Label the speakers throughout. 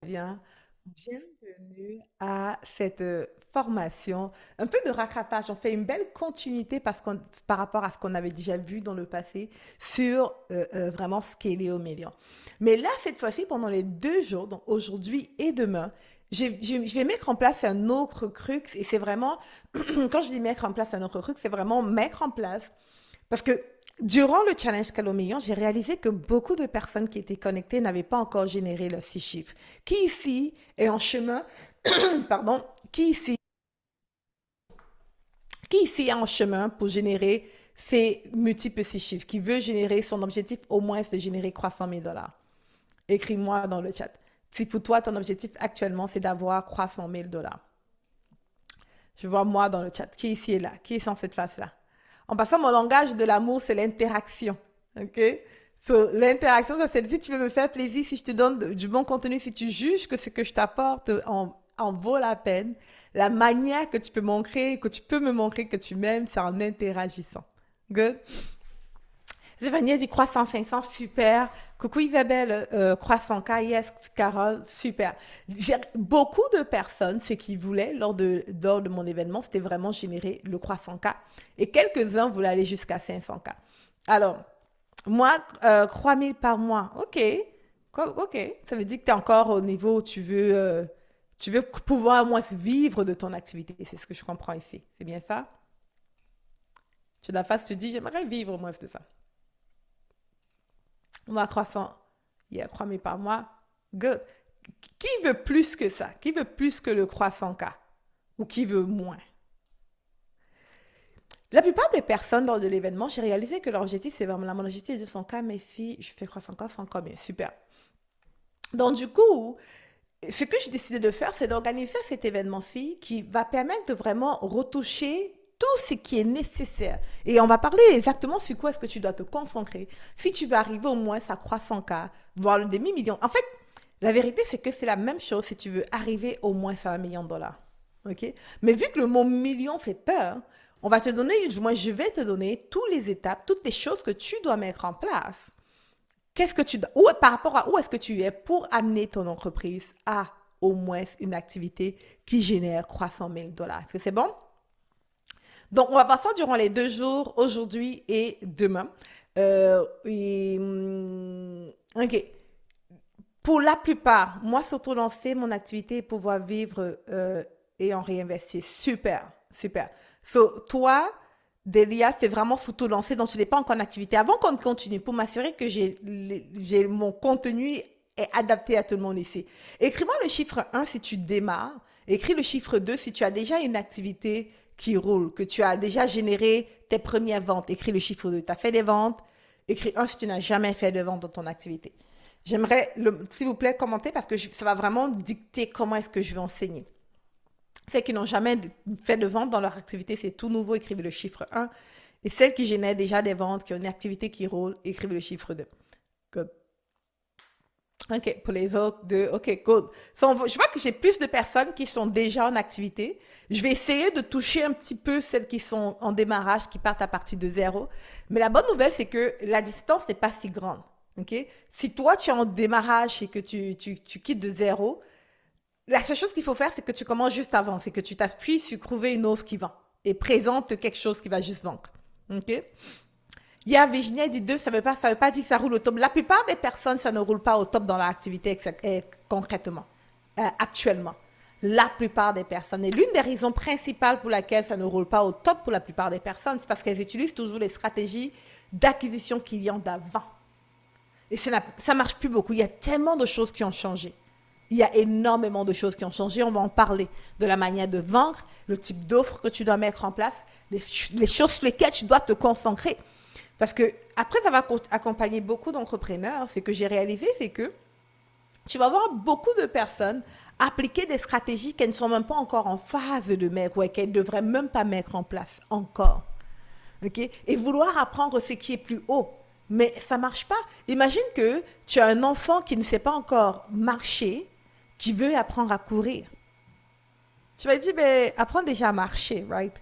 Speaker 1: Bien, bienvenue à cette formation. Un peu de rattrapage. On fait une belle continuité par rapport à ce qu'on avait déjà vu dans le passé sur vraiment scaler au million. Mais là, cette fois-ci, pendant les 2 jours, donc aujourd'hui et demain, je vais mettre en place un autre crux et c'est vraiment, quand je dis mettre en place un autre crux, c'est vraiment mettre en place parce que durant le challenge Calomillon, j'ai réalisé que beaucoup de personnes qui étaient connectées n'avaient pas encore généré leurs 6 chiffres. Qui ici est en chemin, pardon, qui ici, qui ici est en chemin pour générer ses multiples 6 chiffres, qui veut générer son objectif au moins c'est de générer 300 000 dollars? Écris-moi dans le chat. Si pour toi, ton objectif actuellement, c'est d'avoir 300 000 dollars. Je vois moi dans le chat. Qui ici est là? Qui est dans cette phase-là? En passant, mon langage de l'amour, c'est l'interaction. OK? So, l'interaction, ça c'est si tu veux me faire plaisir, si je te donne du bon contenu, si tu juges que ce que je t'apporte en vaut la peine, la manière que tu peux me montrer que tu m'aimes, c'est en interagissant. Good? Stéphanie a dit croissant 500, super. Coucou Isabelle, croissant K, yes, Carole, super. Beaucoup de personnes, ce qu'ils voulaient lors de mon événement, c'était vraiment générer le croissant K. Et quelques-uns voulaient aller jusqu'à 500 K. Alors, moi, 3 000 par mois, ok. Ok, ça veut dire que tu es encore au niveau où tu veux pouvoir au moins vivre de ton activité. C'est ce que je comprends ici. C'est bien ça? Tu as la face, tu dis, j'aimerais vivre au moins de ça. Moi, croissant, il y a 3 000 par mois. Good. Qui veut plus que ça? Qui veut plus que le croissant K? Ou qui veut moins? La plupart des personnes lors de l'événement, j'ai réalisé que leur objectif, c'est vraiment la mon objectif est 200K, mais si je fais croissant K, 100 combien? Super. Donc, du coup, ce que j'ai décidé de faire, c'est d'organiser cet événement-ci qui va permettre de vraiment retoucher tout ce qui est nécessaire. Et on va parler exactement sur quoi est-ce que tu dois te concentrer si tu veux arriver au moins à 300K, voire le demi-million. En fait, la vérité, c'est que c'est la même chose si tu veux arriver au moins à 1 million de dollars. OK? Mais vu que le mot million fait peur, on va te donner, moi, je vais te donner toutes les étapes, toutes les choses que tu dois mettre en place. Qu'est-ce que tu dois, par rapport à où est-ce que tu es pour amener ton entreprise à au moins une activité qui génère 300 000 dollars? Est-ce que c'est bon? Donc, on va voir ça durant les 2 jours, aujourd'hui et demain. OK. Pour la plupart, moi, surtout lancer mon activité et pouvoir vivre et en réinvestir. Super, super. So, toi, Delia, c'est vraiment surtout lancé, donc tu n'es pas encore en activité. Avant qu'on continue, pour m'assurer que j'ai mon contenu est adapté à tout le monde ici. Écris-moi le chiffre 1 si tu démarres. Écris le chiffre 2 si tu as déjà une activité qui roule, que tu as déjà généré tes premières ventes. Écris le chiffre 2. Tu as fait des ventes. Écris 1 si tu n'as jamais fait de vente dans ton activité. J'aimerais, s'il vous plaît, commenter parce que ça va vraiment dicter comment est-ce que je vais enseigner. Celles qui n'ont jamais fait de vente dans leur activité, c'est tout nouveau, écrivez le chiffre 1. Et celles qui génèrent déjà des ventes, qui ont une activité qui roule, écrivez le chiffre 2. Good. OK, pour les autres deux, OK, good. So, je vois que j'ai plus de personnes qui sont déjà en activité. Je vais essayer de toucher un petit peu celles qui sont en démarrage, qui partent à partir de zéro. Mais la bonne nouvelle, c'est que la distance n'est pas si grande. OK? Si toi, tu es en démarrage et que tu quittes de zéro, la seule chose qu'il faut faire, c'est que tu commences juste avant. C'est que tu t'appuies sur trouver une offre qui vend et présente quelque chose qui va juste vendre. OK? Hier, Virginie dit 2, ça veut pas dire que ça roule au top. La plupart des personnes, ça ne roule pas au top dans leur activité concrètement, actuellement. La plupart des personnes. Et l'une des raisons principales pour laquelle ça ne roule pas au top pour la plupart des personnes, c'est parce qu'elles utilisent toujours les stratégies d'acquisition client d'avant. Et ça ne marche plus beaucoup. Il y a tellement de choses qui ont changé. Il y a énormément de choses qui ont changé. On va en parler de la manière de vendre, le type d'offre que tu dois mettre en place, les choses sur lesquelles tu dois te concentrer. Parce que après avoir accompagné beaucoup d'entrepreneurs, ce que j'ai réalisé, c'est que tu vas voir beaucoup de personnes appliquer des stratégies qu'elles ne sont même pas encore en phase de mettre ou qu'elles ne devraient même pas mettre en place encore. Okay? Et vouloir apprendre ce qui est plus haut. Mais ça ne marche pas. Imagine que tu as un enfant qui ne sait pas encore marcher, qui veut apprendre à courir. Tu vas dire, ben, apprends déjà à marcher, right?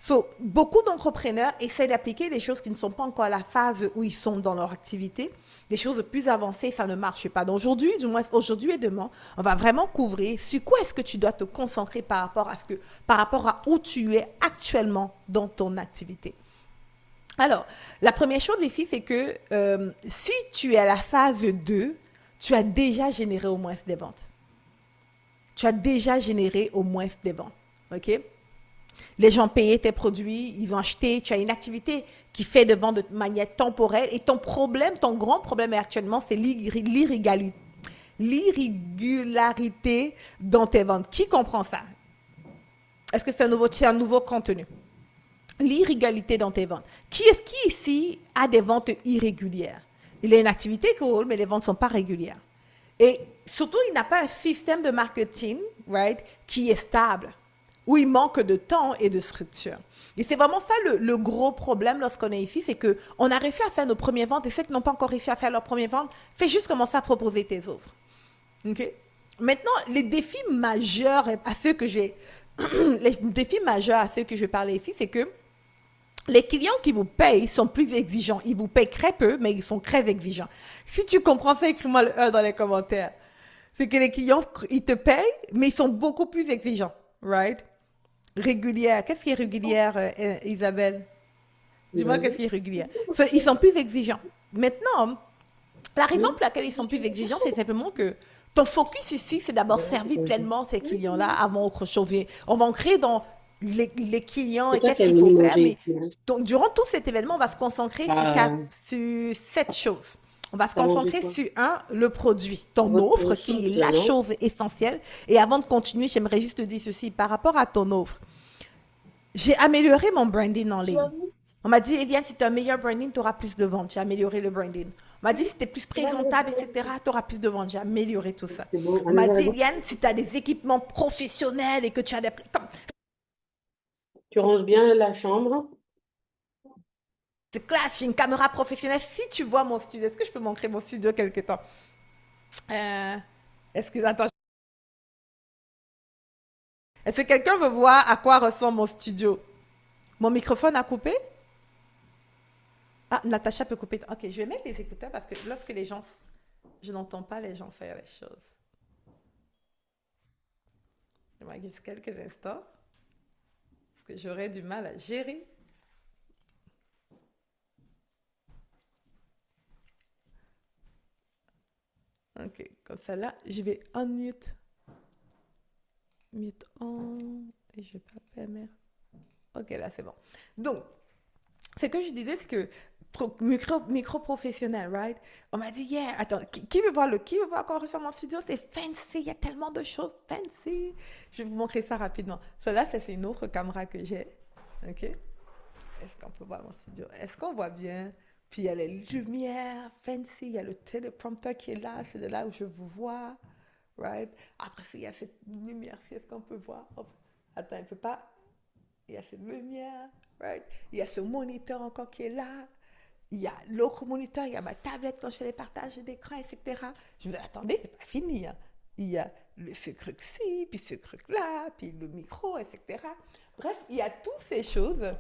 Speaker 1: So, beaucoup d'entrepreneurs essaient d'appliquer des choses qui ne sont pas encore à la phase où ils sont dans leur activité, des choses plus avancées, ça ne marche pas. Donc aujourd'hui, du moins aujourd'hui et demain, on va vraiment couvrir sur quoi est-ce que tu dois te concentrer par rapport à où tu es actuellement dans ton activité. Alors, la première chose ici, c'est que si tu es à la phase 2, tu as déjà généré au moins des ventes. Tu as déjà généré au moins des ventes. OK? Les gens payaient tes produits, ils ont acheté, tu as une activité qui fait de vente de manière temporelle et ton problème, ton grand problème actuellement, c'est l'irrégularité dans tes ventes. Qui comprend ça? Est-ce que c'est un nouveau contenu? L'irrégularité dans tes ventes. Qui ici a des ventes irrégulières? Il a une activité cool, mais les ventes ne sont pas régulières. Et surtout, il n'a pas un système de marketing, right, qui est stable, où il manque de temps et de structure. Et c'est vraiment ça le gros problème lorsqu'on est ici, c'est qu'on a réussi à faire nos premières ventes et ceux qui n'ont pas encore réussi à faire leurs premières ventes, fais juste commencer à proposer tes offres. OK? Maintenant, les défis majeurs à ceux que j'ai, les défis majeurs à ceux que je vais parler ici, c'est que les clients qui vous payent sont plus exigeants. Ils vous payent très peu, mais ils sont très exigeants. Si tu comprends ça, écris-moi le 1 dans les commentaires. C'est que les clients, ils te payent, mais ils sont beaucoup plus exigeants. Right? Régulière. Qu'est-ce qui est régulière, Isabelle? Dis-moi qu'est-ce qui est régulière. Ils sont plus exigeants. Maintenant, la raison pour laquelle ils sont plus exigeants, c'est simplement que ton focus ici, c'est d'abord servir pleinement ces clients-là avant autre chose. On va en créer dans les clients et
Speaker 2: C'est toi
Speaker 1: qu'est-ce
Speaker 2: qui as
Speaker 1: qu'il
Speaker 2: voulu
Speaker 1: faut faire.
Speaker 2: manger
Speaker 1: Mais
Speaker 2: ici, hein.
Speaker 1: donc, durant tout cet événement, on va se concentrer sur 7 choses. On va se
Speaker 2: T'as mangé
Speaker 1: concentrer
Speaker 2: quoi?
Speaker 1: sur le produit, ton
Speaker 2: Votre
Speaker 1: offre qui
Speaker 2: soupe,
Speaker 1: est
Speaker 2: là,
Speaker 1: la
Speaker 2: non?
Speaker 1: chose essentielle. Et avant de continuer, j'aimerais juste te dire ceci. Par rapport à ton offre, j'ai amélioré mon branding en ligne. On m'a dit, Eliane, si tu as un meilleur branding, tu auras plus de ventes. J'ai amélioré le branding. On m'a dit, si tu es plus présentable, etc., tu auras plus de ventes. J'ai amélioré tout ça.
Speaker 2: C'est bon.
Speaker 1: On m'a
Speaker 2: Anna,
Speaker 1: dit,
Speaker 2: c'est bon.
Speaker 1: Eliane, si tu as des équipements professionnels et que tu as des...
Speaker 2: Tu ranges bien la chambre.
Speaker 1: C'est classe, j'ai une caméra professionnelle. Si tu vois mon studio, est-ce que je peux montrer mon studio quelque temps? Euh, attends. Est-ce que quelqu'un veut voir à quoi ressemble mon studio? Mon microphone a coupé? Ah, Natacha peut couper. Ok, je vais mettre les écouteurs parce que lorsque les gens... Je n'entends pas les gens faire les choses. Il m'a juste quelques instants parce que j'aurais du mal à gérer. Ok, comme ça là, je vais unmute. Mute on. Et je vais pas permettre. Ok, là c'est bon. Donc, ce que je disais, c'est que micro professionnel, right? On m'a dit, yeah, attends, qui veut voir comment ressemble mon studio? C'est fancy, il y a tellement de choses fancy. Je vais vous montrer ça rapidement. Cela, c'est une autre caméra que j'ai. Ok? Est-ce qu'on peut voir mon studio? Est-ce qu'on voit bien? Puis il y a les lumières fancy, il y a le téléprompteur qui est là, c'est de là où je vous vois, right? Après, il y a cette lumière, est-ce qu'on peut voir? Hop. Attends, il ne peut pas. Il y a cette lumière, right? Il y a ce moniteur encore qui est là. Il y a l'autre moniteur, il y a ma tablette quand je fais les partages d'écran, etc. Je vous dis, attendez, c'est pas fini, hein. Il y a ce truc-ci, puis ce truc-là, puis le micro, etc. Bref, il y a toutes ces choses.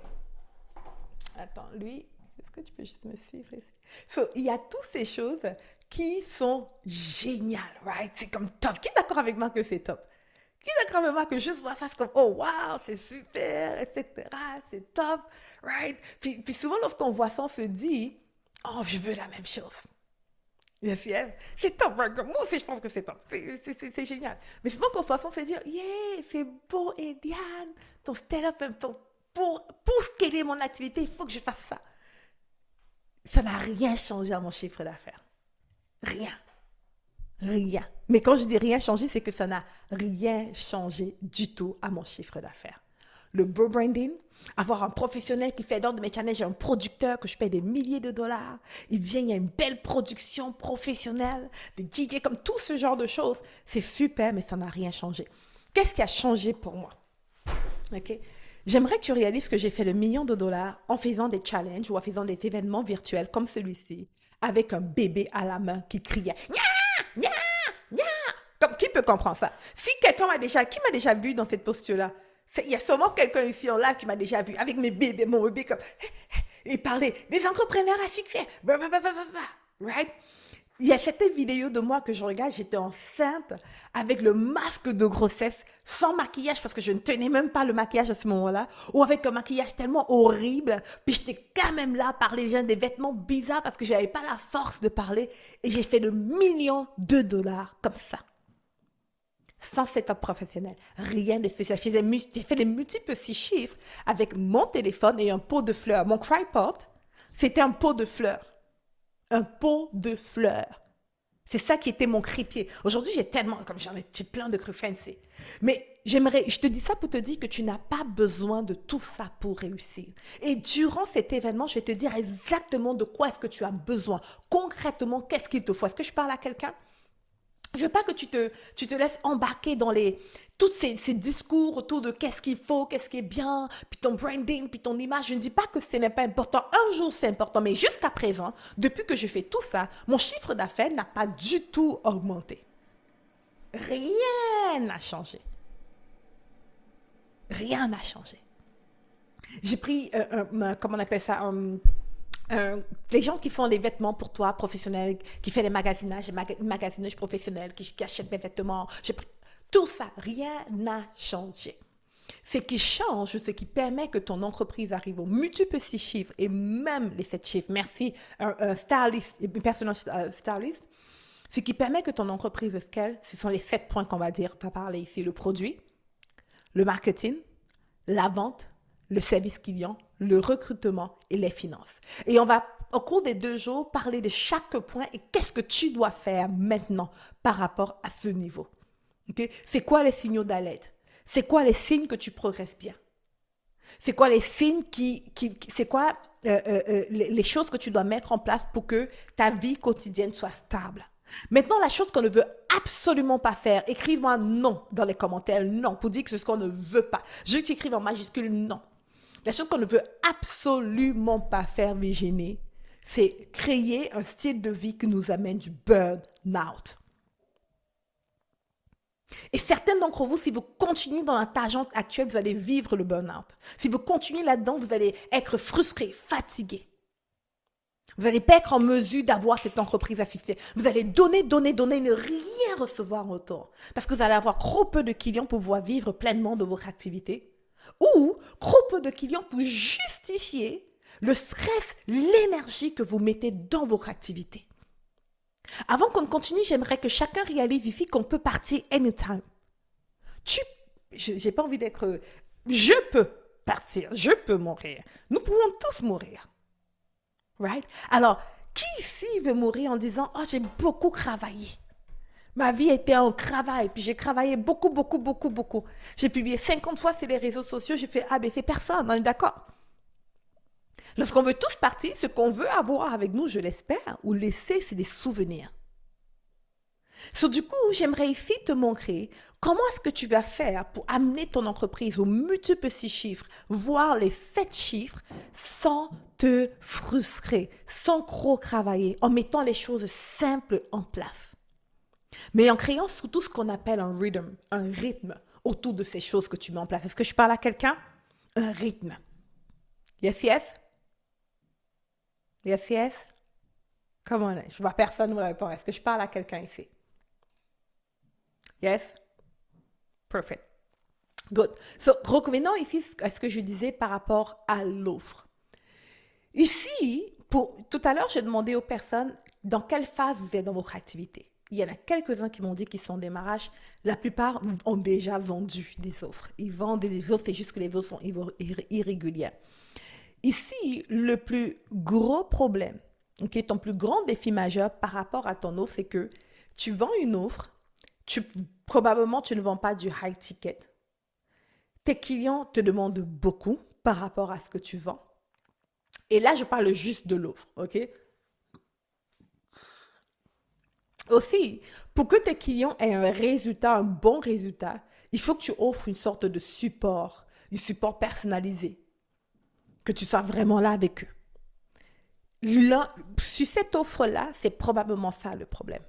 Speaker 1: Attends, lui, est-ce que tu peux juste me suivre ici? Il y a toutes ces choses qui sont géniales, right? C'est comme top. Qui est d'accord avec moi que c'est top? Qui est d'accord avec moi que juste voir ça, c'est comme, oh wow, c'est super, etc. C'est top, right? Puis souvent, lorsqu'on voit ça, on se dit, oh, je veux la même chose. Yes, yes. C'est top, right? Moi aussi, je pense que c'est top. C'est génial. Mais souvent, qu'on voit ça, on se dit, yeah, c'est beau, Eliane, ton stand-up, pour scaler mon activité, il faut que je fasse ça. Ça n'a rien changé à mon chiffre d'affaires. Rien. Rien. Mais quand je dis rien changé, c'est que ça n'a rien changé du tout à mon chiffre d'affaires. Le bro branding, avoir un professionnel qui fait dans de mes challenges, j'ai un producteur que je paye des milliers de dollars, il vient, il y a une belle production professionnelle, des DJ, comme tout ce genre de choses, c'est super, mais ça n'a rien changé. Qu'est-ce qui a changé pour moi? Ok. J'aimerais que tu réalises que j'ai fait le million de dollars en faisant des challenges ou en faisant des événements virtuels comme celui-ci, avec un bébé à la main qui criait « Nya! Nya! Nya! » Comme, qui peut comprendre ça? Si quelqu'un qui m'a déjà vu dans cette posture-là, Il y a sûrement quelqu'un ici en live qui m'a déjà vu avec mon bébé comme et parler des entrepreneurs à succès. Blablabla. Right? Il y a cette vidéo de moi que je regarde, j'étais enceinte avec le masque de grossesse, sans maquillage parce que je ne tenais même pas le maquillage à ce moment-là, ou avec un maquillage tellement horrible, puis j'étais quand même là à parler, j'ai des vêtements bizarres parce que je n'avais pas la force de parler et j'ai fait le $1 000 000 comme ça. Sans setup professionnel, rien de spécial. J'ai fait des multiples 6 chiffres avec mon téléphone et un pot de fleurs. Mon tripod, c'était un pot de fleurs. Un pot de fleurs. C'est ça qui était mon crépier. Aujourd'hui, j'ai plein de crus fancy. Mais je te dis ça pour te dire que tu n'as pas besoin de tout ça pour réussir. Et durant cet événement, je vais te dire exactement de quoi est-ce que tu as besoin. Concrètement, qu'est-ce qu'il te faut? Est-ce que je parle à quelqu'un? Je veux pas que tu te laisses embarquer dans tous ces discours autour de qu'est-ce qu'il faut, qu'est-ce qui est bien, puis ton branding, puis ton image. Je ne dis pas que ce n'est pas important. Un jour, c'est important. Mais jusqu'à présent, depuis que je fais tout ça, mon chiffre d'affaires n'a pas du tout augmenté. Rien n'a changé. Rien n'a changé. J'ai pris, comment on appelle ça, les gens qui font les vêtements pour toi, professionnels, qui font les magasinages professionnels, qui achètent mes vêtements, tout ça, rien n'a changé. Ce qui change, ce qui permet que ton entreprise arrive aux multiples 6 chiffres et même les 7 chiffres, merci, un stylist, une personne stylist, ce qui permet que ton entreprise scale, ce sont les 7 points qu'on va parler ici, le produit, le marketing, la vente, le service client, le recrutement et les finances. Et on va, au cours des 2 jours, parler de chaque point et qu'est-ce que tu dois faire maintenant par rapport à ce niveau. Okay? C'est quoi les signaux d'alerte? C'est quoi les signes que tu progresses bien? C'est quoi les signes c'est quoi les choses que tu dois mettre en place pour que ta vie quotidienne soit stable? Maintenant, la chose qu'on ne veut absolument pas faire, écris-moi non dans les commentaires, non, pour dire que c'est ce qu'on ne veut pas. Je veux que tu écrives en majuscule non. La chose qu'on ne veut absolument pas faire, Virginie, c'est créer un style de vie qui nous amène du burn-out. Et certains d'entre vous, si vous continuez dans la tangente actuelle, vous allez vivre le burn-out. Si vous continuez là-dedans, vous allez être frustré, fatigué. Vous n'allez pas être en mesure d'avoir cette entreprise à succès. Vous allez donner, ne rien recevoir en retour. Parce que vous allez avoir trop peu de clients pour pouvoir vivre pleinement de votre activité. Ou trop peu de clients pour justifier le stress, l'énergie que vous mettez dans votre activité. Avant qu'on continue, j'aimerais que chacun réalise ici qu'on peut partir anytime. J'ai pas envie d'être... Je peux partir, je peux mourir. Nous pouvons tous mourir. Right? Alors, qui ici veut mourir en disant « Oh, j'ai beaucoup travaillé. Ma vie était en travail, puis j'ai travaillé beaucoup. J'ai publié 50 fois sur les réseaux sociaux, j'ai fait ABC, personne, on est d'accord? » Lorsqu'on veut tous partir, ce qu'on veut avoir avec nous, je l'espère, ou laisser, c'est des souvenirs. Du coup, j'aimerais ici te montrer comment est-ce que tu vas faire pour amener ton entreprise aux multiples 6 chiffres, voire les 7 chiffres, sans te frustrer, sans trop travailler, en mettant les choses simples en place. Mais en créant surtout ce qu'on appelle un rythme autour de ces choses que tu mets en place. Est-ce que je parle à quelqu'un? Un rythme. Yes, yes? Yes, yes? Come on, je vois personne me répondre. Est-ce que je parle à quelqu'un ici? Yes? Perfect. Good. Revenons ici à ce que je disais par rapport à l'offre. Ici, tout à l'heure, j'ai demandé aux personnes dans quelle phase vous êtes dans votre activité. Il y en a quelques-uns qui m'ont dit qu'ils sont en démarrage. La plupart ont déjà vendu des offres. Ils vendent des offres, c'est juste que les offres sont irrégulières. Ici, le plus gros problème, ton plus grand défi majeur par rapport à ton offre, c'est que tu vends une offre, probablement tu ne vends pas du high ticket. Tes clients te demandent beaucoup par rapport à ce que tu vends. Et là, je parle juste de l'offre, ok? Aussi, pour que tes clients aient un bon résultat, il faut que tu offres une sorte de support, du support personnalisé, que tu sois vraiment là avec eux. Sur cette offre-là, c'est probablement ça le problème.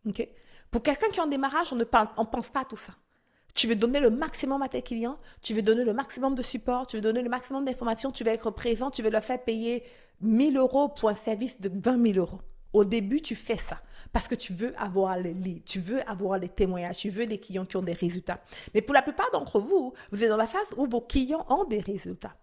Speaker 1: Okay? Pour quelqu'un qui est en démarrage, on ne pense pas à tout ça. Tu veux donner le maximum à tes clients, tu veux donner le maximum de support, tu veux donner le maximum d'informations, tu veux être présent, tu veux leur faire payer 1 000 € pour un service de 20 000 €. Au début, tu fais ça parce que tu veux avoir les leads, tu veux avoir les témoignages, tu veux des clients qui ont des résultats. Mais pour la plupart d'entre vous, vous êtes dans la phase où vos clients ont des résultats.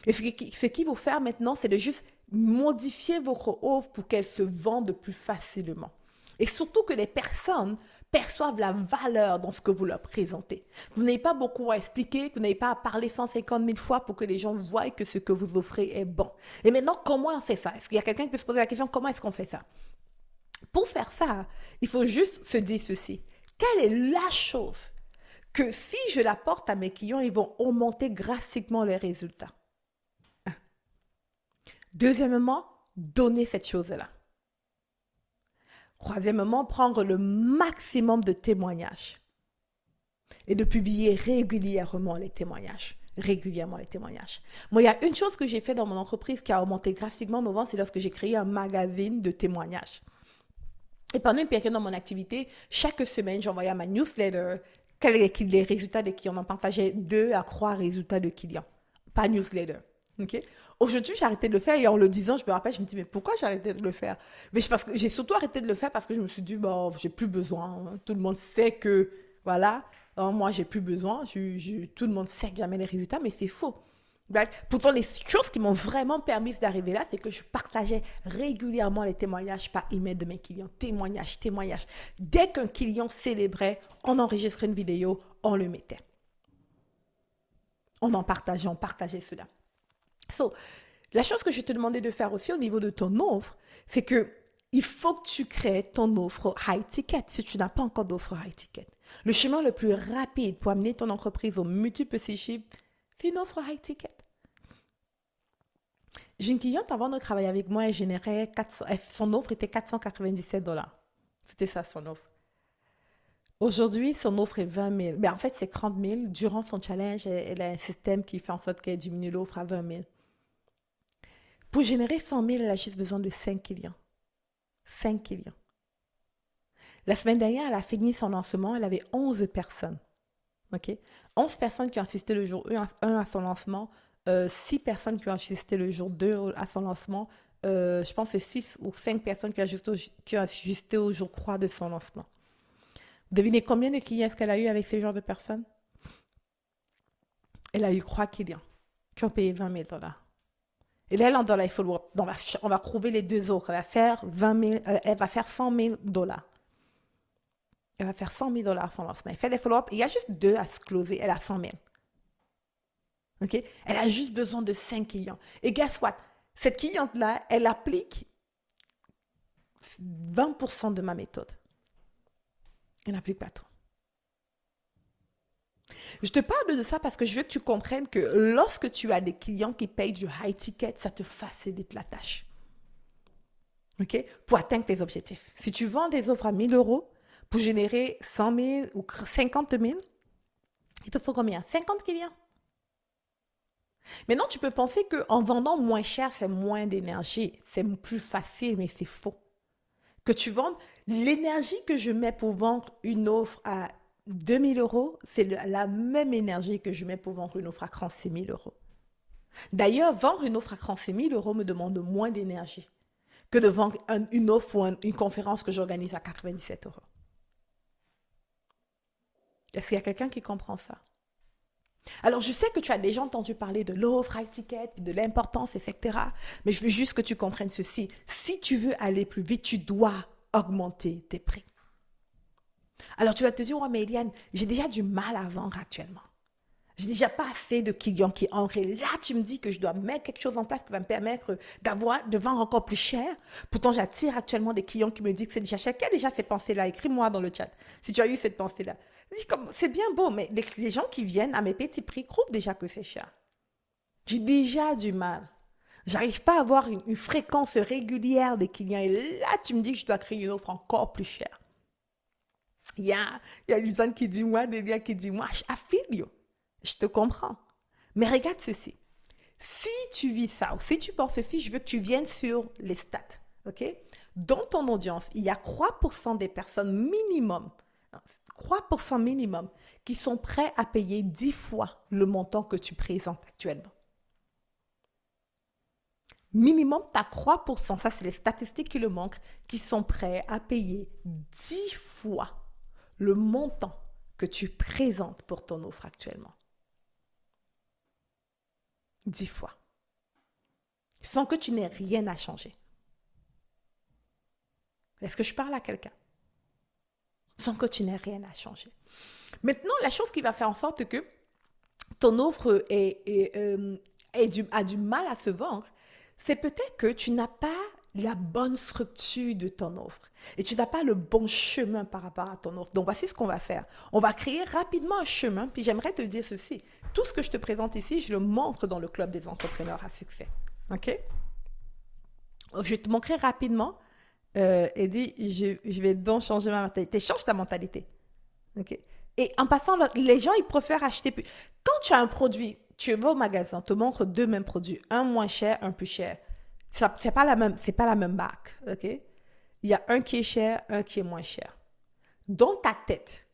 Speaker 1: Et ce qu'il faut faire maintenant, c'est de juste modifier votre offre pour qu'elle se vende plus facilement. Et surtout que les personnes perçoivent la valeur dans ce que vous leur présentez. Vous n'avez pas beaucoup à expliquer, vous n'avez pas à parler 150 000 fois pour que les gens voient que ce que vous offrez est bon. Et maintenant, comment on fait ça? Est-ce qu'il y a quelqu'un qui peut se poser la question, comment est-ce qu'on fait ça? Pour faire ça, il faut juste se dire ceci. Quelle est la chose que si je l'apporte à mes clients, ils vont augmenter drastiquement les résultats? Deuxièmement, donner cette chose-là. Troisièmement, prendre le maximum de témoignages et de publier régulièrement les témoignages. Moi, il y a une chose que j'ai fait dans mon entreprise qui a augmenté drastiquement nos ventes, c'est lorsque j'ai créé un magazine de témoignages. Et pendant une période dans mon activité, chaque semaine, j'envoyais à ma newsletter les résultats des clients. On en partageait 2 à 3 résultats de clients, pas newsletter. Okay? Aujourd'hui, j'ai arrêté de le faire et en le disant, je me rappelle, je me dis, mais pourquoi j'ai arrêté de le faire? Mais parce que j'ai surtout arrêté de le faire parce que je me suis dit, bon, j'ai plus besoin. Hein. Tout le monde sait que, voilà, moi, j'ai plus besoin. Tout le monde sait que jamais les résultats, mais c'est faux. Right? Pourtant, les choses qui m'ont vraiment permis d'arriver là, c'est que je partageais régulièrement les témoignages par email de mes clients. Témoignages. Dès qu'un client célébrait, on enregistrait une vidéo, on le mettait. On partageait cela. So, la chose que je te demandais de faire aussi au niveau de ton offre, c'est que il faut que tu crées ton offre high ticket si tu n'as pas encore d'offre high ticket. Le chemin le plus rapide pour amener ton entreprise aux multiples chiffres, c'est une offre high ticket. J'ai une cliente avant de travailler avec moi, elle générait son offre était 497 $. C'était ça son offre. Aujourd'hui, son offre est 20 000. Mais en fait, c'est 30 000. Durant son challenge, elle a un système qui fait en sorte qu'elle diminue l'offre à 20 000. Pour générer 100 000, elle a juste besoin de 5 clients. 5 clients. La semaine dernière, elle a fini son lancement, elle avait 11 personnes. Okay? 11 personnes qui ont assisté le jour 1 à son lancement, 6 personnes qui ont assisté le jour 2 à son lancement, je pense que c'est 6 ou 5 personnes qui ont assisté au jour 3 de son lancement. Devinez combien de clients est-ce qu'elle a eu avec ce genre de personnes? Elle a eu 3 clients qui ont payé 20 000 $. Et là, dans la follow-up, on va trouver les deux autres. Elle va faire 100 000 $. Elle va faire 100 000 $ à son lancement. Elle fait des follow-up. Il y a juste 2 à se closer. Elle a 100 000. Okay? Elle a juste besoin de 5 clients. Et guess what? Cette cliente-là, elle applique 20% de ma méthode. Elle n'applique pas tout. Je te parle de ça parce que je veux que tu comprennes que lorsque tu as des clients qui payent du high ticket, ça te facilite la tâche. OK? Pour atteindre tes objectifs. Si tu vends des offres à 1 000 € pour générer 100 000 ou 50 000, il te faut combien? 50 clients. Maintenant, tu peux penser qu'en vendant moins cher, c'est moins d'énergie. C'est plus facile, mais c'est faux. Que tu vendes, l'énergie que je mets pour vendre une offre à 2 000 €, c'est la même énergie que je mets pour vendre une offre à 36 000 €. D'ailleurs, vendre une offre à 36 000 € me demande moins d'énergie que de vendre une offre pour une conférence que j'organise à 97 €. Est-ce qu'il y a quelqu'un qui comprend ça? Alors, je sais que tu as déjà entendu parler de l'offre high ticket, de l'importance, etc. Mais je veux juste que tu comprennes ceci. Si tu veux aller plus vite, tu dois augmenter tes prix. Alors, tu vas te dire, oh, mais Eliane, j'ai déjà du mal à vendre actuellement. J'ai déjà pas assez de clients qui entrent. Et là, tu me dis que je dois mettre quelque chose en place qui va me permettre de vendre encore plus cher. Pourtant, j'attire actuellement des clients qui me disent que c'est déjà cher. Qui a déjà ces pensées-là? Écris-moi dans le chat si tu as eu cette pensée-là. C'est bien beau, mais les gens qui viennent à mes petits prix trouvent déjà que c'est cher. J'ai déjà du mal. J'arrive pas à avoir une fréquence régulière des clients. Et là, tu me dis que je dois créer une offre encore plus chère. Il y a Luzanne qui dit moi, Delia qui dit moi, I feel you. Je te comprends. Mais regarde ceci. Si tu vis ça ou si tu penses ceci, je veux que tu viennes sur les stats. OK? Dans ton audience, il y a 3% des personnes minimum 3% minimum qui sont prêts à payer 10 fois le montant que tu présentes actuellement. Minimum, tu as 3%, ça c'est les statistiques qui le manquent, qui sont prêts à payer 10 fois le montant que tu présentes pour ton offre actuellement. 10 fois. Sans que tu n'aies rien à changer. Est-ce que je parle à quelqu'un? Sans que tu n'aies rien à changer. Maintenant, la chose qui va faire en sorte que ton offre a du mal à se vendre, c'est peut-être que tu n'as pas la bonne structure de ton offre et tu n'as pas le bon chemin par rapport à ton offre. Donc, voici ce qu'on va faire. On va créer rapidement un chemin, puis j'aimerais te dire ceci. Tout ce que je te présente ici, je le montre dans le club des entrepreneurs à succès. OK? Je te montrerai rapidement. Eddie, je vais donc changer ma mentalité. Change ta mentalité. OK? Et en passant, les gens, ils préfèrent acheter plus. Quand tu as un produit, tu vas au magasin, te montre deux mêmes produits, un moins cher, un plus cher. C'est pas la même marque, OK? Il y a un qui est cher, un qui est moins cher. Dans ta tête,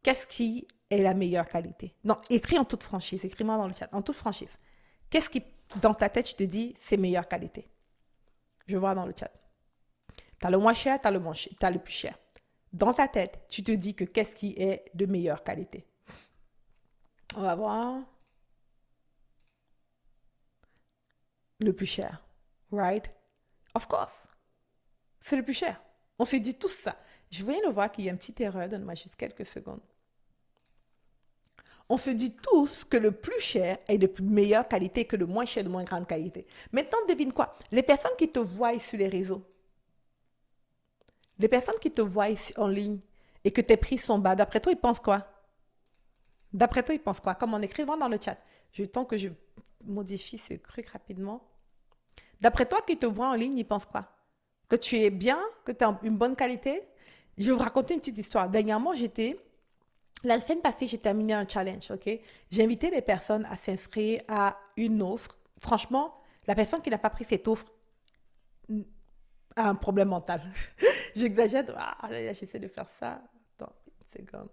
Speaker 1: qu'est-ce qui est la meilleure qualité? Non, écris en toute franchise, écris-moi dans le chat, en toute franchise. Qu'est-ce qui, dans ta tête, tu te dis, c'est meilleure qualité? Je vois dans le chat. Tu as le moins cher, tu as le plus cher. Dans ta tête, tu te dis que qu'est-ce qui est de meilleure qualité? On va voir. Le plus cher. Right? Of course. C'est le plus cher. On s'est dit tout ça. Je viens de voir qu'il y a une petite erreur. Donne-moi juste quelques secondes. On se dit tous que le plus cher est de meilleure qualité que le moins cher de moins grande qualité. Maintenant, devine quoi? Les personnes qui te voient sur les réseaux, les personnes qui te voient en ligne et que tes prix sont bas, d'après toi, ils pensent quoi? D'après toi, ils pensent quoi? Comme on écrit dans le chat. Je temps que je modifie ce truc rapidement. D'après toi, qui te voient en ligne, ils pensent quoi? Que tu es bien? Que tu as une bonne qualité? Je vais vous raconter une petite histoire. Dernièrement, la semaine passée, j'ai terminé un challenge, OK? J'ai invité les personnes à s'inscrire à une offre. Franchement, la personne qui n'a pas pris cette offre a un problème mental. J'exagère. Ah, j'essaie de faire ça. Attends, une seconde.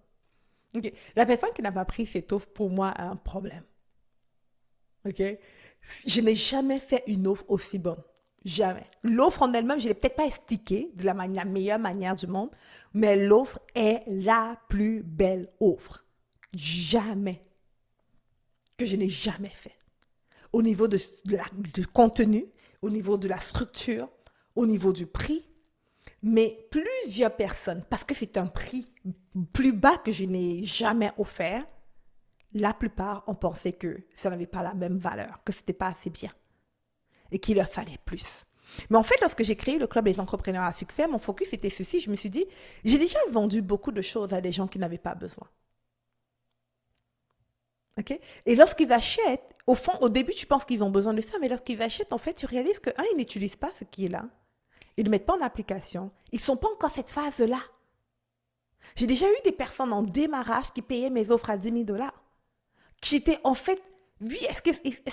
Speaker 1: OK. La personne qui n'a pas pris cette offre, pour moi, a un problème. OK? Je n'ai jamais fait une offre aussi bonne. Jamais. L'offre en elle-même, je ne l'ai peut-être pas expliquée de la meilleure manière du monde, mais l'offre est la plus belle offre. Jamais. Que je n'ai jamais fait. Au niveau du contenu, au niveau de la structure, au niveau du prix, mais plusieurs personnes, parce que c'est un prix plus bas que je n'ai jamais offert, la plupart ont pensé que ça n'avait pas la même valeur, que ce n'était pas assez bien et qu'il leur fallait plus. Mais en fait, lorsque j'ai créé le club des entrepreneurs à succès, mon focus était ceci. Je me suis dit, j'ai déjà vendu beaucoup de choses à des gens qui n'avaient pas besoin. Okay? Et lorsqu'ils achètent, au fond, au début, tu penses qu'ils ont besoin de ça, mais lorsqu'ils achètent, en fait, tu réalises que, ils n'utilisent pas ce qui est là. Ils ne mettent pas en application. Ils ne sont pas encore à cette phase-là. J'ai déjà eu des personnes en démarrage qui payaient mes offres à 10 000 $. Qui étaient en fait, oui, est-ce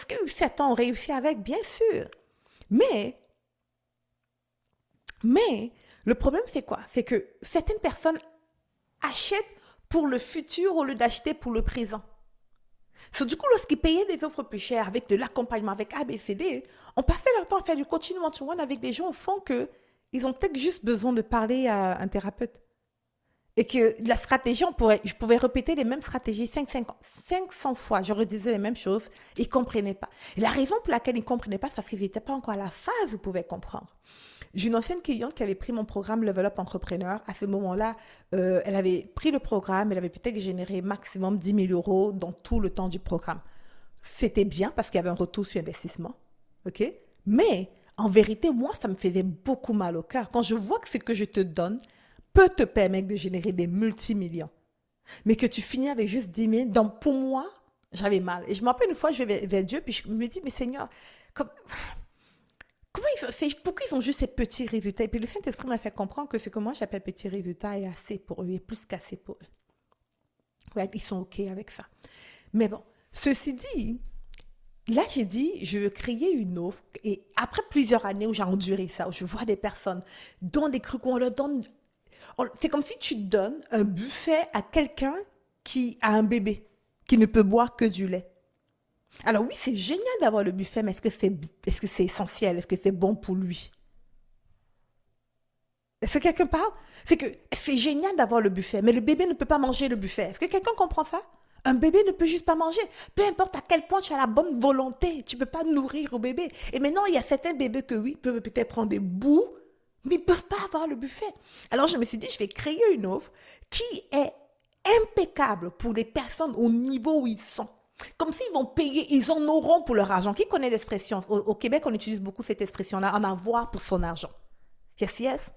Speaker 1: que certains ont réussi avec? Bien sûr. Mais, le problème, c'est quoi? C'est que certaines personnes achètent pour le futur au lieu d'acheter pour le présent. Du coup, lorsqu'ils payaient des offres plus chères avec de l'accompagnement, avec ABCD, on passait leur temps à faire du coaching one-to-one avec des gens au fond qu'ils ont peut-être juste besoin de parler à un thérapeute. Et que la stratégie, je pouvais répéter les mêmes stratégies 500 fois. Je redisais les mêmes choses. Ils ne comprenaient pas. Et la raison pour laquelle ils ne comprenaient pas, c'est parce qu'ils n'étaient pas encore à la phase où ils pouvaient comprendre. J'ai une ancienne cliente qui avait pris mon programme Level Up Entrepreneur. À ce moment-là, elle avait pris le programme. Elle avait peut-être généré maximum 10 000 € dans tout le temps du programme. C'était bien parce qu'il y avait un retour sur investissement. OK? Mais en vérité, moi, ça me faisait beaucoup mal au cœur. Quand je vois que ce que je te donne peut te permettre de générer des multimillions, mais que tu finis avec juste 10 000, donc pour moi, j'avais mal. Et je me rappelle une fois, je vais vers Dieu, puis je me dis, mais Seigneur, pourquoi ils ont juste ces petits résultats? Et puis le Saint-Esprit m'a fait comprendre que ce que moi j'appelle petits résultats est assez pour eux, est plus qu'assez pour eux. Ouais, ils sont OK avec ça. Mais bon, ceci dit, là j'ai dit, je veux créer une offre, et après plusieurs années où j'ai enduré ça, où je vois des personnes dont des trucs où on leur donne C'est comme si tu donnes un buffet à quelqu'un qui a un bébé, qui ne peut boire que du lait. Alors oui, c'est génial d'avoir le buffet, mais est-ce que c'est essentiel? Est-ce que c'est bon pour lui? Est-ce que quelqu'un parle? C'est que c'est génial d'avoir le buffet, mais le bébé ne peut pas manger le buffet. Est-ce que quelqu'un comprend ça? Un bébé ne peut juste pas manger. Peu importe à quel point tu as la bonne volonté, tu ne peux pas nourrir au bébé. Et maintenant, il y a certains bébés que oui, peuvent peut-être prendre des bouts, mais ils ne peuvent pas avoir le buffet. Alors je me suis dit, je vais créer une offre qui est impeccable pour les personnes au niveau où ils sont. Comme s'ils vont payer, ils en auront pour leur argent. Qui connaît l'expression? Au Québec, on utilise beaucoup cette expression-là, en avoir pour son argent. Yes, yes.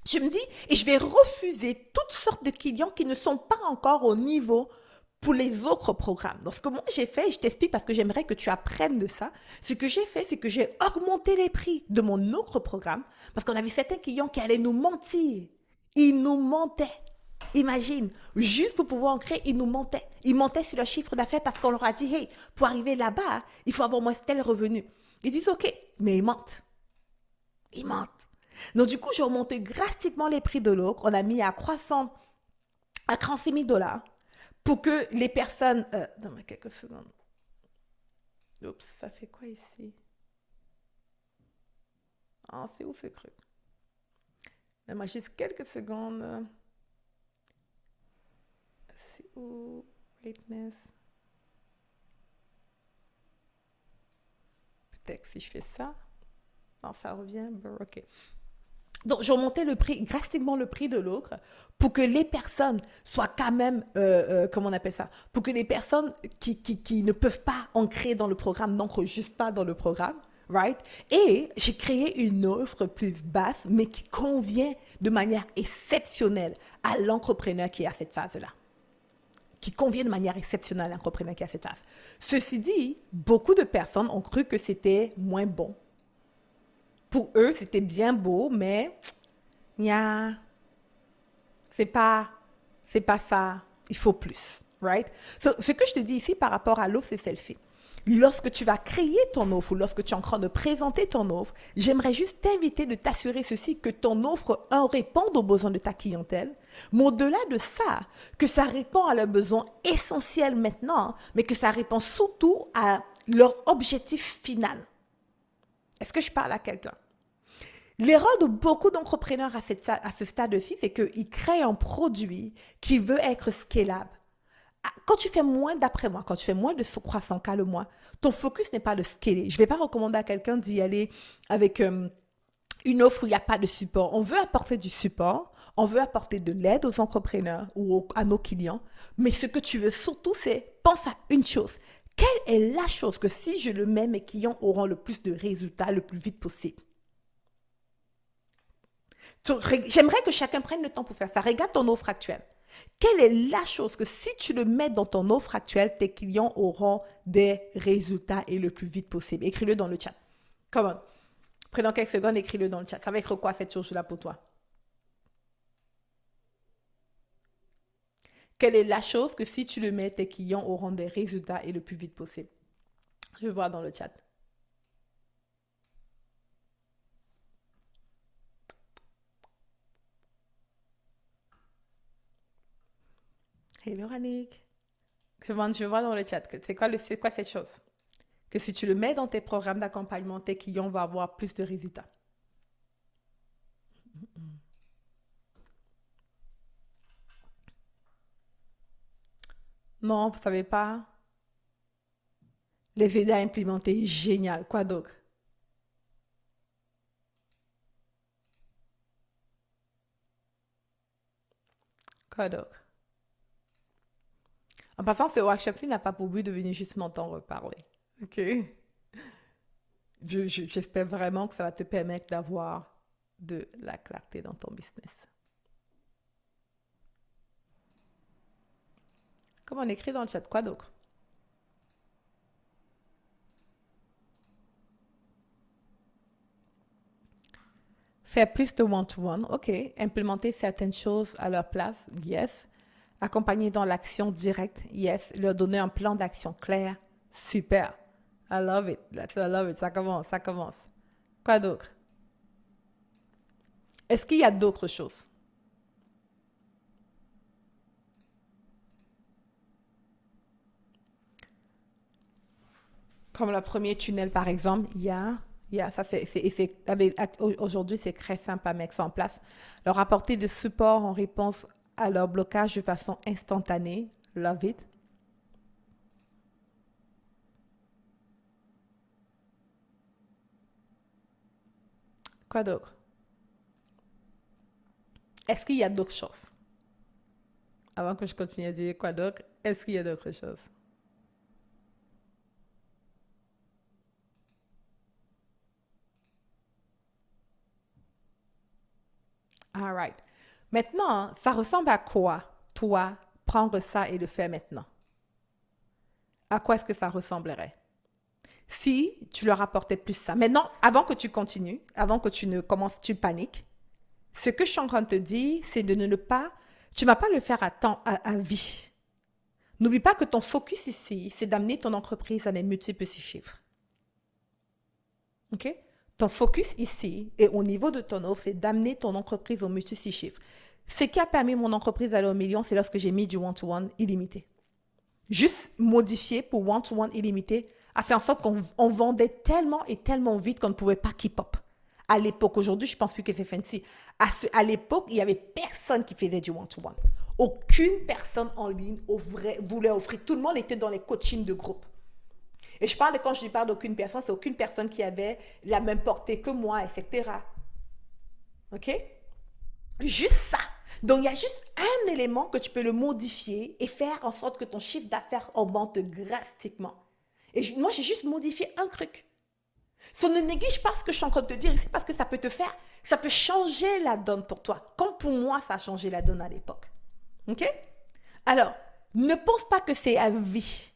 Speaker 1: Je me dis, et je vais refuser toutes sortes de clients qui ne sont pas encore au niveau pour les autres programmes. Donc, ce que moi j'ai fait, et je t'explique parce que j'aimerais que tu apprennes de ça, ce que j'ai fait, c'est que j'ai augmenté les prix de mon autre programme parce qu'on avait certains clients qui allaient nous mentir. Ils nous mentaient. Imagine, juste pour pouvoir en créer, ils nous mentaient. Ils mentaient sur leur chiffre d'affaires parce qu'on leur a dit, hey, pour arriver là-bas, il faut avoir moins tel revenu. Ils disent, OK, mais ils mentent. Ils mentent. Donc, du coup, j'ai augmenté drastiquement les prix de l'eau. On a mis à 36 000 dollars pour que les personnes. Donne-moi quelques secondes. Oups, ça fait quoi ici? Ah, c'est où ce truc? Donne-moi juste quelques secondes. C'est où? Brightness. Peut-être si je fais ça. Non, ça revient. OK. Donc, j'ai augmenté drastiquement le prix de l'ocre pour que les personnes soient quand même, comment on appelle ça, pour que les personnes qui ne peuvent pas ancrer dans le programme n'ancrent juste pas dans le programme, right? Et j'ai créé une offre plus basse, mais qui convient de manière exceptionnelle à l'entrepreneur qui est à cette phase-là. Qui convient de manière exceptionnelle à l'entrepreneur qui est à cette phase. Ceci dit, beaucoup de personnes ont cru que c'était moins bon. Pour eux, c'était bien beau, mais yeah, c'est pas, c'est pas ça. Il faut plus, right? So, ce que je te dis ici par rapport à l'offre, c'est celle-ci. Lorsque tu vas créer ton offre ou lorsque tu es en train de présenter ton offre, j'aimerais juste t'inviter de t'assurer ceci, que ton offre, réponde aux besoins de ta clientèle, mais au-delà de ça, que ça répond à leurs besoins essentiels maintenant, mais que ça répond surtout à leur objectif final. Est-ce que je parle à quelqu'un? L'erreur de beaucoup d'entrepreneurs à ce stade-ci, c'est qu'ils créent un produit qui veut être scalable. Quand tu fais moins, d'après moi, quand tu fais moins de 300K le mois, ton focus n'est pas de scaler. Je ne vais pas recommander à quelqu'un d'y aller avec une offre où il n'y a pas de support. On veut apporter du support, on veut apporter de l'aide aux entrepreneurs ou à nos clients, mais ce que tu veux surtout, c'est pense à une chose. Quelle est la chose que si je le mets, mes clients auront le plus de résultats le plus vite possible? J'aimerais que chacun prenne le temps pour faire ça. Regarde ton offre actuelle. Quelle est la chose que si tu le mets dans ton offre actuelle, tes clients auront des résultats et le plus vite possible? Écris-le dans le chat. Come on. Prenons quelques secondes, écris-le dans le chat. Ça va être quoi cette chose-là pour toi? Quelle est la chose que si tu le mets, tes clients auront des résultats et le plus vite possible? Je vois dans le chat. Hello, Annick. Je vois dans le chat. C'est quoi cette chose? Que si tu le mets dans tes programmes d'accompagnement, tes clients vont avoir plus de résultats. Non, vous savez pas? Les aider à implémenter, génial. Quoi d'autre? Quoi d'autre? En passant, ce workshop-ci n'a pas pour but de venir juste m'entendre reparler. OK? J'espère vraiment que ça va te permettre d'avoir de la clarté dans ton business. Comme on écrit dans le chat, quoi d'autre? Faire plus de one-to-one, OK. Implémenter certaines choses à leur place, yes. Accompagner dans l'action directe, yes. Leur donner un plan d'action clair, super. I love it. I love it. Ça commence, ça commence. Quoi d'autre? Est-ce qu'il y a d'autres choses? Comme le premier tunnel, par exemple, ça aujourd'hui, c'est très simple à mettre ça en place. Leur apporter de support en réponse à leur blocage de façon instantanée. Love it. Quoi d'autre? Est-ce qu'il y a d'autres choses? Avant que je continue à dire quoi d'autre, est-ce qu'il y a d'autres choses? All right. Maintenant, ça ressemble à quoi, toi, prendre ça et le faire maintenant? À quoi est-ce que ça ressemblerait? Si tu leur apportais plus ça. Maintenant, avant que tu continues, avant que tu ne commences, tu paniques, ce que je suis en train de te dire, c'est de ne pas, tu ne vas pas le faire à vie. N'oublie pas que ton focus ici, c'est d'amener ton entreprise à des multiples six chiffres. OK? Ton focus ici et au niveau de ton offre, c'est d'amener ton entreprise aux multiples six chiffres. Ce qui a permis mon entreprise d'aller au million, c'est lorsque j'ai mis du one-to-one illimité. Juste modifié pour one-to-one illimité a fait en sorte qu'on vendait tellement et tellement vite qu'on ne pouvait pas keep up. À l'époque, aujourd'hui, je ne pense plus que c'est fancy. À l'époque, il n'y avait personne qui faisait du one-to-one. Aucune personne en ligne voulait offrir. Tout le monde était dans les coachings de groupe. Et quand je parle d'aucune personne, c'est aucune personne qui avait la même portée que moi, etc. OK? Juste ça. Donc, il y a juste un élément que tu peux le modifier et faire en sorte que ton chiffre d'affaires augmente drastiquement. Et moi, j'ai juste modifié un truc. Ça ne néglige pas ce que je suis en train de te dire ici parce que ça peut te faire, ça peut changer la donne pour toi. Comme pour moi, ça a changé la donne à l'époque. OK? Alors, ne pense pas que c'est à vie.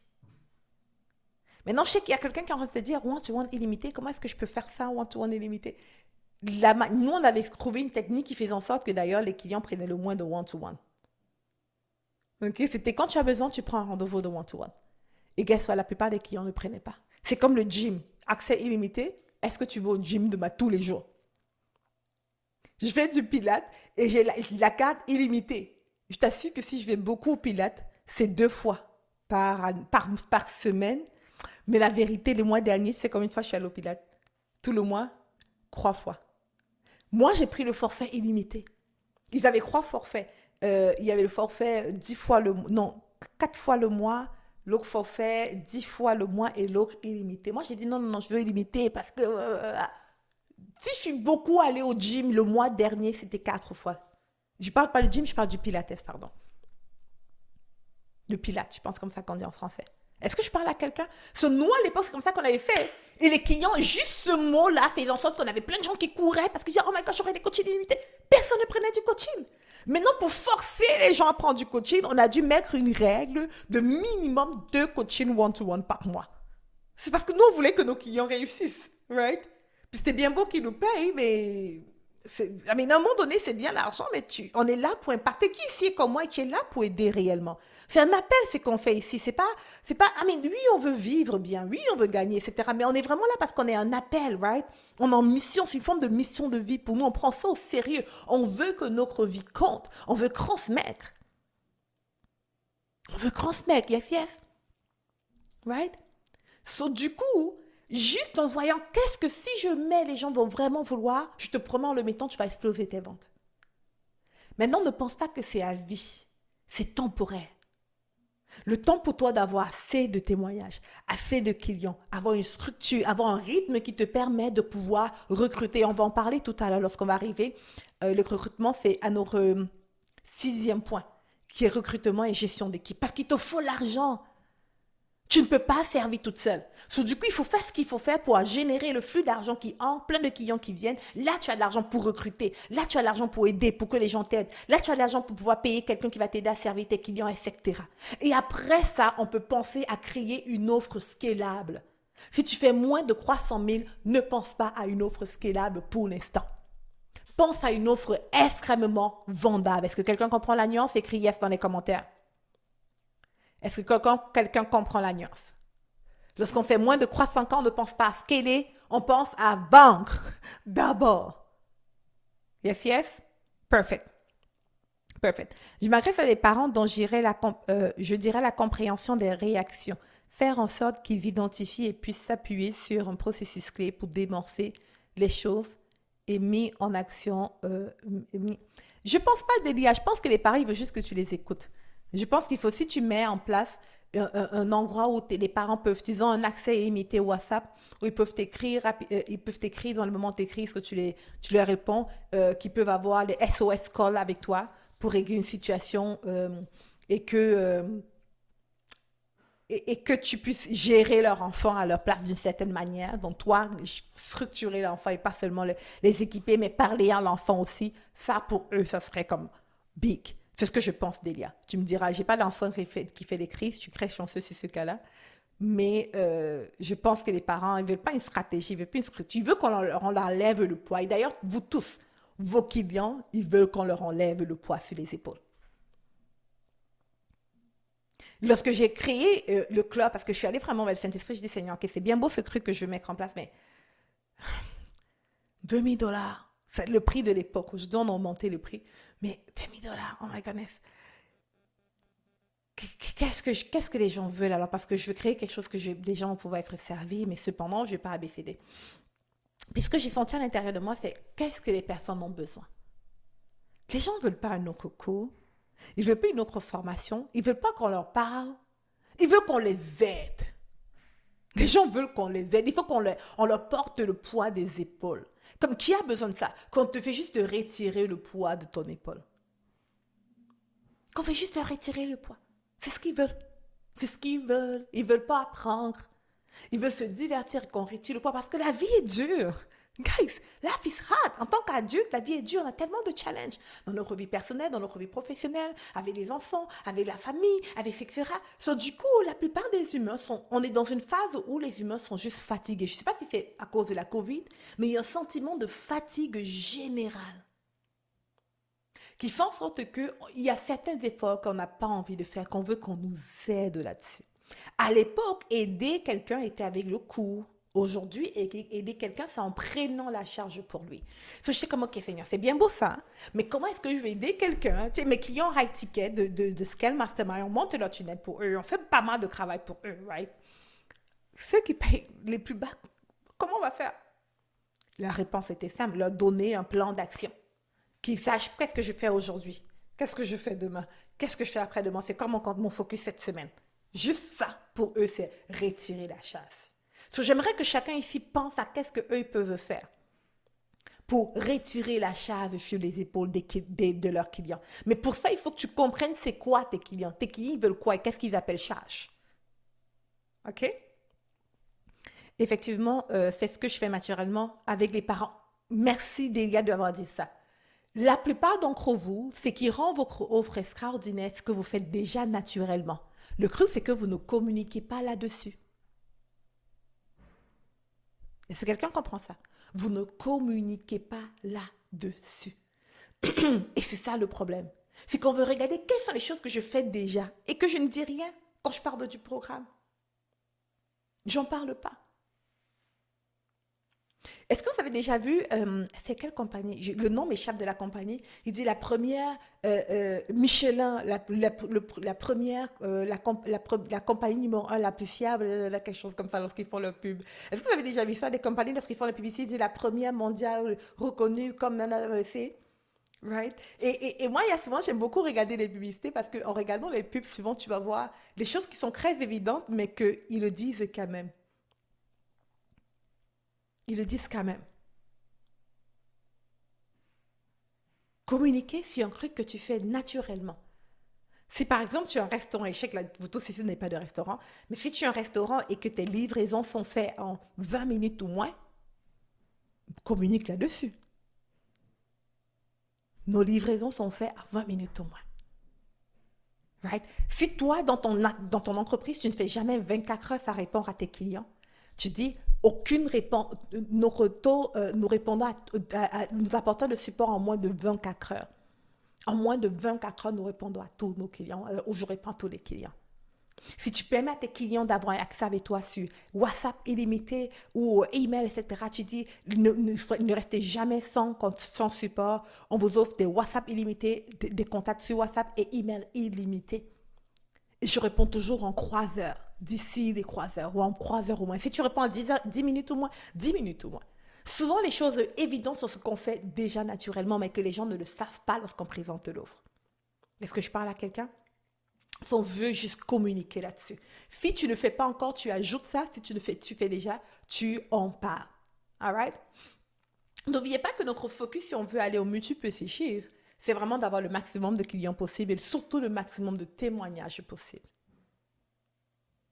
Speaker 1: Maintenant, je sais qu'il y a quelqu'un qui est en train de se dire one-to-one illimité. Comment est-ce que je peux faire ça, one-to-one illimité? Nous, on avait trouvé une technique qui faisait en sorte que d'ailleurs, les clients prenaient le moins de one-to-one. OK? C'était quand tu as besoin, tu prends un rendez-vous de one-to-one. Et guess what? La plupart des clients ne prenaient pas. C'est comme le gym. Accès illimité. Est-ce que tu vas au gym tous les jours? Je fais du pilates et j'ai la carte illimitée. Je t'assure que si je vais beaucoup au pilates, c'est 2 fois par semaine. Mais la vérité, le mois dernier, c'est combien de fois je suis allée au pilates? Tout le mois, 3 fois. Moi, j'ai pris le forfait illimité. Ils avaient 3 forfaits. Il y avait le forfait 10 fois non, 4 fois le mois, l'autre forfait 10 fois le mois et l'autre illimité. Moi, j'ai dit non, je veux illimité parce que si je suis beaucoup allée au gym le mois dernier, c'était 4 fois. Je parle pas du gym, je parle du pilates, pardon. Le pilate, je pense comme ça qu'on dit en français. Est-ce que je parle à quelqu'un? Nous, à l'époque, c'est comme ça qu'on avait fait. Et les clients, juste ce mot-là faisait en sorte qu'on avait plein de gens qui couraient parce qu'ils disaient, oh my God, j'aurais des coachings illimités. Personne ne prenait du coaching. Maintenant, pour forcer les gens à prendre du coaching, on a dû mettre une règle de minimum 2 coachings one-to-one par mois. C'est parce que nous, on voulait que nos clients réussissent, right? Puis c'était bien beau qu'ils nous payent, mais à un moment donné, c'est bien l'argent, mais on est là pour impacter. Qui ici est comme moi et qui est là pour aider réellement? C'est un appel, ce qu'on fait ici. Oui, on veut vivre bien, oui, on veut gagner, etc. Mais on est vraiment là parce qu'on est un appel, right? On est en mission, c'est une forme de mission de vie pour nous. On prend ça au sérieux. On veut que notre vie compte. On veut transmettre. On veut transmettre, yes. Right? So, du coup, juste en voyant qu'est-ce que si je mets, les gens vont vraiment vouloir, je te promets en le mettant, tu vas exploser tes ventes. Maintenant, ne pense pas que c'est à vie. C'est temporaire. Le temps pour toi d'avoir assez de témoignages, assez de clients, avoir une structure, avoir un rythme qui te permet de pouvoir recruter. On va en parler tout à l'heure lorsqu'on va arriver. Le recrutement, c'est à notre 6e point, qui est recrutement et gestion d'équipe. Parce qu'il te faut l'argent. Tu ne peux pas servir toute seule. Du coup, il faut faire ce qu'il faut faire pour générer le flux d'argent qui entre, plein de clients qui viennent. Là, tu as de l'argent pour recruter. Là, tu as de l'argent pour aider, pour que les gens t'aident. Là, tu as de l'argent pour pouvoir payer quelqu'un qui va t'aider à servir tes clients, etc. Et après ça, on peut penser à créer une offre scalable. Si tu fais moins de 300 000, ne pense pas à une offre scalable pour l'instant. Pense à une offre extrêmement vendable. Est-ce que quelqu'un comprend la nuance? Écris yes dans les commentaires. Est-ce que quelqu'un comprend la nuance? Lorsqu'on fait moins de 300 ans, on ne pense pas à scaler, on pense à vendre d'abord. Yes? Perfect. Je m'adresse à des parents dont je dirais la compréhension des réactions faire en sorte qu'ils identifient et puissent s'appuyer sur un processus clé pour dénoncer les choses et mis en action. Je pense pas, Delia, je pense que les parents, ils veulent juste que tu les écoutes. Je pense qu'il faut, si tu mets en place un endroit où les parents peuvent, ils ont un accès illimité au WhatsApp, où ils peuvent t'écrire dans le moment où tu écris, ce que tu leur réponds, qu'ils peuvent avoir les SOS calls avec toi pour régler une situation et que... et que tu puisses gérer leur enfant à leur place d'une certaine manière. Donc, toi, structurer l'enfant et pas seulement les équiper, mais parler à l'enfant aussi. Ça, pour eux, ça serait comme big. C'est ce que je pense, Delia. Tu me diras, j'ai pas d'enfant qui fait des crises, je suis très chanceux sur ce cas-là. Mais je pense que les parents, ils veulent pas une stratégie, ils veulent plus une structure. Ils veulent on leur enlève le poids. Et d'ailleurs, vous tous, vos clients, ils veulent qu'on leur enlève le poids sur les épaules. Lorsque j'ai créé le club, parce que je suis allée vraiment vers le Saint-Esprit, je dis Seigneur, ok, c'est bien beau ce truc que je veux mettre en place, mais 2000 $, c'est le prix de l'époque. Aujourd'hui, on a augmenté le prix, mais 2000 $, oh my goodness. Qu'est-ce que les gens veulent alors? Parce que je veux créer quelque chose que des gens vont pouvoir être servis, mais cependant, je ne vais pas ABCD. Puis ce que j'ai senti à l'intérieur de moi, c'est qu'est-ce que les personnes ont besoin? Les gens ne veulent pas un coco. Ils ne veulent pas une autre formation. Ils ne veulent pas qu'on leur parle. Ils veulent qu'on les aide. Les gens veulent qu'on les aide. Il faut on leur porte le poids des épaules. Comme qui a besoin de ça? Qu'on te fait juste de retirer le poids de ton épaule. Qu'on fait juste de retirer le poids. C'est ce qu'ils veulent. C'est ce qu'ils veulent. Ils ne veulent pas apprendre. Ils veulent se divertir qu'on retire le poids parce que la vie est dure. Guys, life is hard. En tant qu'adulte, la vie est dure. On a tellement de challenges dans notre vie personnelle, dans notre vie professionnelle, avec les enfants, avec la famille, avec etc. So, du coup, la plupart des humains on est dans une phase où les humains sont juste fatigués. Je ne sais pas si c'est à cause de la COVID, mais il y a un sentiment de fatigue générale qui fait en sorte qu'il y a certains efforts qu'on n'a pas envie de faire, qu'on veut qu'on nous aide là-dessus. À l'époque, aider quelqu'un était avec le cours. Aujourd'hui, aider quelqu'un, c'est en prenant la charge pour lui. So, je sais comment, ok, Seigneur, c'est bien beau ça, hein, mais comment est-ce que je vais aider quelqu'un? Tu sais, mes clients high ticket de Scale Mastermind, on monte leur tunnel pour eux, on fait pas mal de travail pour eux, right? Ceux qui payent les plus bas, comment on va faire? La réponse était simple, leur donner un plan d'action. Qu'ils sachent qu'est-ce que je fais aujourd'hui, qu'est-ce que je fais demain, qu'est-ce que je fais après-demain. C'est quoi mon focus cette semaine. Juste ça, pour eux, c'est retirer la chasse. So, j'aimerais que chacun ici pense à qu'est-ce qu'eux ils peuvent faire pour retirer la chasse sur les épaules de leurs clients. Mais pour ça, il faut que tu comprennes c'est quoi tes clients. Tes clients, ils veulent quoi et qu'est-ce qu'ils appellent charge. OK? Effectivement, c'est ce que je fais naturellement avec les parents. Merci, Delia, d'avoir dit ça. La plupart d'entre vous, ce qui rend votre offre extraordinaire, ce que vous faites déjà naturellement. Le truc, c'est que vous ne communiquez pas là-dessus. Est-ce que quelqu'un comprend ça? Vous ne communiquez pas là-dessus. Et c'est ça le problème. C'est qu'on veut regarder quelles sont les choses que je fais déjà et que je ne dis rien quand je parle du programme. J'en parle pas. Est-ce que vous avez déjà vu, c'est quelle compagnie? Le nom m'échappe de la compagnie. Il dit la première, Michelin, la première, la compagnie numéro un la plus fiable, quelque chose comme ça lorsqu'ils font leur pub. Est-ce que vous avez déjà vu ça, des compagnies lorsqu'ils font la publicité, ils disent la première mondiale reconnue comme c'est right? Et moi, il y a souvent, j'aime beaucoup regarder les publicités parce qu'en regardant les pubs, souvent, tu vas voir des choses qui sont très évidentes, mais qu'ils le disent quand même. Ils le disent quand même. Communiquer sur un truc que tu fais naturellement. Si par exemple tu as un restaurant, et je sais que vous tous ici n'est pas de restaurant, mais si tu as un restaurant et que tes livraisons sont faites en 20 minutes ou moins, communique là-dessus. Nos livraisons sont faites à 20 minutes ou moins. Right? Si toi, dans ton entreprise, tu ne fais jamais 24 heures, ça répond à tes clients, tu dis, aucune réponse, nous répondons nous apportons le support en moins de 24 heures. En moins de 24 heures, nous répondons à tous nos clients, ou je réponds à tous les clients. Si tu permets à tes clients d'avoir accès avec toi sur WhatsApp illimité ou email, etc., tu dis, ne restez jamais sans support. On vous offre des WhatsApp illimités, des contacts sur WhatsApp et email illimité. je réponds toujours en croiseur, d'ici des croiseurs, ou en croiseur au moins. Si tu réponds en 10 minutes au moins, 10 minutes au moins. Souvent, les choses évidentes sont ce qu'on fait déjà naturellement, mais que les gens ne le savent pas lorsqu'on présente l'offre. Est-ce que je parle à quelqu'un? On veut juste communiquer là-dessus. Si tu ne fais pas encore, tu ajoutes ça. Si tu le fais, tu fais déjà, tu en parles. All right? N'oubliez pas que notre focus, si on veut aller au multiple chiffres, c'est vraiment d'avoir le maximum de clients possible et surtout le maximum de témoignages possible.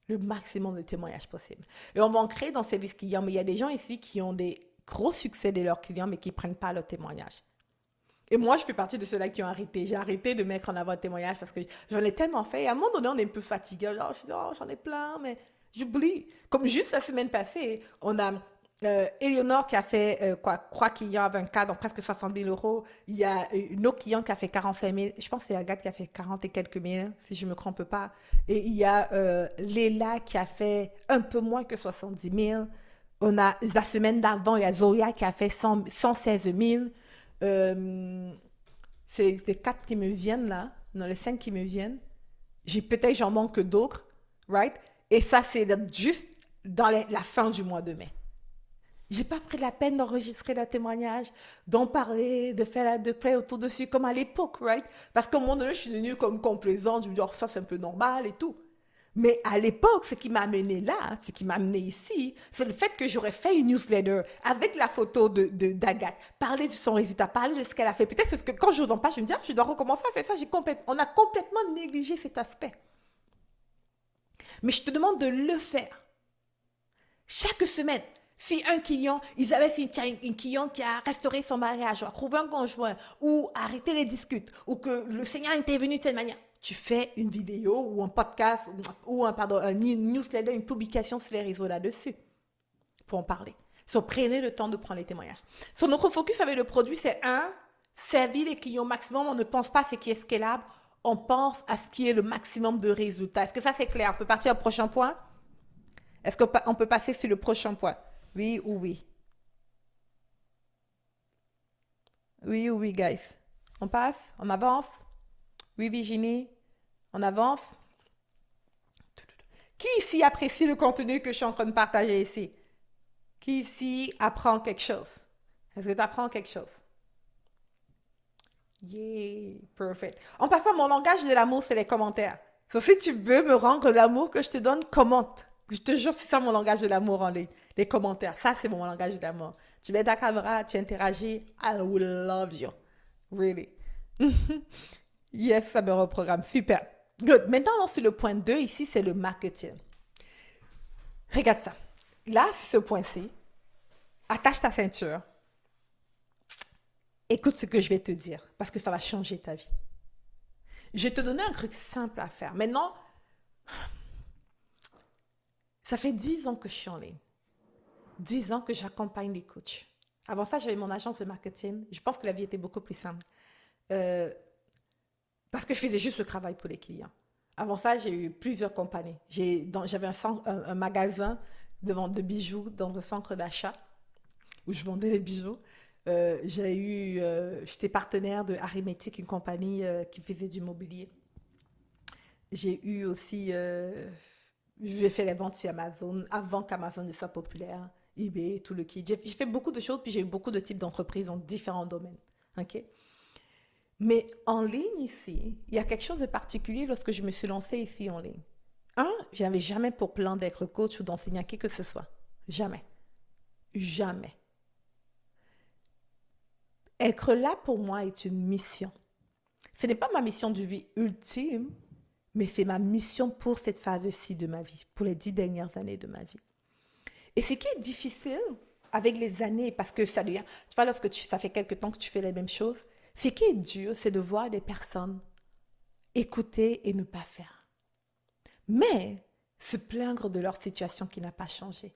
Speaker 1: Le maximum de témoignages possible. Et on va en créer dans Service Client, mais il y a des gens ici qui ont des gros succès de leurs clients, mais qui ne prennent pas leur témoignage. Et moi, je fais partie de ceux-là qui ont arrêté. J'ai arrêté de mettre en avant un témoignage parce que j'en ai tellement fait. Et à un moment donné, on est un peu fatigué. Genre, j'en ai plein, mais j'oublie. Comme juste la semaine passée, on a Eleonore qui a fait 3 clients avec un cas, donc presque 60 000 euros. Il y a une autre cliente qui a fait 45 000. Je pense que c'est Agathe qui a fait 40 et quelques mille, si je ne me trompe pas. Et il y a Léla qui a fait un peu moins que 70 000. On a la semaine d'avant, il y a Zoya qui a fait 116 000. C'est les 4 qui me viennent là, non, les 5 qui me viennent. Peut-être j'en manque d'autres, right? Et ça, c'est juste dans la fin du mois de mai. J'ai pas pris la peine d'enregistrer le témoignage, d'en parler, de faire autour dessus comme à l'époque, right? Parce qu'à un moment donné, je suis devenue comme complaisante, je me dis, oh, ça c'est un peu normal et tout. Mais à l'époque, ce qui m'a amené là, ce qui m'a amené ici, c'est le fait que j'aurais fait une newsletter avec la photo d'Agathe, parler de son résultat, parler de ce qu'elle a fait. Peut-être c'est ce que quand je vous en parle, je me dis, ah, je dois recommencer à faire ça. On a complètement négligé cet aspect. Mais je te demande de le faire. Chaque semaine, si un client, Isabelle, si une cliente qui a restauré son mariage, ou a trouvé un conjoint, ou a arrêté les disputes, ou que le Seigneur est intervenu de cette manière, tu fais une vidéo ou un podcast ou un newsletter, une publication sur les réseaux là-dessus pour en parler. Prenez le temps de prendre les témoignages. Notre focus avec le produit, c'est servir les clients au maximum. On ne pense pas à ce qui est scalable, on pense à ce qui est le maximum de résultats. Est-ce que ça c'est clair? On peut partir au prochain point? Est-ce qu'on peut passer sur le prochain point? Oui ou oui? Oui ou oui, guys? On passe? On avance? Oui, Virginie? On avance? Qui ici apprécie le contenu que je suis en train de partager ici? Qui ici apprend quelque chose? Est-ce que tu apprends quelque chose? Yeah, perfect. En passant, mon langage de l'amour, c'est les commentaires. Donc, si tu veux me rendre l'amour que je te donne, commente. Je te jure, c'est ça mon langage de l'amour en ligne. Les commentaires, ça, c'est mon langage de l'amour. Tu mets ta caméra, tu interagis, I will love you. Really. Yes, ça me reprogramme. Super. Good. Maintenant, sur le point 2, ici, c'est le marketing. Regarde ça. Là, ce point-ci, attache ta ceinture. Écoute ce que je vais te dire, parce que ça va changer ta vie. Je vais te donner un truc simple à faire. Maintenant, ça fait 10 ans que je suis en ligne. 10 ans que j'accompagne les coachs. Avant ça, j'avais mon agence de marketing. Je pense que la vie était beaucoup plus simple. Parce que je faisais juste le travail pour les clients. Avant ça, j'ai eu plusieurs compagnies. J'avais un magasin de bijoux dans un centre d'achat où je vendais les bijoux. J'étais partenaire de Arithmétique, une compagnie qui faisait du mobilier. J'ai eu aussi, j'ai fait les ventes sur Amazon avant qu'Amazon ne soit populaire, eBay, tout le kit. J'ai fait beaucoup de choses, puis j'ai eu beaucoup de types d'entreprises dans différents domaines. OK? Mais en ligne ici, il y a quelque chose de particulier lorsque je me suis lancée ici en ligne. Je n'avais jamais pour plan d'être coach ou d'enseigner à qui que ce soit. Jamais. Jamais. Être là pour moi est une mission. Ce n'est pas ma mission de vie ultime, mais c'est ma mission pour cette phase-ci de ma vie, pour les 10 dernières années de ma vie. Et ce qui est difficile avec les années, parce que ça devient, tu vois, ça fait quelque temps que tu fais les mêmes choses, ce qui est dur, c'est de voir des personnes écouter et ne pas faire. Mais se plaindre de leur situation qui n'a pas changé.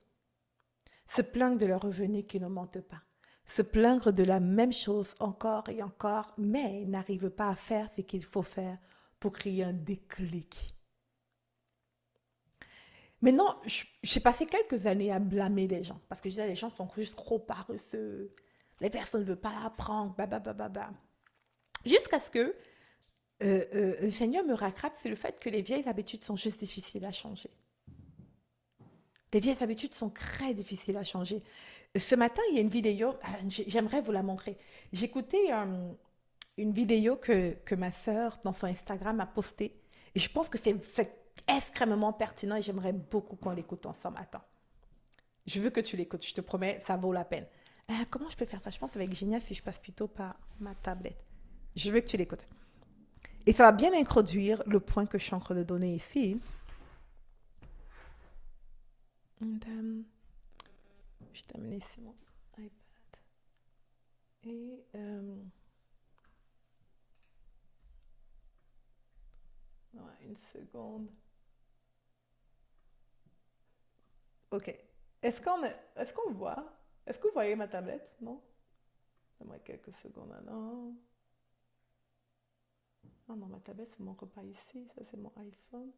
Speaker 1: Se plaindre de leurs revenus qui ne montent pas. Se plaindre de la même chose encore et encore, mais n'arrive pas à faire ce qu'il faut faire pour créer un déclic. Maintenant, j'ai passé quelques années à blâmer les gens, parce que je disais, les gens sont juste trop paresseux, les personnes ne veulent pas apprendre, Jusqu'à ce que le Seigneur me rattrape, c'est le fait que les vieilles habitudes sont juste difficiles à changer. Les vieilles habitudes sont très difficiles à changer. Ce matin, il y a une vidéo, j'aimerais vous la montrer. J'écoutais une vidéo que ma sœur, dans son Instagram, a postée. Et je pense que c'est extrêmement pertinent et j'aimerais beaucoup qu'on l'écoute ensemble. Attends, je veux que tu l'écoutes, je te promets, ça vaut la peine. Comment je peux faire ça? Je pense avec Génial si je passe plutôt par ma tablette. Je veux que tu l'écoutes. Et ça va bien introduire le point que je suis en train de donner ici. And, je t'amène ici mon iPad. Et ouais, une seconde. OK. Est-ce qu'on voit? Est-ce que vous voyez ma tablette? Non? Donne-moi quelques secondes alors. Ah non, ma tablette, c'est mon repas ici. Ça, c'est mon iPhone.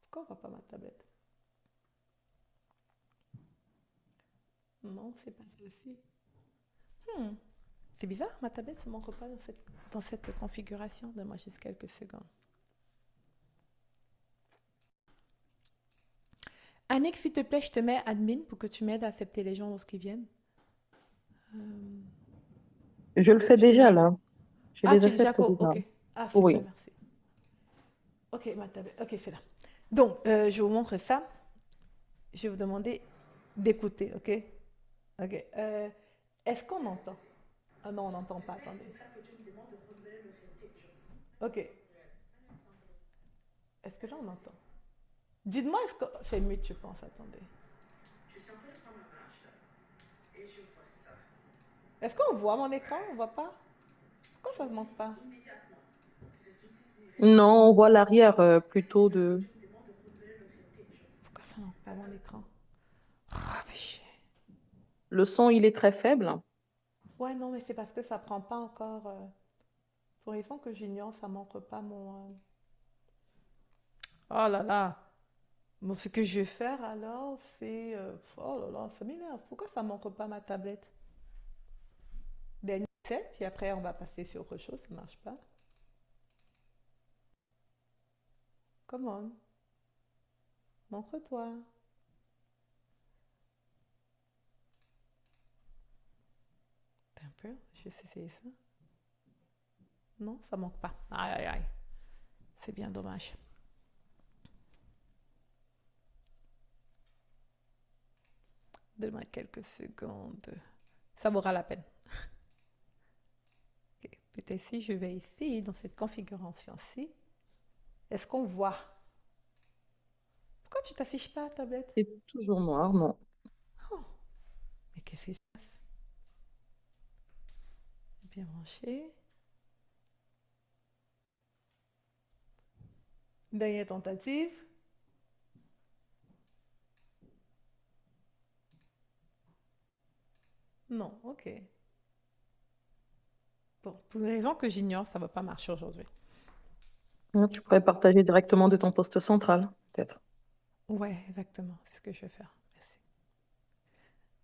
Speaker 1: Pourquoi on voit pas ma tablette? Non, c'est pas celle-ci. Hmm. C'est bizarre, ma tablette, c'est mon repas dans cette configuration. Donne-moi juste quelques secondes. Annick, s'il te plaît, je te mets admin pour que tu m'aides à accepter les gens lorsqu'ils viennent. Euh,
Speaker 2: Je le fais
Speaker 1: je te
Speaker 2: déjà
Speaker 1: mets.
Speaker 2: là. Je
Speaker 1: Ah,
Speaker 2: les
Speaker 1: tu es déjà
Speaker 2: accepte
Speaker 1: quoi?
Speaker 2: déjà.
Speaker 1: Ok. Ah, super,
Speaker 2: Oui.
Speaker 1: merci. Ok, ma tablette. Ok, c'est là. Donc, je vous montre ça. Je vais vous demander d'écouter, ok? Ok. Est-ce qu'on entend? Ah non, on n'entend pas, attendez. Ok. Est-ce que là, on entend? Dites-moi, est-ce que... C'est mieux, je pense, attendez. Est-ce qu'on voit mon écran? On voit pas? Pourquoi ça ne monte pas?
Speaker 2: Non, on voit l'arrière plutôt de...
Speaker 1: Pourquoi ça ne monte pas mon écran? Ah, fais chier.
Speaker 2: Le son, il est très faible.
Speaker 1: Ouais, non, mais c'est parce que ça prend pas encore... pour raison que j'ignore, ça montre pas mon... Oh là là! Bon, ce que je vais faire alors, c'est... oh là là, ça m'énerve. Pourquoi ça ne montre pas ma tablette? Dernier essai, puis après on va passer sur autre chose, ça marche pas. Come on, montre-toi. T'as un peu, je vais essayer ça. Non, ça manque pas. Aïe aïe aïe, c'est bien dommage. Donne-moi quelques secondes. Ça vaudra la peine. Ok, peut-être si je vais ici, dans cette configuration-ci, est-ce qu'on voit? Pourquoi tu t'affiches pas, tablette?
Speaker 2: C'est toujours noir, non.
Speaker 1: Oh, mais qu'est-ce qui se passe? Bien branché. Dernière tentative. Non, ok. Bon, pour une raison que j'ignore, ça ne va pas marcher aujourd'hui.
Speaker 2: Tu pourrais partager directement de ton poste central, peut-être.
Speaker 1: Ouais, exactement, c'est ce que je vais faire. Merci.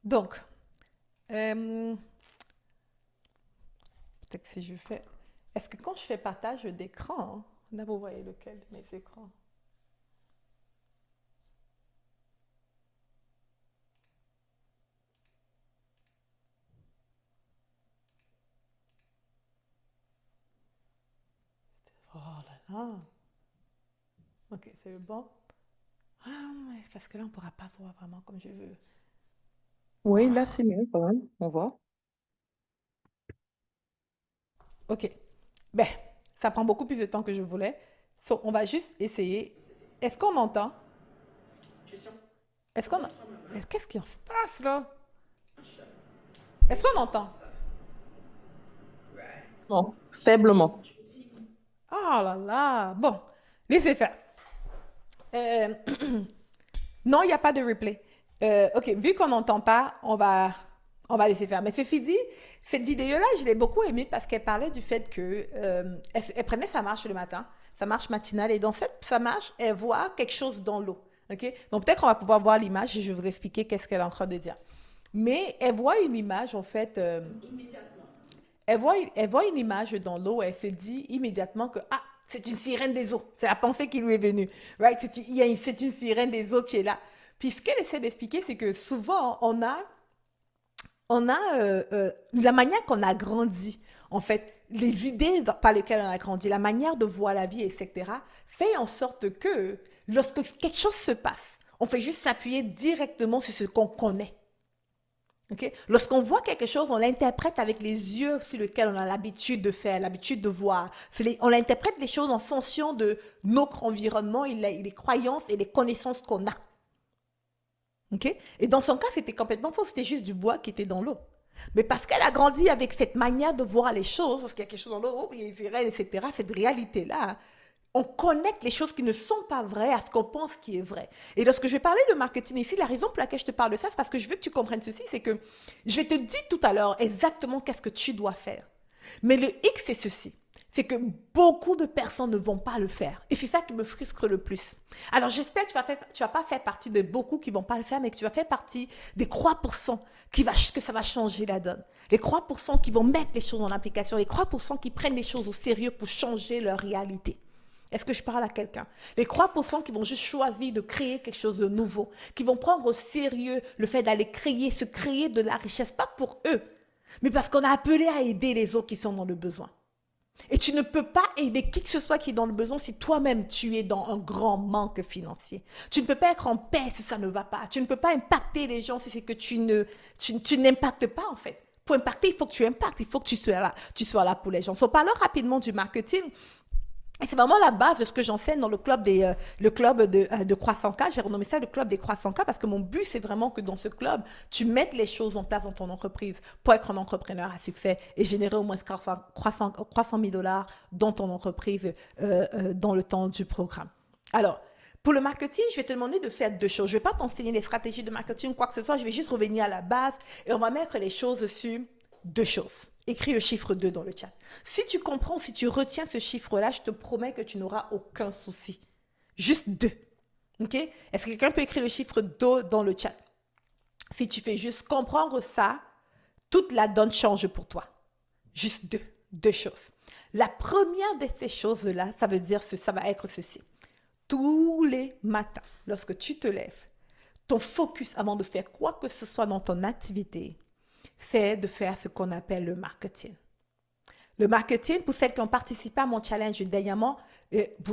Speaker 1: Donc, peut-être que si je fais... Est-ce que quand je fais partage d'écran, là vous voyez lequel de mes écrans? Oh là là. Ok, c'est le bon. Ah ouais, parce que là, on ne pourra pas voir vraiment comme je veux.
Speaker 2: Oui, là,
Speaker 1: Ah,
Speaker 2: c'est mieux quand même. On voit.
Speaker 1: ok. Ben, ça prend beaucoup plus de temps que je voulais. So, on va juste essayer. Est-ce qu'on entend? Est-ce qu'on... Qu'est-ce qui se passe là? Est-ce qu'on entend?
Speaker 2: Non, faiblement.
Speaker 1: Ah là là. Bon, laissez faire. Euh, non, il n'y a pas de replay. Ok, vu qu'on n'entend pas, on va laisser faire. Mais ceci dit, cette vidéo-là, je l'ai beaucoup aimée parce qu'elle parlait du fait que elle prenait sa marche le matin, sa marche matinale, et dans sa marche, elle voit quelque chose dans l'eau. Ok, donc peut-être qu'on va pouvoir voir l'image et je vais vous expliquer qu'est-ce qu'elle est en train de dire. Mais elle voit une image, en fait, Elle voit une image dans l'eau, elle se dit immédiatement que, ah, c'est une sirène des eaux. C'est la pensée qui lui est venue. Right? C'est une sirène des eaux qui est là. Puis ce qu'elle essaie d'expliquer, c'est que souvent, on a la manière qu'on a grandi, en fait, les idées par lesquelles on a grandi, la manière de voir la vie, etc., fait en sorte que lorsque quelque chose se passe, on fait juste s'appuyer directement sur ce qu'on connaît. Okay? Lorsqu'on voit quelque chose, on l'interprète avec les yeux sur lesquels on a l'habitude de faire, l'habitude de voir. On interprète les choses en fonction de notre environnement et les croyances et les connaissances qu'on a. Okay? Et dans son cas, c'était complètement faux, c'était juste du bois qui était dans l'eau. Mais parce qu'elle a grandi avec cette manière de voir les choses, parce qu'il y a quelque chose dans l'eau, oh, il y a une sirène, etc., cette réalité-là, on connecte les choses qui ne sont pas vraies à ce qu'on pense qui est vrai. Et lorsque je vais parler de marketing ici, la raison pour laquelle je te parle de ça, c'est parce que je veux que tu comprennes ceci, c'est que je vais te dire tout à l'heure exactement qu'est-ce que tu dois faire. Mais le X, c'est ceci. C'est que beaucoup de personnes ne vont pas le faire. Et c'est ça qui me frustre le plus. Alors, j'espère que tu vas pas faire partie de beaucoup qui ne vont pas le faire, mais que tu vas faire partie des 3% que ça va changer la donne. Les 3% qui vont mettre les choses en application. Les 3% qui prennent les choses au sérieux pour changer leur réalité. Est-ce que je parle à quelqu'un? Les 3% qui vont juste choisir de créer quelque chose de nouveau, qui vont prendre au sérieux le fait d'aller se créer de la richesse, pas pour eux, mais parce qu'on a appelé à aider les autres qui sont dans le besoin. Et tu ne peux pas aider qui que ce soit qui est dans le besoin si toi-même tu es dans un grand manque financier. Tu ne peux pas être en paix si ça ne va pas. Tu ne peux pas impacter les gens si c'est que tu n'impactes pas en fait. Pour impacter, il faut que tu impactes, il faut que tu sois là pour les gens. So, parlons rapidement du marketing. Et c'est vraiment la base de ce que j'enseigne dans le club de Croissant K. J'ai renommé ça le club des Croissant K parce que mon but, c'est vraiment que dans ce club, tu mettes les choses en place dans ton entreprise pour être un entrepreneur à succès et générer au moins 300 000 dollars dans ton entreprise dans le temps du programme. Alors, pour le marketing, je vais te demander de faire deux choses. Je ne vais pas t'enseigner les stratégies de marketing ou quoi que ce soit. Je vais juste revenir à la base et on va mettre les choses sur deux choses. Écris le chiffre 2 dans le chat. Si tu comprends, si tu retiens ce chiffre-là, je te promets que tu n'auras aucun souci. Juste 2. OK? Est-ce que quelqu'un peut écrire le chiffre 2 dans le chat? Si tu fais juste comprendre ça, toute la donne change pour toi. Juste deux choses. La première de ces choses-là, ça va être ceci. Tous les matins, lorsque tu te lèves, ton focus avant de faire quoi que ce soit dans ton activité, c'est de faire ce qu'on appelle le marketing. Le marketing, pour celles qui ont participé à mon challenge dernièrement,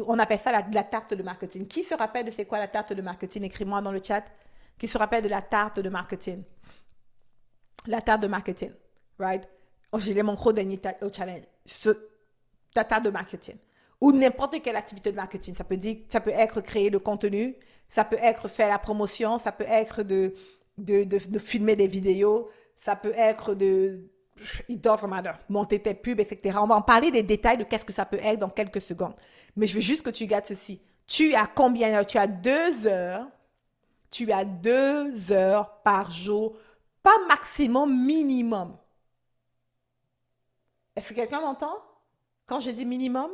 Speaker 1: on appelle ça la tarte de marketing. Qui se rappelle de c'est quoi la tarte de marketing? Écris-moi dans le chat. Qui se rappelle de la tarte de marketing? La tarte de marketing, right? Oh, j'ai mon gros dernier au challenge. La tarte de marketing. Ou n'importe quelle activité de marketing. Ça peut être créer le contenu, ça peut être faire la promotion, ça peut être de filmer des vidéos, ça peut être it doesn't matter, monter tes pubs, etc. On va en parler des détails de qu'est-ce que ça peut être dans quelques secondes. Mais je veux juste que tu gardes ceci. Tu as combien d'heures? Tu as 2 heures. Tu as 2 heures par jour, pas maximum, minimum. Est-ce que quelqu'un m'entend quand je dis minimum?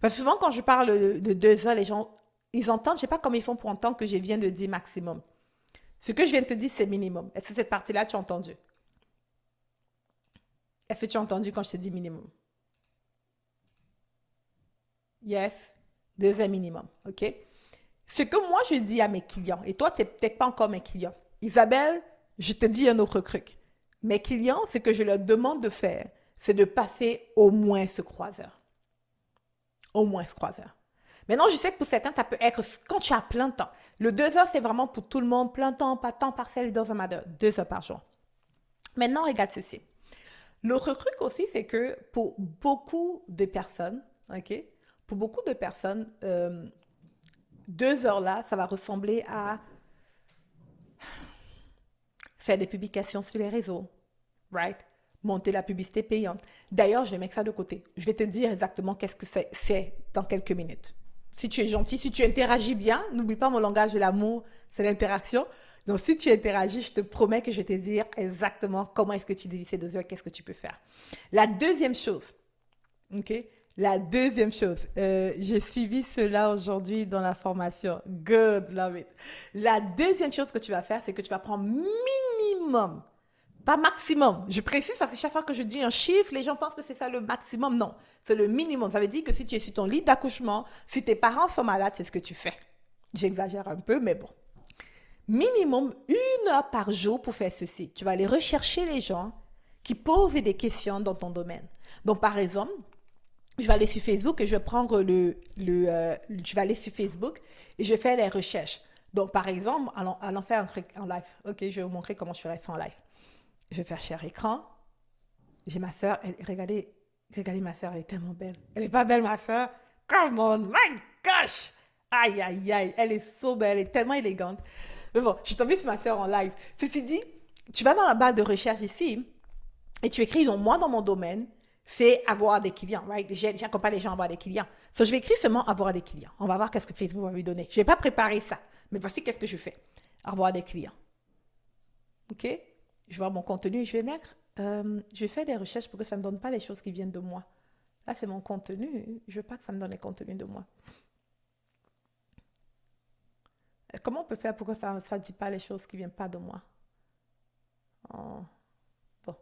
Speaker 1: Parce que souvent, quand je parle de 2 heures, les gens, ils entendent, je ne sais pas comment ils font pour entendre que je viens de dire maximum. Ce que je viens de te dire, c'est minimum. Est-ce que cette partie-là, tu as entendu? Est-ce que tu as entendu quand je te dis minimum? Yes. 2 heures minimum. OK? Ce que moi, je dis à mes clients, et toi, tu n'es peut-être pas encore mes clients. Isabelle, je te dis un autre truc. Mes clients, ce que je leur demande de faire, c'est de passer au moins ce 3 heures. Au moins ce 3 heures. Maintenant, je sais que pour certains, ça peut être quand tu as plein de temps. Le 2 heures, c'est vraiment pour tout le monde, plein temps, pas temps partiel, dans un matin, 2 heures par jour. Maintenant, regarde ceci. L'autre truc aussi, c'est que pour beaucoup de personnes, OK, pour beaucoup de personnes, 2 heures là, ça va ressembler à faire des publications sur les réseaux, right? Monter la publicité payante. D'ailleurs, je vais mettre ça de côté. Je vais te dire exactement qu'est-ce que c'est dans quelques minutes. Si tu es gentil, si tu interagis bien, n'oublie pas mon langage de l'amour, c'est l'interaction. Donc, si tu interagis, je te promets que je vais te dire exactement comment est-ce que tu divises ces 2 heures, qu'est-ce que tu peux faire. La deuxième chose, OK? La deuxième chose, j'ai suivi cela aujourd'hui dans la formation. Good, love it. La deuxième chose que tu vas faire, c'est que tu vas prendre minimum Pas maximum. Je précise parce que chaque fois que je dis un chiffre, les gens pensent que c'est ça le maximum. Non, c'est le minimum. Ça veut dire que si tu es sur ton lit d'accouchement, si tes parents sont malades, c'est ce que tu fais. J'exagère un peu, mais bon. Minimum 1 heure par jour pour faire ceci. Tu vas aller rechercher les gens qui posent des questions dans ton domaine. Donc, par exemple, je vais aller sur Facebook et je vais prendre je vais aller sur Facebook et je vais faire les recherches. Donc, par exemple, allons faire un truc en live. Ok, je vais vous montrer comment je ferai ça en live. Je vais faire share écran. J'ai ma soeur. Regardez ma soeur, elle est tellement belle. Elle est pas belle, ma soeur? Come on, my gosh! Aïe, aïe, aïe, elle est so belle, elle est tellement élégante. Mais bon, je suis tombée sur ma soeur en live. Ceci dit, tu vas dans la barre de recherche ici et tu écris, donc moi, dans mon domaine, c'est avoir des clients, right? J'accompagne les gens à avoir des clients. So, je vais écrire seulement avoir des clients. On va voir qu'est-ce que Facebook va lui donner. Je n'ai pas préparé ça, mais voici qu'est-ce que je fais. Avoir des clients. OK? Je vais voir mon contenu et je vais mettre, je vais faire des recherches pour que ça ne me donne pas les choses qui viennent de moi. Là, c'est mon contenu. Je ne veux pas que ça me donne les contenus de moi. Comment on peut faire pour que ça ne dit pas les choses qui ne viennent pas de moi? Oh, bon.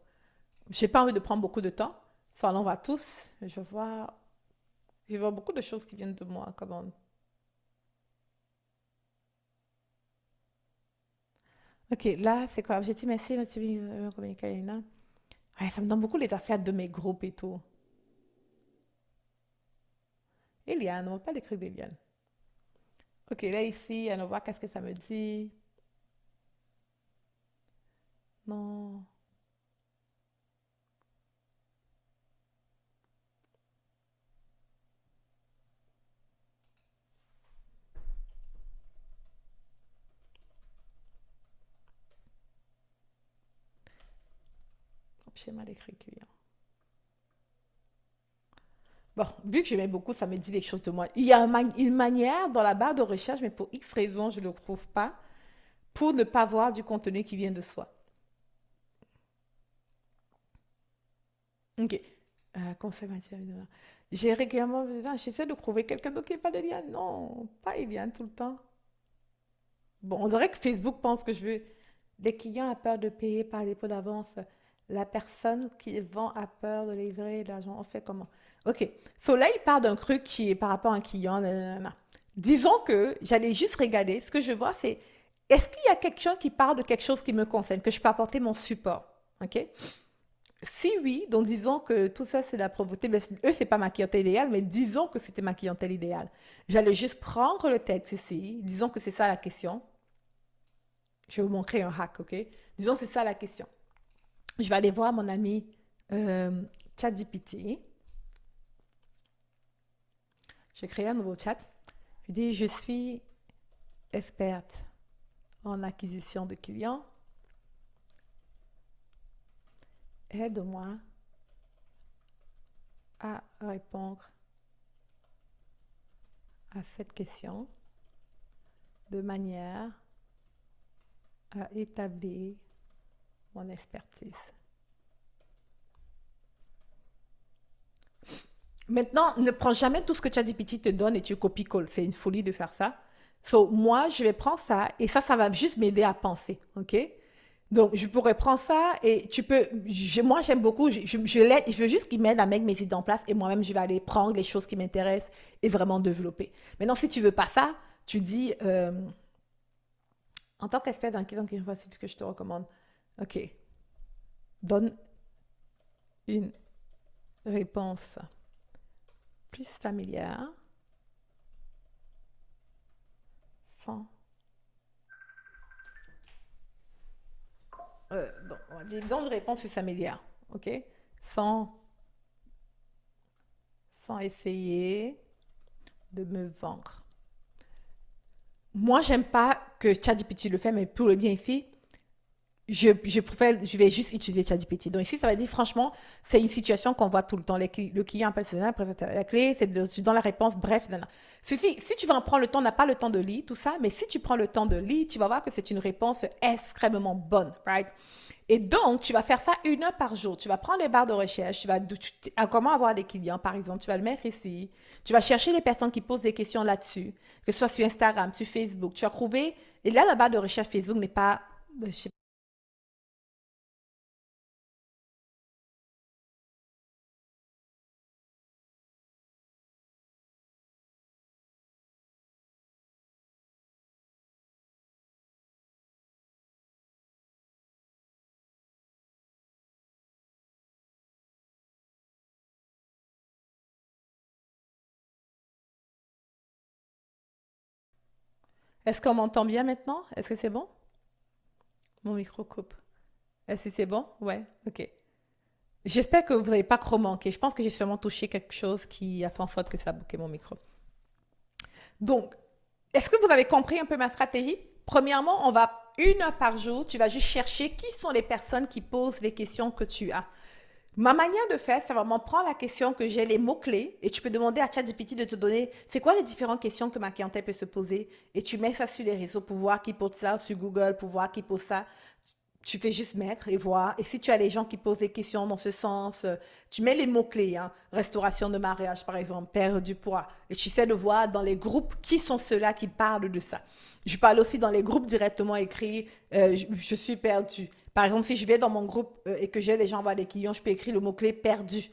Speaker 1: Je n'ai pas envie de prendre beaucoup de temps. Ça en va tous. Je vois beaucoup de choses qui viennent de moi. Comment? Ok, là, c'est quoi? J'ai dit merci, Karina. Ouais, ça me donne beaucoup les affaires de mes groupes et tout. Eliane, on va pas l'écrire d'Eliane. Ok, là, ici, on va voir qu'est-ce que ça me dit. Non. Schéma d'écrit client. Bon, vu que je mets beaucoup, ça me dit les choses de moi. Il y a une manière dans la barre de recherche, mais pour X raisons, je ne le trouve pas, pour ne pas voir du contenu qui vient de soi. Ok. Conseil matière, évidemment. J'ai régulièrement besoin, j'essaie de trouver quelqu'un d'autre qui n'est pas de Eliane. Non, pas Eliane tout le temps. Bon, on dirait que Facebook pense que je veux. Les clients ont peur de payer par dépôt d'avance. La personne qui vend a peur de livrer l'argent. On fait comment? Ok. So là, il part d'un truc qui est par rapport à un client. Nanana. Disons que j'allais juste regarder. Ce que je vois, c'est est-ce qu'il y a quelqu'un qui parle de quelque chose qui me concerne, que je peux apporter mon support? Ok? Si oui, donc disons que tout ça, c'est de la pauvreté. Mais eux, c'est pas ma clientèle idéale, mais disons que c'était ma clientèle idéale. J'allais juste prendre le texte ici. Disons que c'est ça la question. Je vais vous montrer un hack, ok? Disons que c'est ça la question. Je vais aller voir mon ami ChatGPT. Je vais créer un nouveau chat. Je dis, je suis experte en acquisition de clients. Aide-moi à répondre à cette question de manière à établir mon expertise. Maintenant, ne prends jamais tout ce que ChatGPT te donne et tu copies-colles. C'est une folie de faire ça. So, moi, je vais prendre ça et ça va juste m'aider à penser, ok? Donc, je pourrais prendre ça et tu peux. Moi, j'aime beaucoup. Je veux juste qu'il m'aide à mettre mes idées en place et moi-même, je vais aller prendre les choses qui m'intéressent et vraiment développer. Maintenant, si tu veux pas ça, tu dis en tant qu'expert dans c'est ce que je te recommande. Ok, donne une réponse plus familière, sans. Donc, on va dire donne une réponse plus familière, ok, sans, sans essayer de me vendre. Moi, j'aime pas que ChatGPT le fait, mais pour le bien ici, je vais juste utiliser ChatGPT. Donc ici, ça va dire, franchement, c'est une situation qu'on voit tout le temps. Le client présente la clé, c'est dans la réponse, bref. Si tu vas en prendre le temps, on n'a pas le temps de lire tout ça, mais si tu prends le temps de lire, tu vas voir que c'est une réponse extrêmement bonne, right? Et donc, tu vas faire ça 1 heure par jour. Tu vas prendre les barres de recherche, comment avoir des clients, par exemple, tu vas le mettre ici. Tu vas chercher les personnes qui posent des questions là-dessus, que ce soit sur Instagram, sur Facebook. Tu vas trouver, et là, la barre de recherche Facebook n'est pas, je sais Est-ce qu'on m'entend bien maintenant? Est-ce que c'est bon? Mon micro coupe. Est-ce que c'est bon? Ouais, ok. J'espère que vous n'avez pas trop manqué. Je pense que j'ai seulement touché quelque chose qui a fait en sorte que ça a bouqué mon micro. Donc, est-ce que vous avez compris un peu ma stratégie? Premièrement, on va 1 heure par jour, tu vas juste chercher qui sont les personnes qui posent les questions que tu as. Ma manière de faire, c'est vraiment prendre la question que j'ai, les mots-clés, et tu peux demander à ChatGPT de te donner, c'est quoi les différentes questions que ma clientèle peut se poser, et tu mets ça sur les réseaux pour voir qui pose ça, sur Google pour voir qui pose ça. Tu fais juste mettre et voir. Et si tu as des gens qui posent des questions dans ce sens, tu mets les mots-clés, hein, restauration de mariage par exemple, perdre du poids. Et tu essaies de voir dans les groupes qui sont ceux-là qui parlent de ça. Je parle aussi dans les groupes directement écrits, je suis perdu. Par exemple, si je vais dans mon groupe et que j'ai les gens voir des clients, je peux écrire le mot-clé perdu.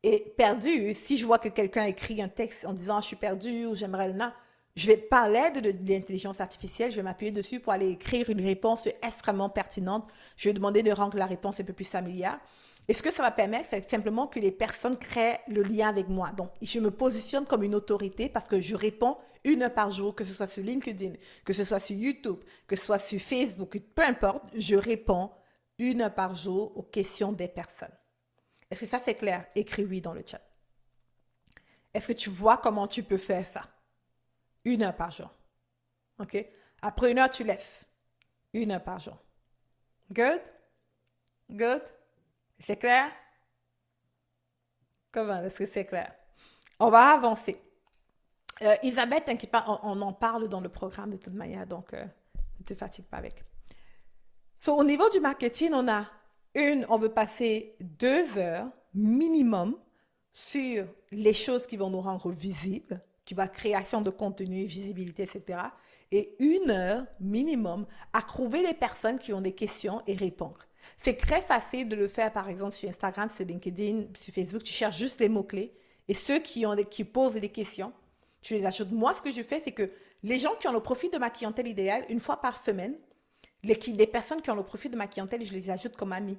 Speaker 1: Et perdu, si je vois que quelqu'un écrit un texte en disant je suis perdu ou j'aimerais le na, je vais parler de l'intelligence artificielle, je vais m'appuyer dessus pour aller écrire une réponse extrêmement pertinente. Je vais demander de rendre la réponse un peu plus familière. Et ce que ça va permettre, c'est simplement que les personnes créent le lien avec moi. Donc, je me positionne comme une autorité parce que je réponds 1 heure par jour, que ce soit sur LinkedIn, que ce soit sur YouTube, que ce soit sur Facebook, peu importe, je réponds 1 heure par jour aux questions des personnes. Est-ce que ça c'est clair? Écris oui dans le chat. Est-ce que tu vois comment tu peux faire ça? 1 heure par jour. OK? Après 1 heure, tu laisses. 1 heure par jour. Good? Good? C'est clair? Comment? Est-ce que c'est clair? On va avancer. Elisabeth, t'inquiète pas, on en parle dans le programme de toute manière, donc ne te fatigue pas avec. So, au niveau du marketing, on veut passer 2 heures minimum sur les choses qui vont nous rendre visibles, qui va création de contenu, visibilité, etc. Et 1 heure minimum à trouver les personnes qui ont des questions et répondre. C'est très facile de le faire, par exemple, sur Instagram, sur LinkedIn, sur Facebook. Tu cherches juste les mots-clés. Et ceux qui posent des questions, tu les ajoutes. Moi, ce que je fais, c'est que les gens qui ont le profil de ma clientèle idéale, 1 fois par semaine, les personnes qui ont le profil de ma clientèle, je les ajoute comme amis.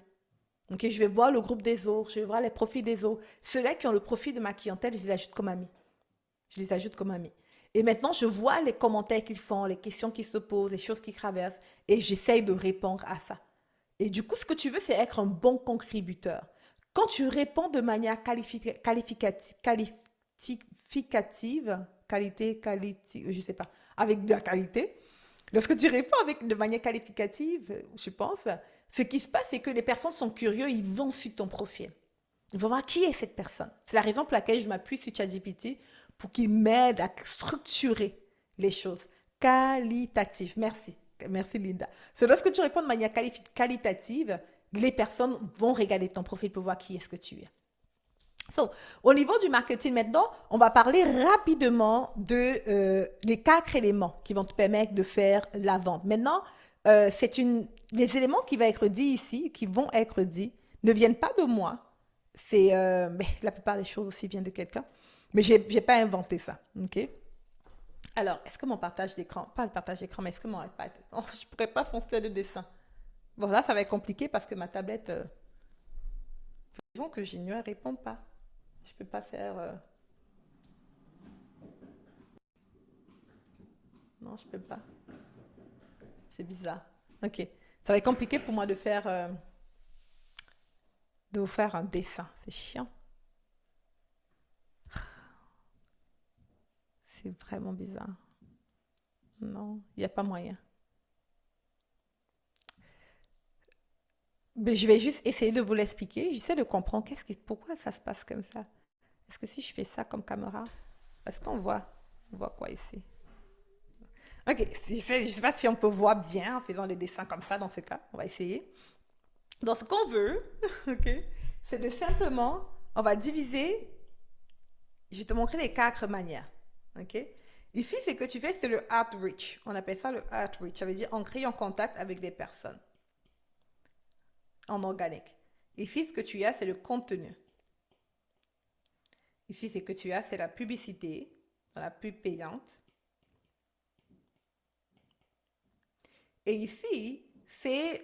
Speaker 1: Okay, je vais voir le groupe des autres, je vais voir les profils des autres. Ceux-là qui ont le profil de ma clientèle, je les ajoute comme amis. Je les ajoute comme amis. Et maintenant, je vois les commentaires qu'ils font, les questions qu'ils se posent, les choses qu'ils traversent, et j'essaye de répondre à ça. Et du coup, ce que tu veux, c'est être un bon contributeur. Quand tu réponds de manière je sais pas, avec de la qualité, lorsque tu réponds de manière qualificative, je pense, ce qui se passe, c'est que les personnes sont curieux, ils vont sur ton profil. Ils vont voir qui est cette personne. C'est la raison pour laquelle je m'appuie sur ChatGPT pour qu'il m'aide à structurer les choses. Qualitatif. Merci. Merci, Linda. C'est lorsque tu réponds de manière qualitative, les personnes vont regarder ton profil pour voir qui est-ce que tu es. So, au niveau du marketing maintenant, on va parler rapidement de les 4 éléments qui vont te permettre de faire la vente. Maintenant, les éléments qui vont être dits ici, qui vont être dits, ne viennent pas de moi. La plupart des choses aussi viennent de quelqu'un, mais j'ai pas inventé ça. Ok. Alors, est-ce que mon partage d'écran, pas le partage d'écran, mais est-ce que mon iPad, oh, je pourrais pas faire de dessin. Bon, là, ça va être compliqué parce que ma tablette, disons que j'ignore, elle répond pas. Je peux pas faire. Non, je peux pas. C'est bizarre. Ok. Ça va être compliqué pour moi de vous faire un dessin. C'est chiant. C'est vraiment bizarre. Non, il n'y a pas moyen. Mais je vais juste essayer de vous l'expliquer. J'essaie de comprendre pourquoi ça se passe comme ça. Est-ce que si je fais ça comme caméra, est-ce on voit quoi ici? Ok, je ne sais pas si on peut voir bien en faisant le dessin comme ça dans ce cas. On va essayer. Donc, ce qu'on veut, ok, c'est de simplement, on va diviser, je vais te montrer les 4 manières. Ok? Ici, ce que tu fais, c'est le outreach. On appelle ça le outreach. Ça veut dire entrer en contact avec des personnes en organique. Ici, ce que tu as, c'est le contenu. Ici, ce que tu as, c'est la publicité, la pub payante. Et ici, c'est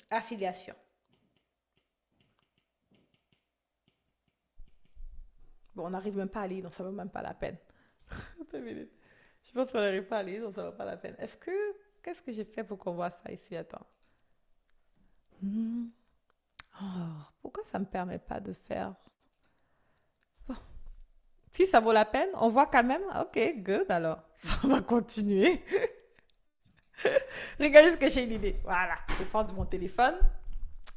Speaker 1: affiliation. Bon, on n'arrive même pas à lire, donc ça ne vaut même pas la peine. Attends une minute. Je pense qu'on n'arrive pas à lire, donc ça ne vaut pas la peine. Qu'est-ce que j'ai fait pour qu'on voit ça ici? Attends. Hmm. Oh, pourquoi ça ne me permet pas de faire? Bon, si ça vaut la peine, on voit quand même. Ok, good alors. Ça va continuer. Regardez ce que j'ai une idée. Voilà, je prends de mon téléphone.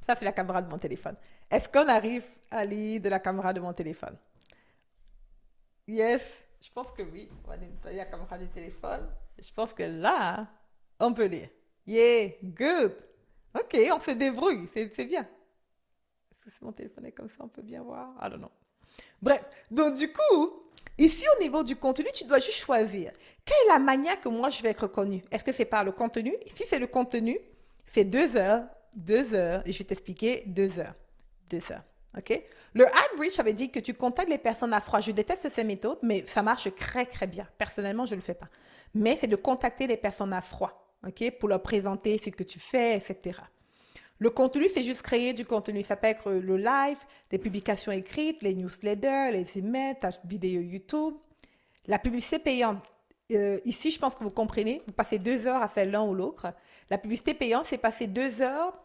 Speaker 1: Ça, c'est la caméra de mon téléphone. Est-ce qu'on arrive à lire de la caméra de mon téléphone? Yes, je pense que oui. On va nettoyer la caméra du téléphone. Je pense que là, on peut lire. Yeah, good. Ok, on se débrouille. C'est bien. Est-ce que si mon téléphone est comme ça, on peut bien voir? I don't know. Bref, donc du coup, ici au niveau du contenu, tu dois juste choisir. Quelle est la manière que moi je vais être reconnue? Est-ce que c'est par le contenu? Si c'est le contenu, c'est 2 heures, et je vais t'expliquer 2 heures. 2 heures. OK? Le outreach, ça veut dire que tu contactes les personnes à froid. Je déteste ces méthodes, mais ça marche très, très bien. Personnellement, je ne le fais pas. Mais c'est de contacter les personnes à froid, OK? Pour leur présenter ce que tu fais, etc. Le contenu, c'est juste créer du contenu. Ça peut être le live, les publications écrites, les newsletters, les emails, ta vidéo YouTube. La publicité payante. Ici, je pense que vous comprenez. Vous passez 2 heures à faire l'un ou l'autre. La publicité payante, c'est passer 2 heures,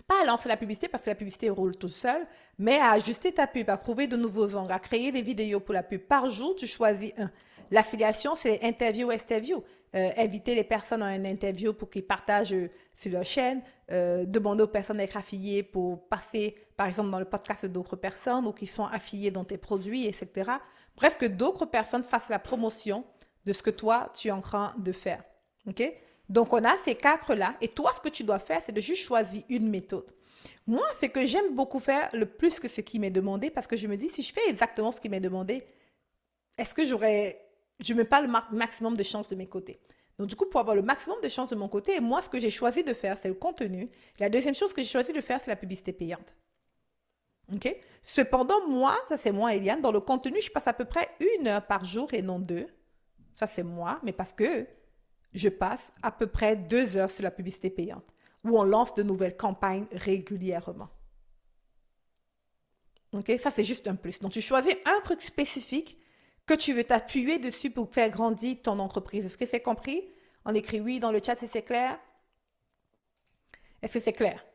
Speaker 1: pas à lancer la publicité parce que la publicité roule tout seul, mais à ajuster ta pub, à trouver de nouveaux angles, à créer des vidéos pour la pub. Par jour, tu choisis un. L'affiliation, c'est interview, exterview. Inviter les personnes à une interview pour qu'ils partagent sur leur chaîne, demander aux personnes d'être affiliées pour passer, par exemple, dans le podcast d'autres personnes ou qui sont affiliées dans tes produits, etc. Bref, que d'autres personnes fassent la promotion de ce que toi, tu es en train de faire. OK? Donc, on a ces 4-là. Et toi, ce que tu dois faire, c'est de juste choisir une méthode. Moi, c'est que j'aime beaucoup faire le plus que ce qui m'est demandé parce que je me dis, si je fais exactement ce qui m'est demandé, est-ce que je ne mets pas le maximum de chances de mes côtés. Donc, du coup, pour avoir le maximum de chances de mon côté, moi, ce que j'ai choisi de faire, c'est le contenu. La deuxième chose que j'ai choisi de faire, c'est la publicité payante. OK? Cependant, moi, ça c'est moi, Eliane, dans le contenu, je passe à peu près 1 heure par jour et non 2. Ça, c'est moi, mais parce que je passe à peu près 2 heures sur la publicité payante, où on lance de nouvelles campagnes régulièrement. OK? Ça, c'est juste un plus. Donc, tu choisis un truc spécifique que tu veux t'appuyer dessus pour faire grandir ton entreprise. Est-ce que c'est compris? On écrit oui dans le chat si c'est clair. Est-ce que c'est clair?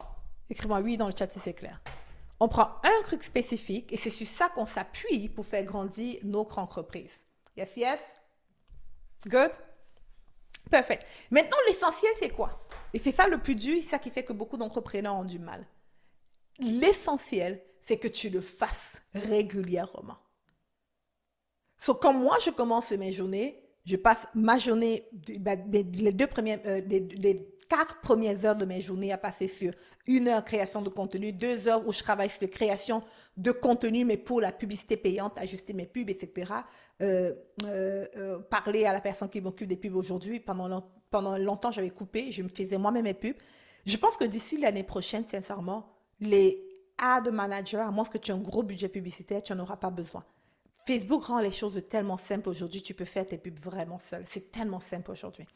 Speaker 1: Écris-moi oui dans le chat si c'est clair. On prend un truc spécifique et c'est sur ça qu'on s'appuie pour faire grandir notre entreprise. Yes, yes? Good? Parfait. Maintenant, l'essentiel, c'est quoi? Et c'est ça le plus dur, c'est ça qui fait que beaucoup d'entrepreneurs ont du mal. L'essentiel, c'est que tu le fasses régulièrement. So, quand moi, je commence mes journées, je passe ma journée, les 4 premières heures de mes journées à passer sur 1 heure création de contenu, 2 heures où je travaille sur la création de contenu, mais pour la publicité payante, ajuster mes pubs, etc. Parler à la personne qui m'occupe des pubs aujourd'hui. Pendant longtemps, j'avais coupé, je me faisais moi-même mes pubs. Je pense que d'ici l'année prochaine, sincèrement, les ad managers, à moins que tu aies un gros budget publicitaire, tu n'en auras pas besoin. Facebook rend les choses tellement simples aujourd'hui, tu peux faire tes pubs vraiment seul. C'est tellement simple aujourd'hui.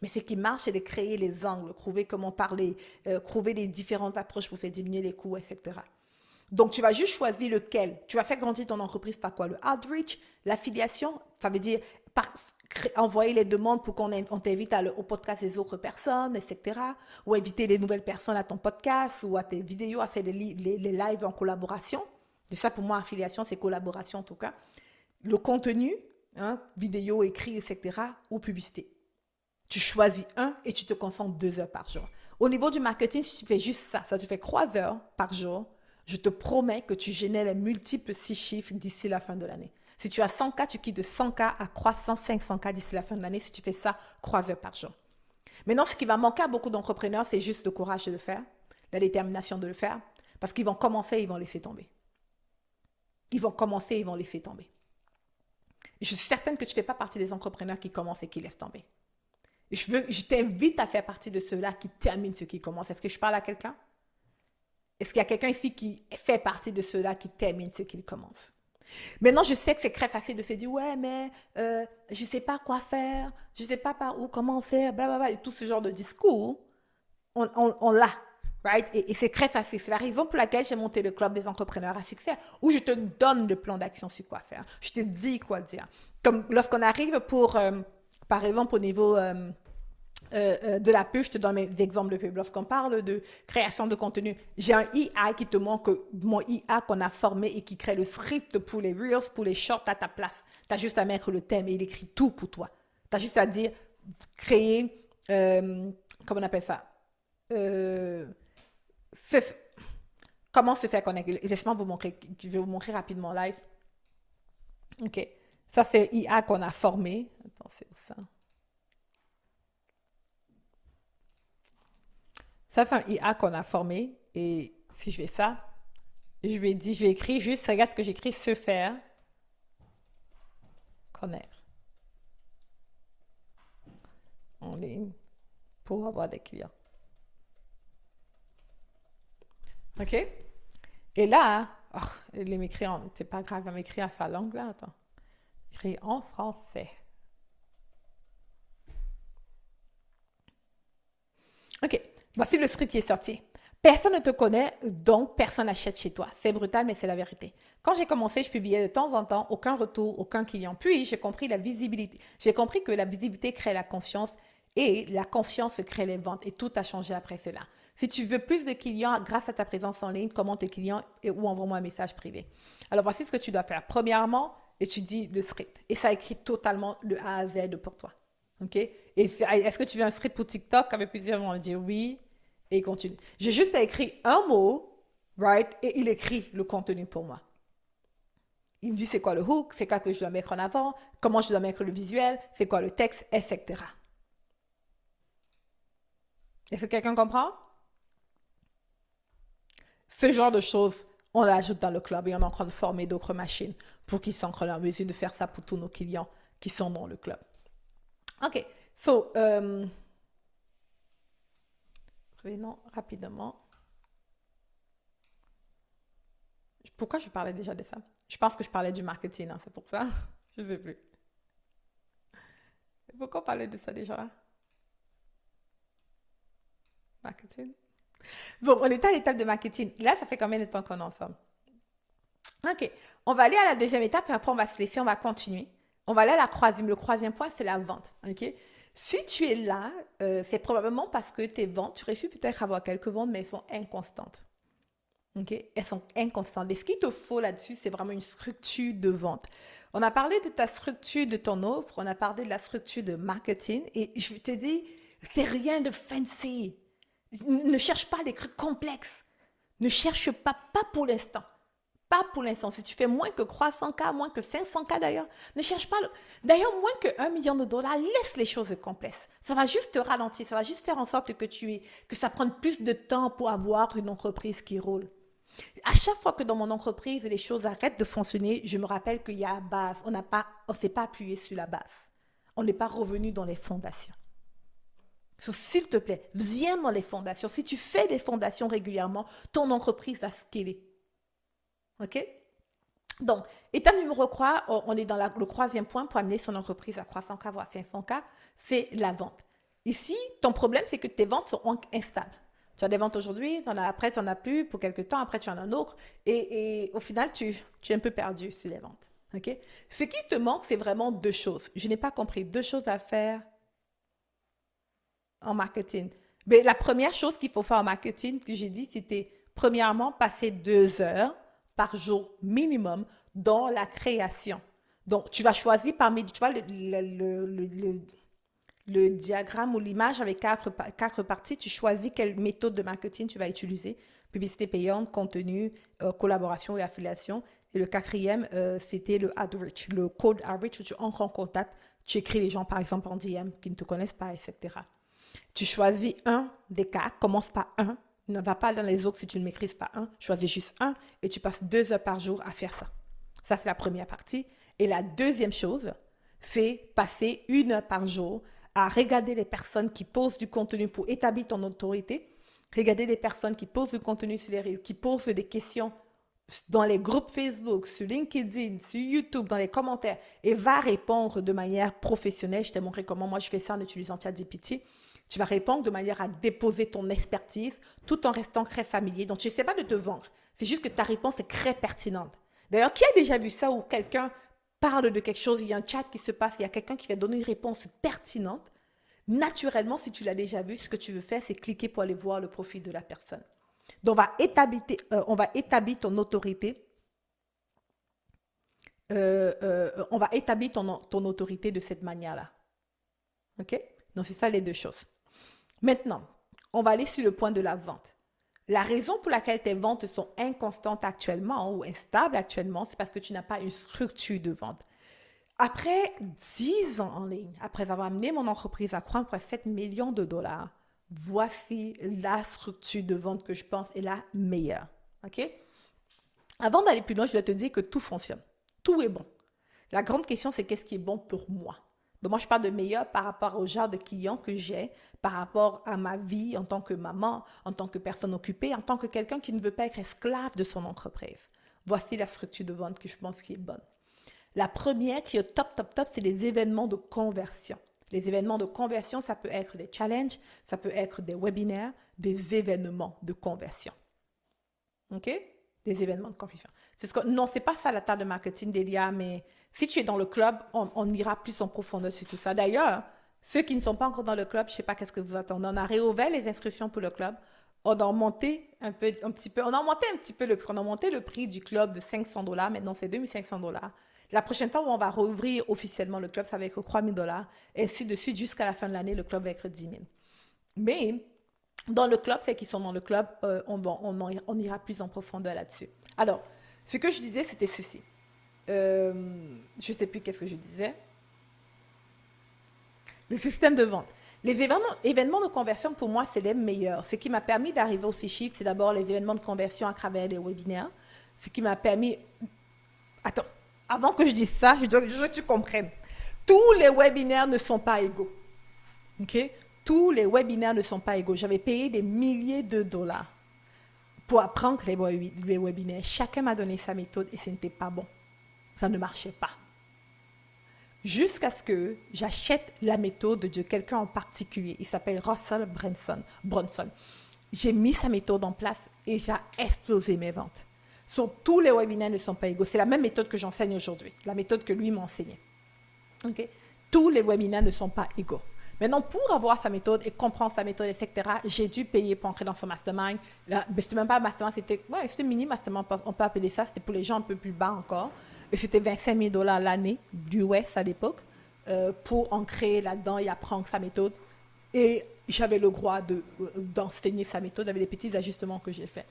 Speaker 1: Mais ce qui marche, c'est de créer les angles, trouver comment parler, trouver les différentes approches pour faire diminuer les coûts, etc. Donc, tu vas juste choisir lequel. Tu vas faire grandir ton entreprise par quoi? Le outreach, l'affiliation, ça veut dire envoyer les demandes pour qu'on t'invite au podcast des autres personnes, etc. Ou inviter les nouvelles personnes à ton podcast ou à tes vidéos, à faire les lives en collaboration. De ça, pour moi, affiliation, c'est collaboration en tout cas. Le contenu, vidéo, écrit, etc. ou publicité. Tu choisis un et tu te concentres 2 heures par jour. Au niveau du marketing, si tu fais juste ça te fait 3 heures par jour, je te promets que tu génères les multiples 6 chiffres d'ici la fin de l'année. Si tu as 100K, tu quittes de 100K à croissant 500K d'ici la fin de l'année si tu fais ça 3 heures par jour. Maintenant, ce qui va manquer à beaucoup d'entrepreneurs, c'est juste le courage de le faire, la détermination de le faire, parce qu'ils vont commencer, ils vont laisser tomber. Ils vont commencer, ils vont laisser tomber. Je suis certaine que tu ne fais pas partie des entrepreneurs qui commencent et qui laissent tomber. Je t'invite à faire partie de ceux-là qui terminent ce qui commence. Est-ce que je parle à quelqu'un? Est-ce qu'il y a quelqu'un ici qui fait partie de ceux-là qui terminent ce qu'ils commencent? Maintenant, je sais que c'est très facile de se dire, ouais, mais je ne sais pas quoi faire, je ne sais pas par où commencer, blablabla, et tout ce genre de discours, on l'a. Right? Et c'est très facile. C'est la raison pour laquelle j'ai monté le club des entrepreneurs à succès, où je te donne le plan d'action sur quoi faire. Je te dis quoi dire. Comme lorsqu'on arrive pour Par exemple, au niveau de la pub, je te donne des exemples de pub. Lorsqu'on parle de création de contenu, j'ai un IA qui te montre mon IA qu'on a formé et qui crée le script pour les Reels, pour les Shorts à ta place. Tu as juste à mettre le thème et il écrit tout pour toi. Tu as juste à dire créer, comment on appelle ça? Euh, se- comment se faire connecter? Laisse-moi vous montrer, je vais vous montrer rapidement live. OK. Ça, c'est IA qu'on a formé. Attends, c'est où ça? Ça, c'est un IA qu'on a formé. Et si je fais ça, je vais écrire juste, regarde ce que j'écris, se faire connaître en ligne pour avoir des clients. OK? Et là, oh, il m'écrit en, c'est pas grave, il m'écrit à sa langue là, attends. Il écrit en français. OK. Voici le script qui est sorti. Personne ne te connaît, donc personne n'achète chez toi. C'est brutal, mais c'est la vérité. Quand j'ai commencé, je publiais de temps en temps, aucun retour, aucun client. Puis, j'ai compris la visibilité. J'ai compris que la visibilité crée la confiance et la confiance crée les ventes. Et tout a changé après cela. Si tu veux plus de clients grâce à ta présence en ligne, commente tes clients ou envoie-moi un message privé. Alors, voici ce que tu dois faire. Premièrement, étudie le script. Et ça écrit totalement de A à Z pour toi. OK? Et est-ce que tu veux un script pour TikTok avec plusieurs vont dire oui et il continue. J'ai juste à écrire un mot, right? Et il écrit le contenu pour moi. Il me dit c'est quoi le hook, c'est quoi que je dois mettre en avant, comment je dois mettre le visuel, c'est quoi le texte, etc. Est-ce que quelqu'un comprend? Ce genre de choses, on l'ajoute dans le club et on est en train de former d'autres machines pour qu'ils soient en mesure de faire ça pour tous nos clients qui sont dans le club. OK. So, revenons rapidement. Pourquoi je parlais déjà de ça? Je pense que je parlais du marketing, hein, c'est pour ça. Je sais plus. Pourquoi on parlait de ça déjà? Marketing? Bon, on est à l'étape de marketing. Là, ça fait combien de temps qu'on est ensemble? OK. On va aller à la deuxième étape et après, on va se laisser, on va continuer. On va aller à la troisième. Le troisième point, c'est la vente. OK? Si tu es là, c'est probablement parce que tes ventes, tu réussis peut-être à avoir quelques ventes, mais elles sont inconstantes. OK? Elles sont inconstantes. Et ce qu'il te faut là-dessus, c'est vraiment une structure de vente. On a parlé de ta structure de ton offre, on a parlé de la structure de marketing, et je te dis, c'est rien de fancy. Ne cherche pas les trucs complexes. Ne cherche pas, pas pour l'instant. Pas pour l'instant. Si tu fais moins que 300K, moins que 500K d'ailleurs, ne cherche pas. D'ailleurs, moins que 1 million de dollars, laisse les choses complexes. Ça va juste te ralentir. Ça va juste faire en sorte que ça prenne plus de temps pour avoir une entreprise qui roule. À chaque fois que dans mon entreprise, les choses arrêtent de fonctionner, je me rappelle qu'il y a la base. On s'est pas appuyé sur la base. On n'est pas revenu dans les fondations. So, s'il te plaît, viens dans les fondations. Si tu fais des fondations régulièrement, ton entreprise va scaler. OK? Donc, étape numéro 3, on est dans le troisième point pour amener son entreprise à 300K voire 500K, c'est la vente. Ici, ton problème, c'est que tes ventes sont instables. Tu as des ventes aujourd'hui, après tu n'en as plus pour quelques temps, après tu en as un autre, et au final, tu es un peu perdu sur les ventes. OK? Ce qui te manque, c'est vraiment deux choses. Je n'ai pas compris. Deux choses à faire en marketing. Mais la première chose qu'il faut faire en marketing, que j'ai dit, c'était premièrement passer 2 heures par jour minimum dans la création. Donc, tu vas choisir parmi, tu vois, le diagramme ou l'image avec quatre parties, tu choisis quelle méthode de marketing tu vas utiliser. Publicité payante, contenu, collaboration et affiliation. Et le quatrième, c'était le outreach, le cold outreach où tu entres en contact, tu écris les gens, par exemple, en DM qui ne te connaissent pas, etc. Tu choisis un des cas, commence par un, ne va pas dans les autres si tu ne maîtrises pas un, choisis juste un et tu passes 2 heures par jour à faire ça. Ça, c'est la première partie. Et la deuxième chose, c'est passer 1 heure par jour à regarder les personnes qui posent du contenu pour établir ton autorité, regarder les personnes qui posent du contenu sur les réseaux, qui posent des questions dans les groupes Facebook, sur LinkedIn, sur YouTube, dans les commentaires, et va répondre de manière professionnelle. Je t'ai montré comment moi je fais ça en utilisant ChatGPT. Tu vas répondre de manière à déposer ton expertise tout en restant très familier. Donc, tu ne sais pas de te vendre. C'est juste que ta réponse est très pertinente. D'ailleurs, qui a déjà vu ça où quelqu'un parle de quelque chose, il y a un chat qui se passe, il y a quelqu'un qui va donner une réponse pertinente, naturellement, si tu l'as déjà vu, ce que tu veux faire, c'est cliquer pour aller voir le profil de la personne. Donc, on va établir ton autorité. On va établir ton autorité de cette manière-là. OK? Donc, c'est ça les deux choses. Maintenant, on va aller sur le point de la vente. La raison pour laquelle tes ventes sont inconstantes actuellement ou instables actuellement, c'est parce que tu n'as pas une structure de vente. Après 10 ans en ligne, après avoir amené mon entreprise à croître à 7 millions de dollars, voici la structure de vente que je pense est la meilleure. OK? Avant d'aller plus loin, je dois te dire que tout fonctionne. Tout est bon. La grande question, c'est qu'est-ce qui est bon pour moi? Donc, moi, je parle de meilleur par rapport au genre de clients que j'ai, par rapport à ma vie en tant que maman, en tant que personne occupée, en tant que quelqu'un qui ne veut pas être esclave de son entreprise. Voici la structure de vente que je pense qui est bonne. La première qui est top, c'est les événements de conversion. Les événements de conversion, ça peut être des challenges, ça peut être des webinaires, des événements de conversion. OK? Des événements de conversion. Non, c'est pas ça la table de marketing d'Elia, mais si tu es dans le club, on ira plus en profondeur sur tout ça. D'ailleurs, ceux qui ne sont pas encore dans le club, je ne sais pas qu'est-ce que vous attendez. On a réouvert les inscriptions pour le club. On a monté un petit peu le prix. On a monté le prix du club de $500. Maintenant, c'est $2 500. La prochaine fois où on va rouvrir officiellement le club, ça va être $3 000. Et ainsi de suite, jusqu'à la fin de l'année, le club va être 10 000. Mais dans le club, ceux qui sont dans le club, on ira plus en profondeur là-dessus. Alors, ce que je disais, c'était ceci. Je ne sais plus qu'est-ce que je disais. Le système de vente. Les événements de conversion, pour moi, c'est les meilleurs. Ce qui m'a permis d'arriver aux 6 chiffres, c'est d'abord les événements de conversion à travers les webinaires. Ce qui m'a permis... Attends, avant que je dise ça, je veux que tu comprennes. Tous les webinaires ne sont pas égaux. OK? Tous les webinaires ne sont pas égaux. J'avais payé des milliers de dollars pour apprendre les webinaires. Chacun m'a donné sa méthode et ce n'était pas bon. Ça ne marchait pas. Jusqu'à ce que j'achète la méthode de quelqu'un en particulier. Il s'appelle Russell Brunson. J'ai mis sa méthode en place et j'ai explosé mes ventes. Tous les webinaires ne sont pas égaux. C'est la même méthode que j'enseigne aujourd'hui. La méthode que lui m'a enseignée. Okay? Tous les webinaires ne sont pas égaux. Maintenant, pour avoir sa méthode et comprendre sa méthode, etc., j'ai dû payer pour entrer dans son mastermind. Là, mais c'était même pas un mastermind, c'était mini mastermind, on peut appeler ça. C'était pour les gens un peu plus bas encore. Et c'était $25 000 l'année, d'US à l'époque, pour ancrer là-dedans et apprendre sa méthode. Et j'avais le droit d'enseigner sa méthode avec les petits ajustements que j'ai faits.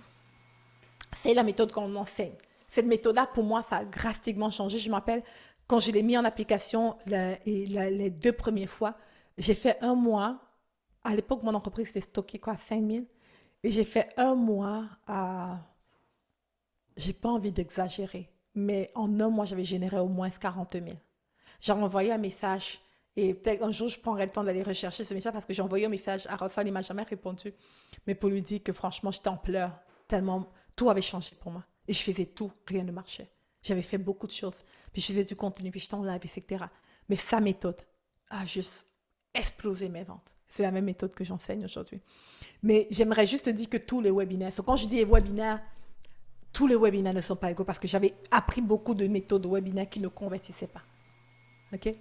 Speaker 1: C'est la méthode qu'on enseigne. Cette méthode-là, pour moi, ça a drastiquement changé. Je m'appelle, quand je l'ai mis en application les 2 premières fois, j'ai fait 1 mois. À l'époque, mon entreprise était stockée à 5 000. Et j'ai fait 1 mois à... J'ai pas envie d'exagérer, mais en 1 mois, j'avais généré au moins 40 000. J'ai envoyé un message et peut-être un jour, je prendrai le temps d'aller rechercher ce message parce que j'ai envoyé un message à Russell, il ne m'a jamais répondu. Mais pour lui dire que franchement, j'étais en pleurs, tellement tout avait changé pour moi. Et je faisais tout, rien ne marchait. J'avais fait beaucoup de choses. Puis je faisais du contenu, puis j'étais en live, etc. Mais sa méthode a juste explosé mes ventes. C'est la même méthode que j'enseigne aujourd'hui. Mais j'aimerais juste te dire que tous les webinaires, quand je dis webinaires, tous les webinaires ne sont pas égaux parce que j'avais appris beaucoup de méthodes de webinaires qui ne convertissaient pas. OK?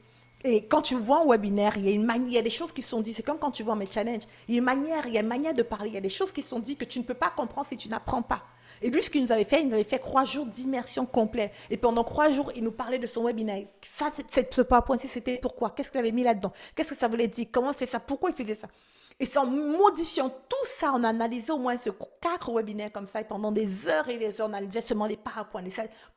Speaker 1: Et quand tu vois un webinaire, il y a des choses qui sont dites. C'est comme quand tu vois mes challenges. Il y a une manière de parler. Il y a des choses qui sont dites que tu ne peux pas comprendre si tu n'apprends pas. Et lui, ce qu'il nous avait fait, il nous avait fait 3 jours d'immersion complète. Et pendant 3 jours, il nous parlait de son webinaire. Ça, ce PowerPoint, c'était pourquoi? Qu'est-ce qu'il avait mis là-dedans? Qu'est-ce que ça voulait dire? Comment il fait ça? Pourquoi il faisait ça? Et c'est en modifiant tout ça, on a analysé au moins 4 webinaires comme ça. Et pendant des heures et des heures, on analysait seulement les PowerPoints.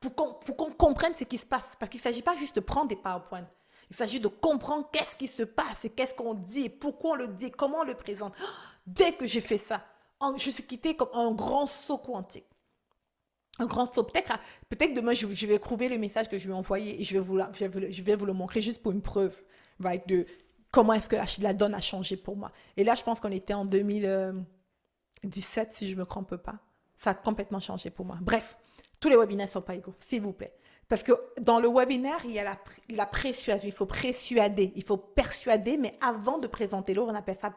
Speaker 1: Pour qu'on comprenne ce qui se passe. Parce qu'il ne s'agit pas juste de prendre des PowerPoints. Il s'agit de comprendre qu'est-ce qui se passe et qu'est-ce qu'on dit, et pourquoi on le dit, comment on le présente. Dès que j'ai fait ça, je suis quittée comme un grand saut quantique. Un grand saut. Peut-être demain, je vais trouver le message que je lui ai envoyé et je vais vous le montrer juste pour une preuve, right, de comment est-ce que la donne a changé pour moi. Et là, je pense qu'on était en 2017, si je ne me trompe pas. Ça a complètement changé pour moi. Bref, tous les webinaires ne sont pas égaux, s'il vous plaît. Parce que dans le webinaire, il y a la persuasion. Il faut persuader. Il faut persuader, mais avant de présenter l'autre, on appelle ça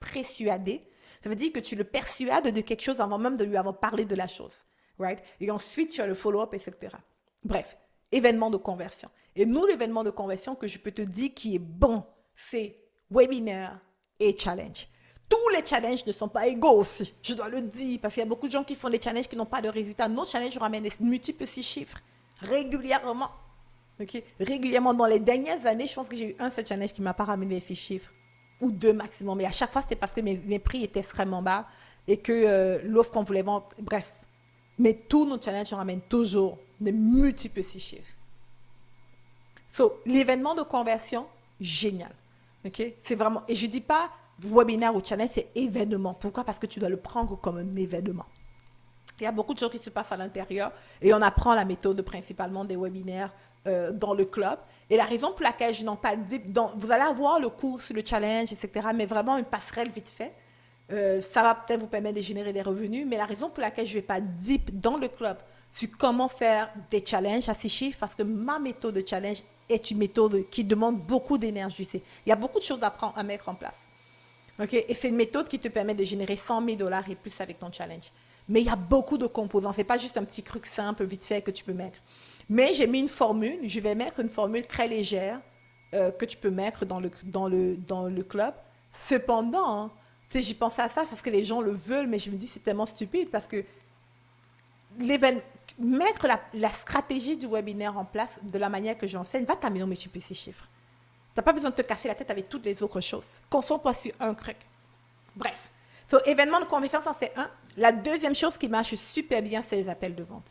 Speaker 1: persuader. Ça veut dire que tu le persuades de quelque chose avant même de lui avoir parlé de la chose. Right? Et ensuite, tu as le follow-up, etc. Bref, événement de conversion. Et nous, l'événement de conversion que je peux te dire qui est bon, c'est webinaire et challenge. Tous les challenges ne sont pas égaux aussi, je dois le dire, parce qu'il y a beaucoup de gens qui font des challenges qui n'ont pas de résultats. Nos challenges ramènent des multiples 6 chiffres régulièrement. Okay? Régulièrement, dans les dernières années, je pense que j'ai eu un seul challenge qui ne m'a pas ramené les 6 chiffres, ou 2 maximum. Mais à chaque fois, c'est parce que mes prix étaient extrêmement bas et que l'offre qu'on voulait vendre, bref. Mais tous nos challenges ramènent toujours des multiples 6 chiffres. So, l'événement de conversion, génial. Okay? C'est vraiment, et je ne dis pas webinaire ou challenge, c'est événement. Pourquoi? Parce que tu dois le prendre comme un événement. Il y a beaucoup de choses qui se passent à l'intérieur et on apprend la méthode principalement des webinaires dans le club. Et la raison pour laquelle je n'en parle pas, vous allez avoir le cours sur le challenge, etc., mais vraiment une passerelle vite fait. Ça va peut-être vous permettre de générer des revenus, mais la raison pour laquelle je ne vais pas deep dans le club sur comment faire des challenges à 6 chiffres, parce que ma méthode de challenge est une méthode qui demande beaucoup d'énergie. Il y a beaucoup de choses à mettre en place. Okay? Et c'est une méthode qui te permet de générer 100 000 $ et plus avec ton challenge. Mais il y a beaucoup de composants. Ce n'est pas juste un petit truc simple, vite fait, que tu peux mettre. Mais j'ai mis une formule. Je vais mettre une formule très légère que tu peux mettre dans le club. Cependant, hein, tu sais, j'y pensais à ça parce que les gens le veulent, mais je me dis c'est tellement stupide parce que mettre la stratégie du webinaire en place de la manière que j'enseigne va t'amener au multiplier ces chiffres. Tu n'as pas besoin de te casser la tête avec toutes les autres choses. Concentre-toi sur un truc. Bref. So, événement de conversion, ça c'est un. La deuxième chose qui marche super bien, c'est les appels de vente.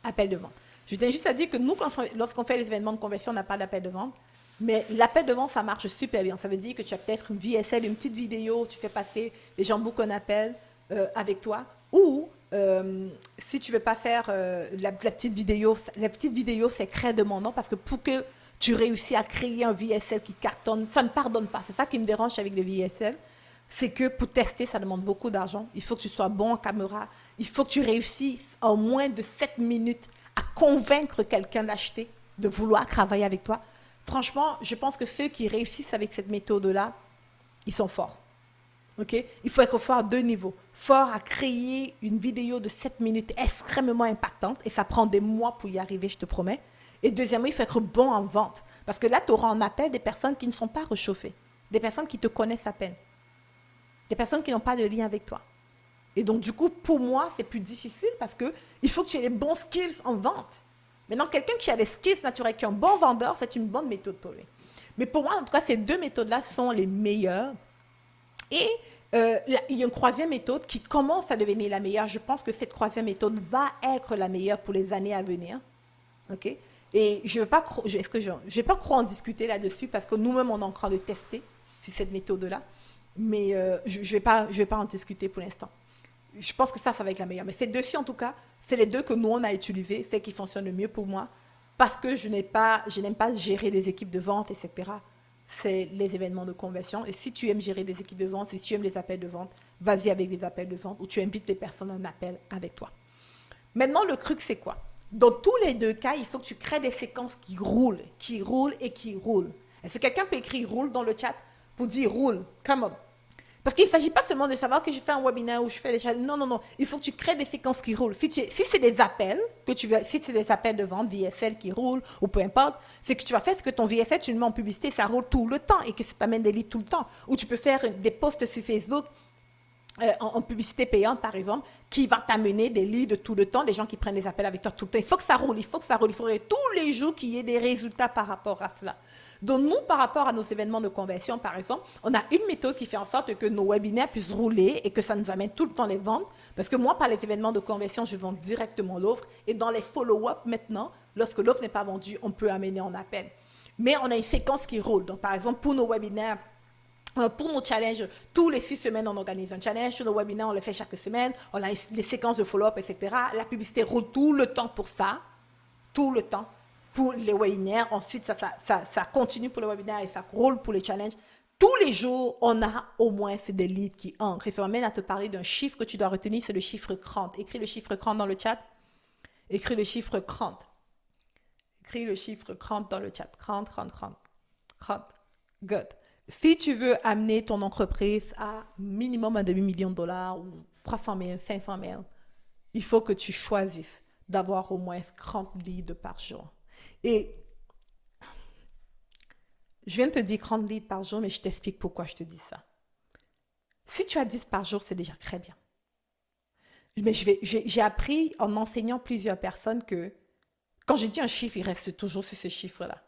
Speaker 1: Appels de vente. Je tiens juste à dire que nous, lorsqu'on fait les événements de conversion, on n'a pas d'appel de vente. Mais l'appel de vente, ça marche super bien. Ça veut dire que tu as peut-être une VSL, une petite vidéo, tu fais passer, les gens bookent un appel avec toi. Ou si tu ne veux pas faire la petite vidéo, c'est créer de mon nom parce que pour que tu réussis à créer un VSL qui cartonne, ça ne pardonne pas. C'est ça qui me dérange avec les VSL. C'est que pour tester, ça demande beaucoup d'argent. Il faut que tu sois bon en caméra. Il faut que tu réussisses en moins de 7 minutes à convaincre quelqu'un d'acheter, de vouloir travailler avec toi. Franchement, je pense que ceux qui réussissent avec cette méthode-là, ils sont forts. Okay? Il faut être fort à 2 niveaux. Fort à créer une vidéo de 7 minutes extrêmement impactante, et ça prend des mois pour y arriver, je te promets. Et deuxièmement, il faut être bon en vente. Parce que là, tu auras en appel des personnes qui ne sont pas réchauffées, des personnes qui te connaissent à peine, des personnes qui n'ont pas de lien avec toi. Et donc, du coup, pour moi, c'est plus difficile parce qu'il faut que tu aies les bons skills en vente. Maintenant, quelqu'un qui a des skills naturels, qui est un bon vendeur, c'est une bonne méthode pour lui. Mais pour moi, en tout cas, ces 2 méthodes-là sont les meilleures. Et il y a une 3e méthode qui commence à devenir la meilleure. Je pense que cette 3e méthode va être la meilleure pour les années à venir. OK? Et je ne vais pas trop en discuter là-dessus parce que nous-mêmes, on est en train de tester sur cette méthode-là. Mais je ne vais pas en discuter pour l'instant. Je pense que ça va être la meilleure. Mais ces 2-ci, en tout cas, c'est les 2 que nous, on a utilisées. C'est qui fonctionnent le mieux pour moi parce que je n'aime pas gérer des équipes de vente, etc. C'est les événements de conversion. Et si tu aimes gérer des équipes de vente, si tu aimes les appels de vente, vas-y avec des appels de vente ou tu invites les personnes à un appel avec toi. Maintenant, le truc, c'est quoi? Dans tous les 2 cas, il faut que tu crées des séquences qui roulent et qui roulent. Est-ce que quelqu'un peut écrire roule dans le chat pour dire roule? Come on. Parce qu'il ne s'agit pas seulement de savoir que je fais un webinaire ou je fais des challenges. Non, non, non. Il faut que tu crées des séquences qui roulent. Si c'est des appels que tu veux, si c'est des appels de vente, VSL qui roulent ou peu importe, c'est que tu vas faire ce que ton VSL, tu le mets en publicité, ça roule tout le temps et que ça t'amène des leads tout le temps. Ou tu peux faire des posts sur Facebook en publicité payante, par exemple, qui va t'amener des leads tout le temps, des gens qui prennent des appels avec toi tout le temps. Il faut que ça roule, il faut que ça roule. Il faudrait tous les jours qu'il y ait des résultats par rapport à cela. Donc, nous, par rapport à nos événements de conversion, par exemple, on a une méthode qui fait en sorte que nos webinaires puissent rouler et que ça nous amène tout le temps les ventes. Parce que moi, par les événements de conversion, je vends directement l'offre. Et dans les follow-up, maintenant, lorsque l'offre n'est pas vendue, on peut amener en appel. Mais on a une séquence qui roule. Donc, par exemple, pour nos webinaires, pour nos challenges, tous les 6 semaines, on organise un challenge. Sur nos webinaires, on le fait chaque semaine. On a des séquences de follow-up, etc. La publicité roule tout le temps pour ça. Tout le temps. Pour les webinaires. Ensuite, ça continue pour les webinaires et ça roule pour les challenges. Tous les jours, on a au moins des leads qui entrent. Et ça m'amène à te parler d'un chiffre que tu dois retenir, c'est le chiffre 30. Écris le chiffre 30 dans le chat. Écris le chiffre 30. Écris le chiffre 30 dans le chat. 30, 30, 30. 30. Good. Si tu veux amener ton entreprise à minimum $1 demi-million ou 300 000, 500 000, il faut que tu choisisses d'avoir au moins 30 leads par jour. Et je viens de te dire 30 leads par jour, mais je t'explique pourquoi je te dis ça. Si tu as 10 par jour, c'est déjà très bien. Mais j'ai appris en enseignant plusieurs personnes que quand je dis un chiffre, ils restent toujours sur ce chiffre-là.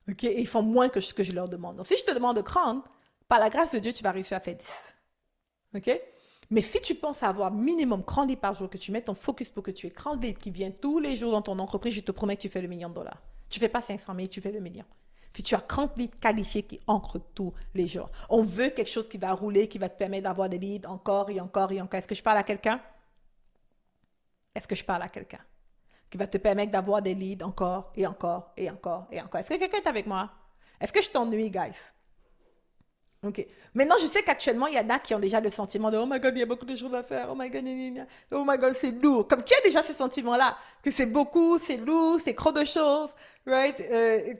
Speaker 1: OK? Et ils font moins que ce que je leur demande. Donc, si je te demande de 30, par la grâce de Dieu, tu vas réussir à faire 10. OK? Mais si tu penses avoir minimum 30 leads par jour, que tu mets ton focus pour que tu aies 30 leads qui viennent tous les jours dans ton entreprise, je te promets que tu fais le million de dollars. Tu ne fais pas 500 000, tu fais le million. Si tu as 30 leads qualifiés qui entrent tous les jours, on veut quelque chose qui va rouler, qui va te permettre d'avoir des leads encore et encore et encore. Est-ce que je parle à quelqu'un? Est-ce que je parle à quelqu'un? Qui va te permettre d'avoir des leads encore et encore et encore et encore. Est-ce que quelqu'un est avec moi? Est-ce que je t'ennuie, guys? OK. Maintenant, je sais qu'actuellement, il y en a qui ont déjà le sentiment de «Oh my God, il y a beaucoup de choses à faire. Oh my God, oh my God, c'est lourd.» Comme qui a déjà ce sentiment-là? Que c'est beaucoup, c'est lourd, c'est trop de choses, right?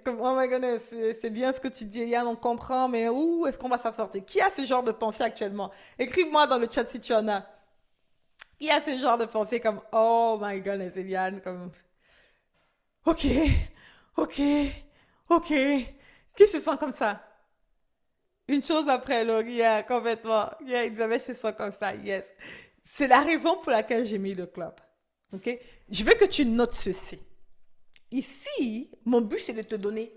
Speaker 1: Comme «Oh my goodness, c'est bien ce que tu dis, Yann, on comprend, mais où est-ce qu'on va s'en sortir?» Qui a ce genre de pensée actuellement? Écris-moi dans le chat si tu en as. Qui a ce genre de pensée comme «Oh my goodness, Yann, comme OK, OK, OK.» Qui se sent comme ça? Une chose après l'autre, yeah, complètement. Yeah, Isabelle se sent comme ça, yes. C'est la raison pour laquelle j'ai mis le club. OK? Je veux que tu notes ceci. Ici, mon but, c'est de te donner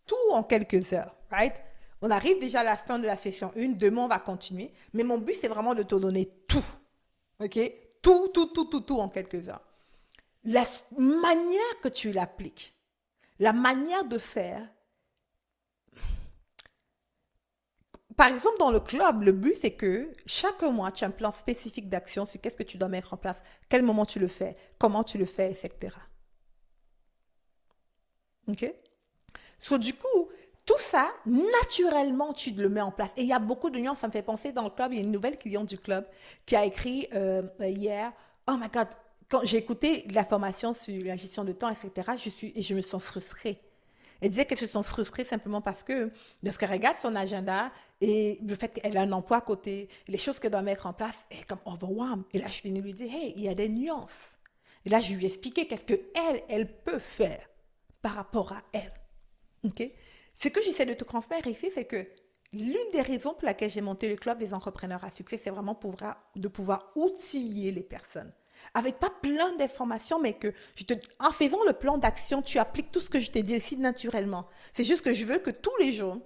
Speaker 1: tout en quelques heures, right? On arrive déjà à la fin de la session 1, demain, on va continuer. Mais mon but, c'est vraiment de te donner tout. OK? Tout, tout, tout, tout, tout en quelques heures. La manière que tu l'appliques, la manière de faire. Par exemple, dans le club, le but, c'est que chaque mois, tu as un plan spécifique d'action sur qu'est-ce que tu dois mettre en place, quel moment tu le fais, comment tu le fais, etc. OK? So, du coup, tout ça, naturellement, tu le mets en place. Et il y a beaucoup de nuances. Ça me fait penser dans le club, il y a une nouvelle cliente du club qui a écrit hier, «Oh my God, quand j'ai écouté la formation sur la gestion de temps, etc., je me sens frustrée.» Elle disait qu'elle se sent frustrée simplement parce que lorsqu'elle regarde son agenda et le fait qu'elle a un emploi à côté, les choses qu'elle doit mettre en place, elle est comme overwhelmed. Et là, je finis de lui dire, hey, il y a des nuances. Et là, je lui ai expliqué qu'est-ce qu'elle peut faire par rapport à elle. OK? Ce que j'essaie de te transmettre ici, c'est que l'une des raisons pour laquelle j'ai monté le club des entrepreneurs à succès, c'est vraiment de pouvoir outiller les personnes. Avec pas plein d'informations, mais que en faisant le plan d'action, tu appliques tout ce que je t'ai dit aussi naturellement. C'est juste que je veux que tous les jours,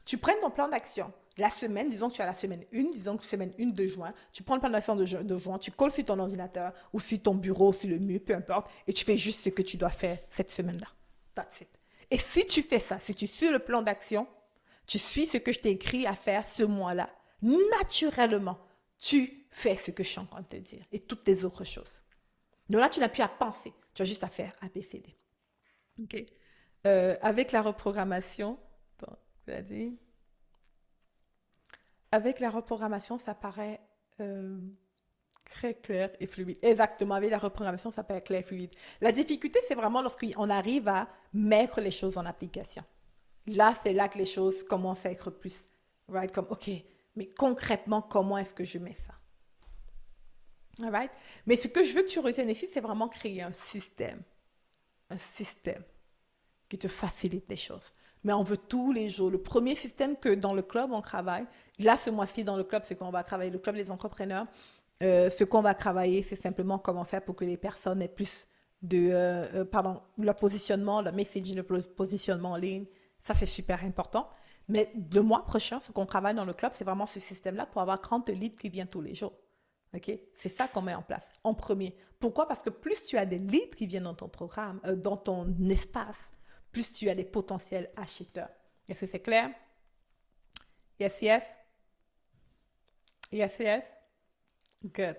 Speaker 1: tu prennes ton plan d'action. La semaine, disons que tu as la semaine 1, disons que semaine 1 de juin, tu prends le plan d'action de juin, tu colles sur ton ordinateur ou sur ton bureau, sur le mur, peu importe, et tu fais juste ce que tu dois faire cette semaine-là. That's it. Et si tu fais ça, si tu suis le plan d'action, tu suis ce que je t'ai écrit à faire ce mois-là, naturellement, tu fais ce que je suis en train de te dire et toutes les autres choses. Donc là, tu n'as plus à penser, tu as juste à faire ABCD. OK? Avec la reprogrammation, bon, c'est-à-dire, avec la reprogrammation, ça paraît très clair et fluide. Exactement, avec la reprogrammation, ça paraît clair et fluide. La difficulté, c'est vraiment lorsqu'on arrive à mettre les choses en application. Là, c'est là que les choses commencent à être plus, right? Comme, OK, mais concrètement, comment est-ce que je mets ça? All right? Mais ce que je veux que tu retiennes ici, c'est vraiment créer un système qui te facilite les choses. Mais on veut tous les jours. Le premier système que dans le club, on travaille, là, ce mois-ci, dans le club, c'est qu'on va travailler, le club des entrepreneurs, ce qu'on va travailler, c'est simplement comment faire pour que les personnes aient plus pardon, le positionnement, le messaging, le positionnement en ligne. Ça, c'est super important. Mais le mois prochain, ce qu'on travaille dans le club, c'est vraiment ce système-là pour avoir 30 leads qui viennent tous les jours. OK? C'est ça qu'on met en place en premier. Pourquoi? Parce que plus tu as des leads qui viennent dans ton programme, dans ton espace, plus tu as des potentiels acheteurs. Est-ce que c'est clair? Yes, yes. Yes, yes. Good.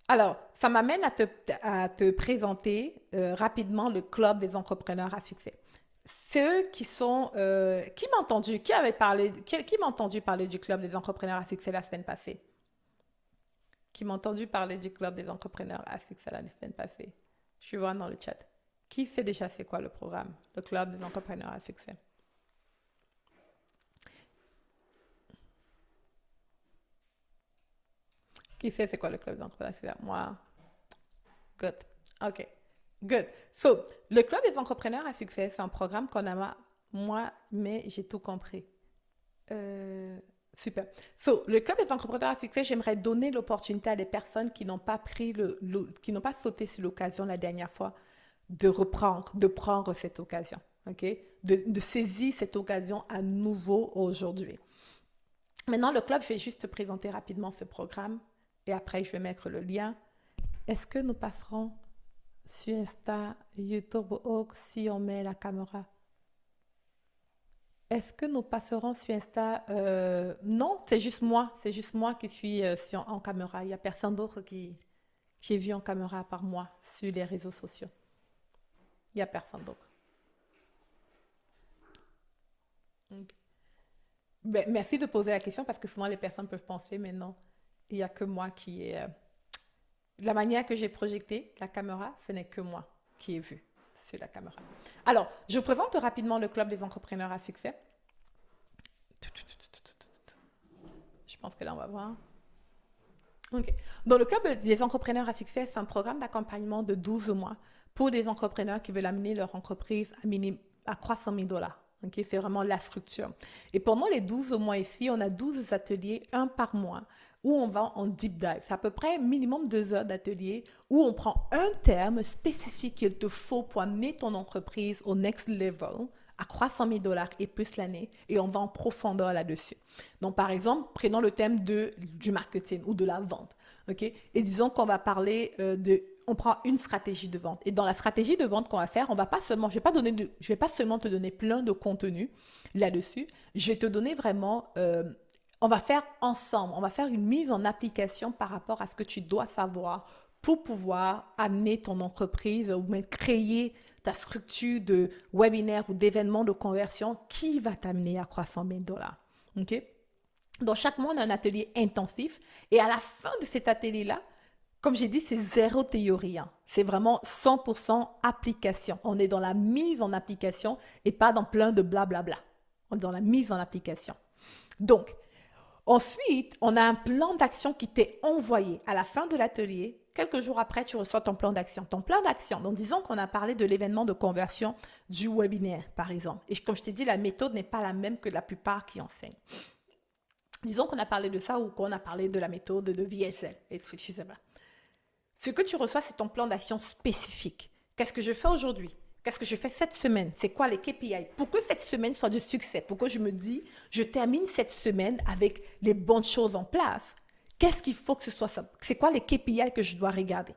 Speaker 1: Alors, ça m'amène à te présenter rapidement le club des entrepreneurs à succès. Ceux qui sont, qui m'a entendu, qui m'a entendu parler du club des entrepreneurs à succès la semaine passée? Qui m'a entendu parler du club des entrepreneurs à succès la semaine passée? Je suis voir dans le chat. Qui sait déjà c'est quoi le programme, le club des entrepreneurs à succès? Qui sait c'est quoi le club des entrepreneurs à succès? Moi. Good. OK. Good. So, le Club des entrepreneurs à succès, c'est un programme qu'on a, moi, mais j'ai tout compris. Euh, super. So, le Club des entrepreneurs à succès, j'aimerais donner l'opportunité à des personnes qui n'ont pas pris qui n'ont pas sauté sur l'occasion la dernière fois de prendre cette occasion. OK? De saisir cette occasion à nouveau aujourd'hui. Maintenant, le club, je vais juste te présenter rapidement ce programme et après, je vais mettre le lien. Est-ce que nous passerons sur Insta, YouTube ou autre si on met la caméra? Est-ce que nous passerons sur Insta? Non, c'est juste moi. C'est juste moi qui suis en caméra. Il n'y a personne d'autre qui est vu en caméra à part moi sur les réseaux sociaux. Il n'y a personne d'autre. Ok. Ben, merci de poser la question parce que souvent les personnes peuvent penser, mais non, il n'y a que moi qui est... La manière que j'ai projeté la caméra, ce n'est que moi qui ai vu sur la caméra. Alors, je vous présente rapidement le Club des entrepreneurs à succès. Je pense que là, on va voir. OK. Dans le Club des entrepreneurs à succès, c'est un programme d'accompagnement de 12 mois pour des entrepreneurs qui veulent amener leur entreprise à 300 000 dollars. OK? C'est vraiment la structure. Et pendant les 12 mois ici, on a 12 ateliers, un par mois, où on va en deep dive. C'est à peu près minimum 2 heures d'atelier où on prend un terme spécifique qu'il te faut pour amener ton entreprise au next level à 300 000 dollars et plus l'année et on va en profondeur là-dessus. Donc, par exemple, prenons le thème du marketing ou de la vente. OK? Et disons qu'on va parler on prend une stratégie de vente. Et dans la stratégie de vente qu'on va faire, on va pas seulement, je vais pas seulement te donner plein de contenu là-dessus. Je vais te donner vraiment, on va faire ensemble, on va faire une mise en application par rapport à ce que tu dois savoir pour pouvoir amener ton entreprise ou même créer ta structure de webinaire ou d'événements de conversion qui va t'amener à 300 000 dollars. OK? Donc, chaque mois, on a un atelier intensif et à la fin de cet atelier-là, comme j'ai dit, c'est zéro théorie, hein. C'est vraiment 100% application. On est dans la mise en application et pas dans plein de blablabla. On est dans la mise en application. Donc, ensuite, on a un plan d'action qui t'est envoyé à la fin de l'atelier. Quelques jours après, tu reçois ton plan d'action. Ton plan d'action, donc disons qu'on a parlé de l'événement de conversion du webinaire, par exemple. Et comme je t'ai dit, la méthode n'est pas la même que la plupart qui enseignent. Disons qu'on a parlé de ça ou qu'on a parlé de la méthode de VSL. Je sais pas. Ce que tu reçois, c'est ton plan d'action spécifique. Qu'est-ce que je fais aujourd'hui? Qu'est-ce que je fais cette semaine? C'est quoi les KPI? Pour que cette semaine soit de succès, pour que je me dise, je termine cette semaine avec les bonnes choses en place, qu'est-ce qu'il faut que ce soit ça? C'est quoi les KPI que je dois regarder?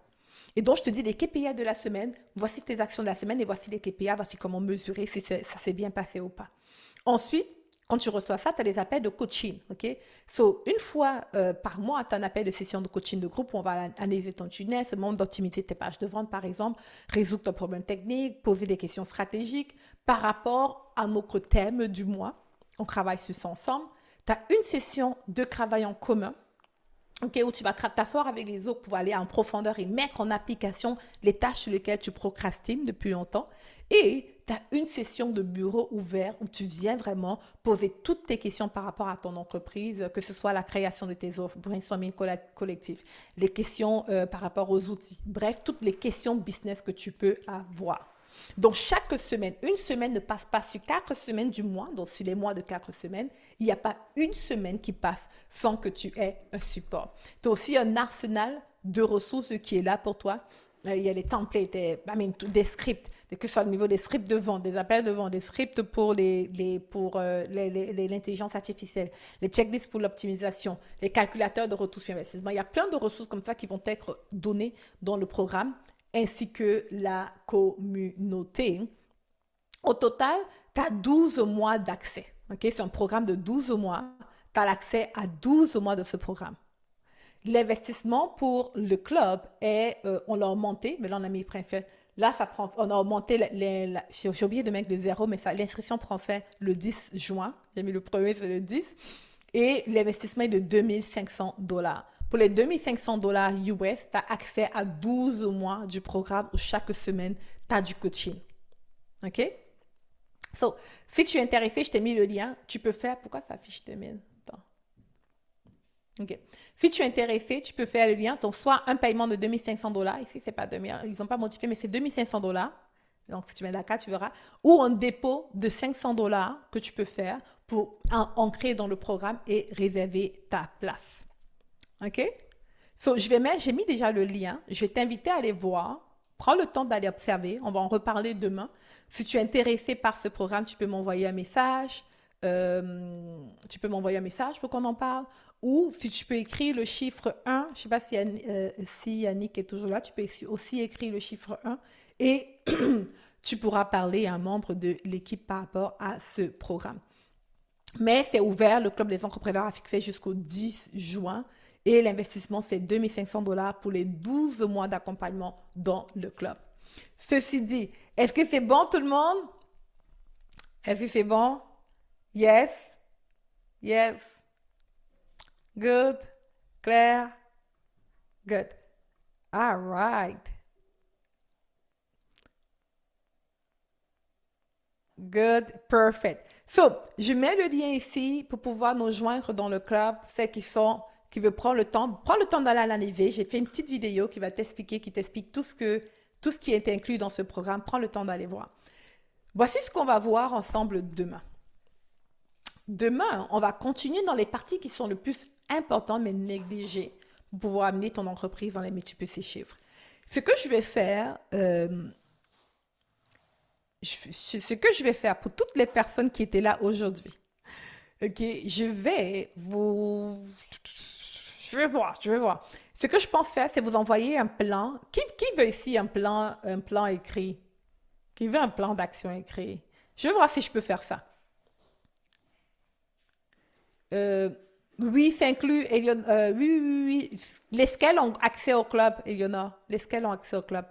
Speaker 1: Et donc, je te dis les KPI de la semaine, voici tes actions de la semaine et voici les KPI, voici comment mesurer si ça s'est bien passé ou pas. Ensuite, quand tu reçois ça, tu as les appels de coaching. OK? So, une fois par mois, tu as un appel de session de coaching de groupe où on va analyser ton tunnel, ce monde d'optimiser tes pages de vente, par exemple, résoudre ton problème technique, poser des questions stratégiques par rapport à notre thème du mois. On travaille sur ça ensemble. Tu as une session de travail en commun. Okay, où tu vas t'asseoir avec les autres pour aller en profondeur et mettre en application les tâches sur lesquelles tu procrastines depuis longtemps. Et tu as une session de bureau ouvert où tu viens vraiment poser toutes tes questions par rapport à ton entreprise, que ce soit la création de tes offres, brainstorming collectif, les questions par rapport aux outils. Bref, toutes les questions business que tu peux avoir. Donc, chaque semaine, une semaine ne passe pas sur 4 semaines du mois, donc sur les mois de 4 semaines, il n'y a pas une semaine qui passe sans que tu aies un support. Tu as aussi un arsenal de ressources qui est là pour toi. Il y a les templates, des scripts, que ce soit au niveau des scripts de vente, des appels de vente, des scripts pour l'intelligence artificielle, les checklists pour l'optimisation, les calculateurs de retour sur investissement. Il y a plein de ressources comme ça qui vont être données dans le programme ainsi que la communauté. Au total, tu as 12 mois d'accès. Okay? C'est un programme de 12 mois. Tu as l'accès à 12 mois de ce programme. L'investissement pour le club est, on l'a augmenté, mais là, on a mis préfet. Là, on a augmenté, j'ai oublié de mettre le 0, mais l'inscription prend fin le 10 juin. J'ai mis le premier, c'est le 10. Et l'investissement est de 2 500 $. Pour les 2 500 $ US, tu as accès à 12 mois du programme où chaque semaine, tu as du coaching. OK? So, si tu es intéressé, je t'ai mis le lien. Tu peux faire... Pourquoi ça affiche 2000? Attends. OK. Si tu es intéressé, tu peux faire le lien. Donc, soit un paiement de 2500 $. Ici, c'est pas 2000, ils n'ont pas modifié, mais c'est 2500 $. Donc, si tu mets d'accord, tu verras. Ou un dépôt de 500 $ que tu peux faire pour ancrer dans le programme et réserver ta place. OK? So, j'ai mis déjà le lien. Je vais t'inviter à aller voir. Prends le temps d'aller observer. On va en reparler demain. Si tu es intéressé par ce programme, tu peux m'envoyer un message. Tu peux m'envoyer un message pour qu'on en parle. Ou si tu peux écrire le chiffre 1, je ne sais pas si Yannick est toujours là, tu peux aussi écrire le chiffre 1 et tu pourras parler à un membre de l'équipe par rapport à ce programme. Mais c'est ouvert, le Club des entrepreneurs a fixé jusqu'au 10 juin et l'investissement, c'est 2500 $ pour les 12 mois d'accompagnement dans le club. Ceci dit, est-ce que c'est bon tout le monde? Est-ce que c'est bon? Yes? Yes? Good? Claire? Good. All right. Good, perfect. So, je mets le lien ici pour pouvoir nous joindre dans le club, celles qui veulent prendre le temps d'aller à l'arrivée. J'ai fait une petite vidéo qui t'explique tout ce qui est inclus dans ce programme. Prends le temps d'aller voir. Voici ce qu'on va voir ensemble demain. Demain, on va continuer dans les parties qui sont le plus importantes mais négligées pour pouvoir amener ton entreprise dans les multiples ces chiffres. Ce que je vais faire, pour toutes les personnes qui étaient là aujourd'hui, ok, je vais voir. Ce que je pense faire, c'est vous envoyer un plan. Qui veut ici un plan écrit? Qui veut un plan d'action écrit? Je vais voir si je peux faire ça. Oui, ça inclut, oui. Les scales ont accès au club, Eleonore. Les scales ont accès au club.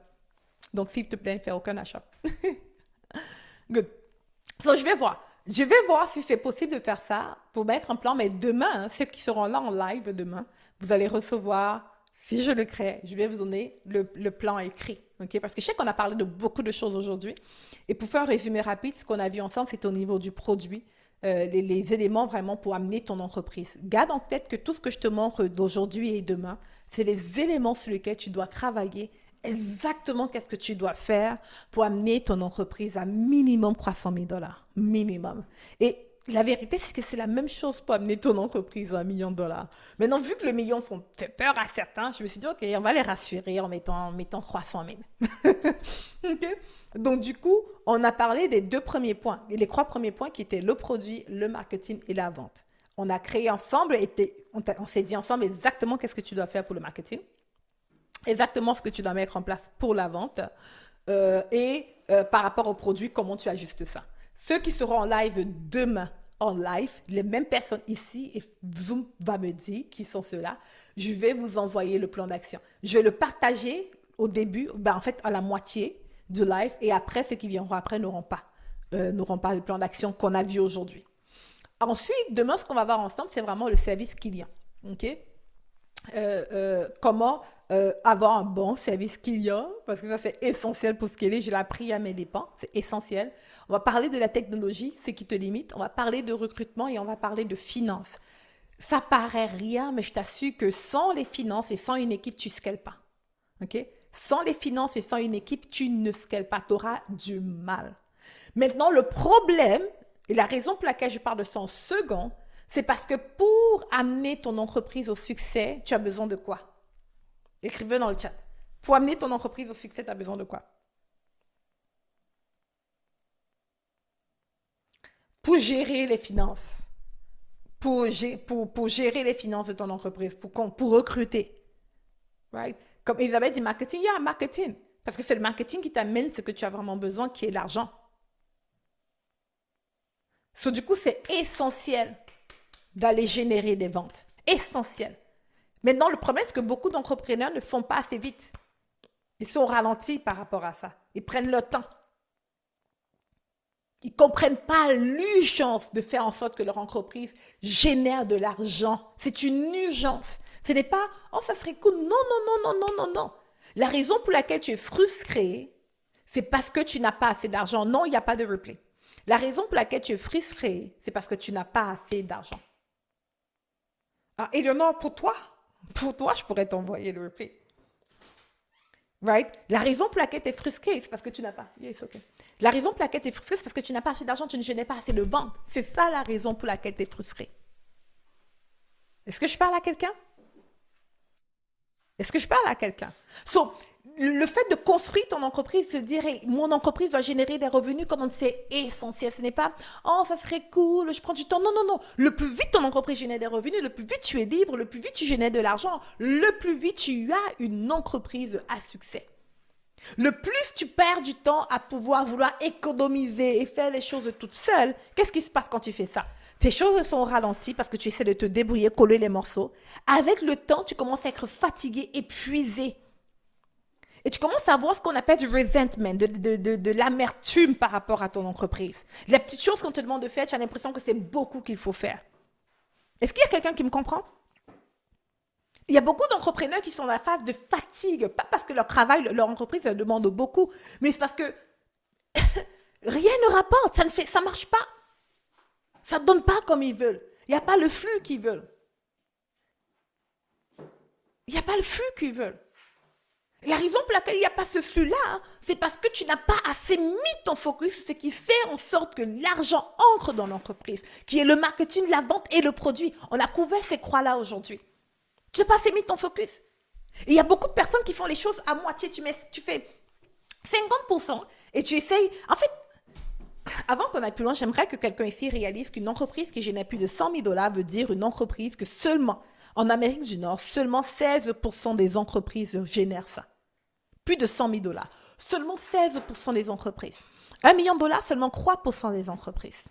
Speaker 1: Donc, s'il te plaît, ne fais aucun achat. Good. So, je vais voir. Je vais voir si c'est possible de faire ça pour mettre un plan. Mais demain, ceux qui seront là en live demain, vous allez recevoir, si je le crée, je vais vous donner le plan écrit. Okay? Parce que je sais qu'on a parlé de beaucoup de choses aujourd'hui. Et pour faire un résumé rapide, ce qu'on a vu ensemble, c'est au niveau du produit. Les éléments vraiment pour amener ton entreprise. Garde en tête que tout ce que je te montre d'aujourd'hui et demain, c'est les éléments sur lesquels tu dois travailler exactement qu'est-ce que tu dois faire pour amener ton entreprise à minimum 300 000 $. Minimum. Et la vérité, c'est que c'est la même chose pour amener ton entreprise à $1 million. Maintenant, vu que le million fait peur à certains, je me suis dit, OK, on va les rassurer en mettant 300 000. OK? Donc, du coup, on a parlé des 2 premiers points, les 3 premiers points qui étaient le produit, le marketing et la vente. On a créé ensemble, on s'est dit ensemble exactement qu'est-ce que tu dois faire pour le marketing, exactement ce que tu dois mettre en place pour la vente et par rapport au produit, comment tu ajustes ça. Ceux qui seront en live demain, en live, les mêmes personnes ici, et Zoom va me dire qui sont ceux-là, je vais vous envoyer le plan d'action. Je vais le partager au début, en fait à la moitié du live, et après, ceux qui viendront après n'auront pas le plan d'action qu'on a vu aujourd'hui. Ensuite, demain, ce qu'on va voir ensemble, c'est vraiment le service client. OK? Comment avoir un bon service client, parce que ça, c'est essentiel pour scaler. Je l'ai appris à mes dépens, c'est essentiel. On va parler de la technologie, ce qui te limite. On va parler de recrutement et on va parler de finances. Ça paraît rien, mais je t'assure que sans les finances et sans une équipe, tu ne scales pas. OK? Sans les finances et sans une équipe, tu ne scales pas. Tu auras du mal. Maintenant, le problème, et la raison pour laquelle je parle de ça en second, c'est parce que pour amener ton entreprise au succès, tu as besoin de quoi? Écrivez dans le chat. Pour amener ton entreprise au succès, tu as besoin de quoi? Pour gérer les finances. Pour gérer les finances de ton entreprise. Pour recruter. Right? Comme Elisabeth dit marketing, marketing. Parce que c'est le marketing qui t'amène ce que tu as vraiment besoin, qui est l'argent. So, du coup, c'est essentiel d'aller générer des ventes. Essentiel. Maintenant, le problème, c'est que beaucoup d'entrepreneurs ne font pas assez vite. Ils sont ralentis par rapport à ça. Ils prennent le temps. Ils ne comprennent pas l'urgence de faire en sorte que leur entreprise génère de l'argent. C'est une urgence. Ce n'est pas « Oh, ça serait cool ». Non. La raison pour laquelle tu es frustré, c'est parce que tu n'as pas assez d'argent. Non, il n'y a pas de replay. La raison pour laquelle tu es frustré, c'est parce que tu n'as pas assez d'argent. Ah, Eleanor, pour toi, je pourrais t'envoyer le replay. Right? La raison pour laquelle tu es frustré, c'est parce que tu n'as pas. Yes, okay. La raison pour laquelle tu es frustré, c'est parce que tu n'as pas assez d'argent, tu ne génères pas assez de ventes. C'est ça la raison pour laquelle tu es frustré. Est-ce que je parle à quelqu'un? Est-ce que je parle à quelqu'un? So, le fait de construire ton entreprise, se dire, hey, mon entreprise va générer des revenus, comme on dit, c'est essentiel. Ce n'est pas, oh, ça serait cool, je prends du temps. Non, non, non. Le plus vite ton entreprise génère des revenus, le plus vite tu es libre, le plus vite tu génères de l'argent, le plus vite tu as une entreprise à succès. Le plus tu perds du temps à pouvoir vouloir économiser et faire les choses toute seule, qu'est-ce qui se passe quand tu fais ça? Tes choses sont ralenties parce que tu essaies de te débrouiller, coller les morceaux. Avec le temps, tu commences à être fatigué, épuisé. Et tu commences à avoir ce qu'on appelle du resentment, de l'amertume par rapport à ton entreprise. Les petites choses qu'on te demande de faire, tu as l'impression que c'est beaucoup qu'il faut faire. Est-ce qu'il y a quelqu'un qui me comprend? Il y a beaucoup d'entrepreneurs qui sont dans la phase de fatigue, pas parce que leur travail, leur entreprise leur demande beaucoup, mais c'est parce que rien ne rapporte, ça marche pas. Ça ne donne pas comme ils veulent. Il n'y a pas le flux qu'ils veulent. Il n'y a pas le flux qu'ils veulent. La raison pour laquelle il n'y a pas ce flux-là, hein, c'est parce que tu n'as pas assez mis ton focus sur ce qui fait en sorte que l'argent entre dans l'entreprise, qui est le marketing, la vente et le produit. On a couvert ces croix-là aujourd'hui. Tu n'as pas assez mis ton focus. Et il y a beaucoup de personnes qui font les choses à moitié. Tu fais 50% et tu essayes. En fait, avant qu'on aille plus loin, j'aimerais que quelqu'un ici réalise qu'une entreprise qui génère plus de 100 000 $ veut dire une entreprise que seulement, en Amérique du Nord, seulement 16% des entreprises génèrent ça. Plus de 100 000 $. Seulement 16% des entreprises. 1 million de $, seulement 3% des entreprises.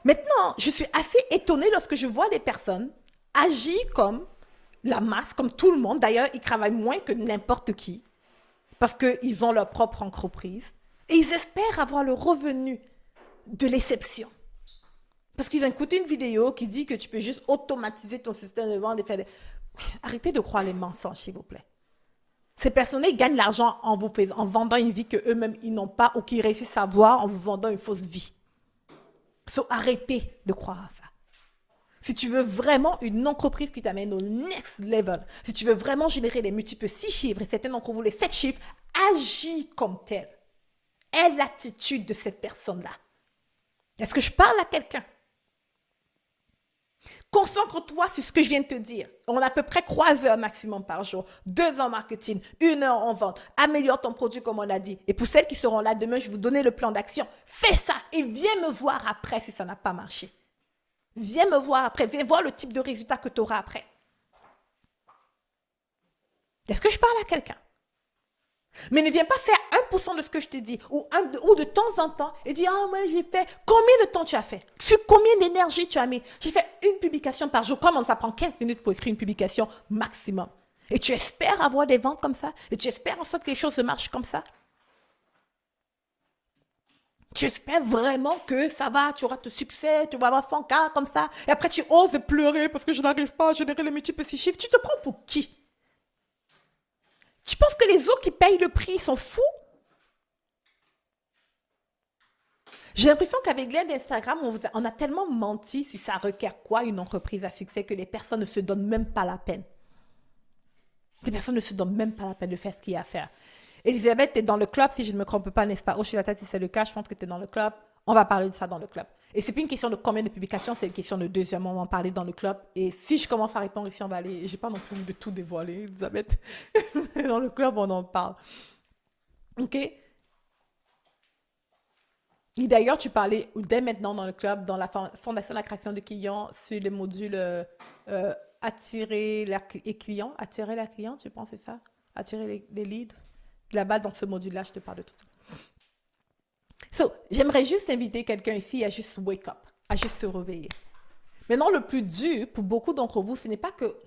Speaker 1: Maintenant, je suis assez étonnée lorsque je vois des personnes agir comme la masse, comme tout le monde. D'ailleurs, ils travaillent moins que n'importe qui parce qu'ils ont leur propre entreprise et ils espèrent avoir le revenu de l'exception. Parce qu'ils ont écouté une vidéo qui dit que tu peux juste automatiser ton système de vente et faire des... Arrêtez de croire les mensonges, s'il vous plaît. Ces personnes-là, ils gagnent l'argent en vendant une vie qu'eux-mêmes, ils n'ont pas ou qu'ils réussissent à avoir en vous vendant une fausse vie. Arrêtez de croire à ça. Si tu veux vraiment une entreprise qui t'amène au next level, si tu veux vraiment générer les multiples 6 chiffres et certains d'entre vous les 7 chiffres, agis comme tel. Aie l'attitude de cette personne-là. Est-ce que je parle à quelqu'un? Concentre-toi sur ce que je viens de te dire. On a à peu près 3 heures maximum par jour, 2 heures en marketing, 1 heure en vente. Améliore ton produit comme on a dit. Et pour celles qui seront là demain, je vais vous donner le plan d'action. Fais ça et viens me voir après si ça n'a pas marché. Viens me voir après. Viens voir le type de résultat que tu auras après. Est-ce que je parle à quelqu'un? Mais ne viens pas faire 1% de ce que je te dis ou de temps en temps et dis, ah, moi j'ai fait. Combien de temps tu as fait? Sur combien d'énergie tu as mis? J'ai fait une publication par jour. Comment ça prend 15 minutes pour écrire une publication maximum? Et tu espères avoir des ventes comme ça? Et tu espères en sorte que les choses se marchent comme ça? Tu espères vraiment que ça va, tu auras ton succès, tu vas avoir 100K comme ça. Et après, tu oses pleurer parce que je n'arrive pas à générer les multiples 6 chiffres. Tu te prends pour qui? Tu penses que les autres qui payent le prix sont fous? J'ai l'impression qu'avec l'aide d'Instagram, on a tellement menti sur ça requiert quoi une entreprise à succès que les personnes ne se donnent même pas la peine. Les personnes ne se donnent même pas la peine de faire ce qu'il y a à faire. Elisabeth, tu es dans le club, si je ne me trompe pas, n'est-ce pas? Oh, je suis la tête si c'est le cas, je pense que tu es dans le club. On va parler de ça dans le club. Et c'est plus une question de combien de publications, c'est une question de deuxième. On va en parler dans le club. Et si je commence à répondre ici, on va aller. J'ai pas non plus de tout dévoiler, Elisabeth. Dans le club, on en parle. OK? Et d'ailleurs, tu parlais dès maintenant dans le club, dans la fondation de la création de clients, sur les modules attirer la client, tu penses c'est ça? Attirer les leads. Là-bas, dans ce module-là, je te parle de tout ça. J'aimerais juste inviter quelqu'un ici à juste wake up, à juste se réveiller. Maintenant, le plus dur pour beaucoup d'entre vous, ce n'est pas que,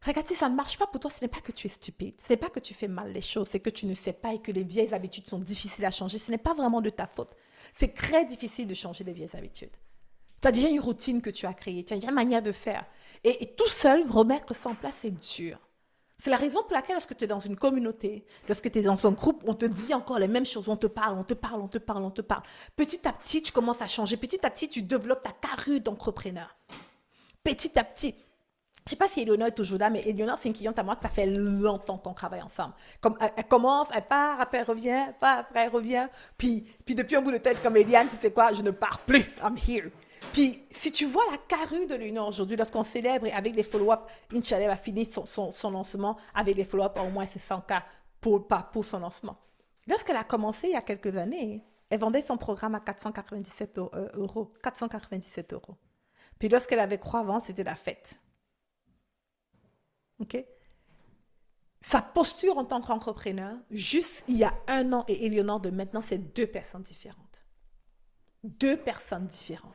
Speaker 1: regarde, si ça ne marche pas pour toi, ce n'est pas que tu es stupide, ce n'est pas que tu fais mal les choses, c'est que tu ne sais pas et que les vieilles habitudes sont difficiles à changer. Ce n'est pas vraiment de ta faute. C'est très difficile de changer les vieilles habitudes. Tu as déjà une routine que tu as créée, tu as déjà une manière de faire. Et tout seul, remettre ça en place, c'est dur. C'est la raison pour laquelle lorsque tu es dans une communauté, lorsque tu es dans un groupe, on te dit encore les mêmes choses, on te parle. Petit à petit, tu commences à changer. Petit à petit, tu développes ta carrure d'entrepreneur. Petit à petit. Je sais pas si Eleonore est toujours là, mais Eleonore, c'est une cliente à moi que ça fait longtemps qu'on travaille ensemble. Comme elle commence, elle part, après elle revient, part, après elle revient. Puis depuis un bout de tête, comme Eliane, tu sais quoi, je ne pars plus. I'm here. Puis si tu vois la carrure de l'Union aujourd'hui, lorsqu'on célèbre et avec les follow-up, Inch'Allah va finir son lancement avec les follow-up, au moins c'est 100K pour son lancement. Lorsqu'elle a commencé il y a quelques années, elle vendait son programme à 497 euros. 497 euros. Puis lorsqu'elle avait croix vendre, c'était la fête. OK? Sa posture en tant qu'entrepreneur, juste il y a un an et Eleonore de maintenant, c'est deux personnes différentes. Deux personnes différentes.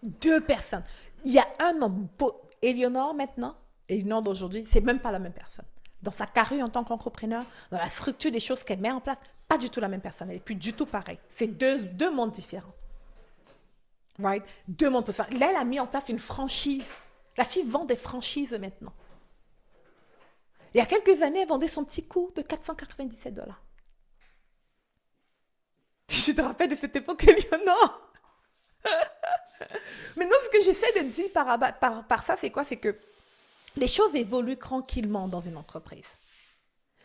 Speaker 1: Deux personnes. Il y a un an, Eleonore maintenant, Eleonore d'aujourd'hui, c'est même pas la même personne. Dans sa carrure en tant qu'entrepreneur, dans la structure des choses qu'elle met en place, pas du tout la même personne. Elle n'est plus du tout pareille. C'est deux mondes différents. Right? Deux mondes différents. Là, elle a mis en place une franchise. La fille vend des franchises maintenant. Il y a quelques années, elle vendait son petit coup de 497 $. Tu te rappelles de cette époque, Eleonore? Maintenant, ce que j'essaie de dire par ça, c'est quoi? C'est que les choses évoluent tranquillement dans une entreprise.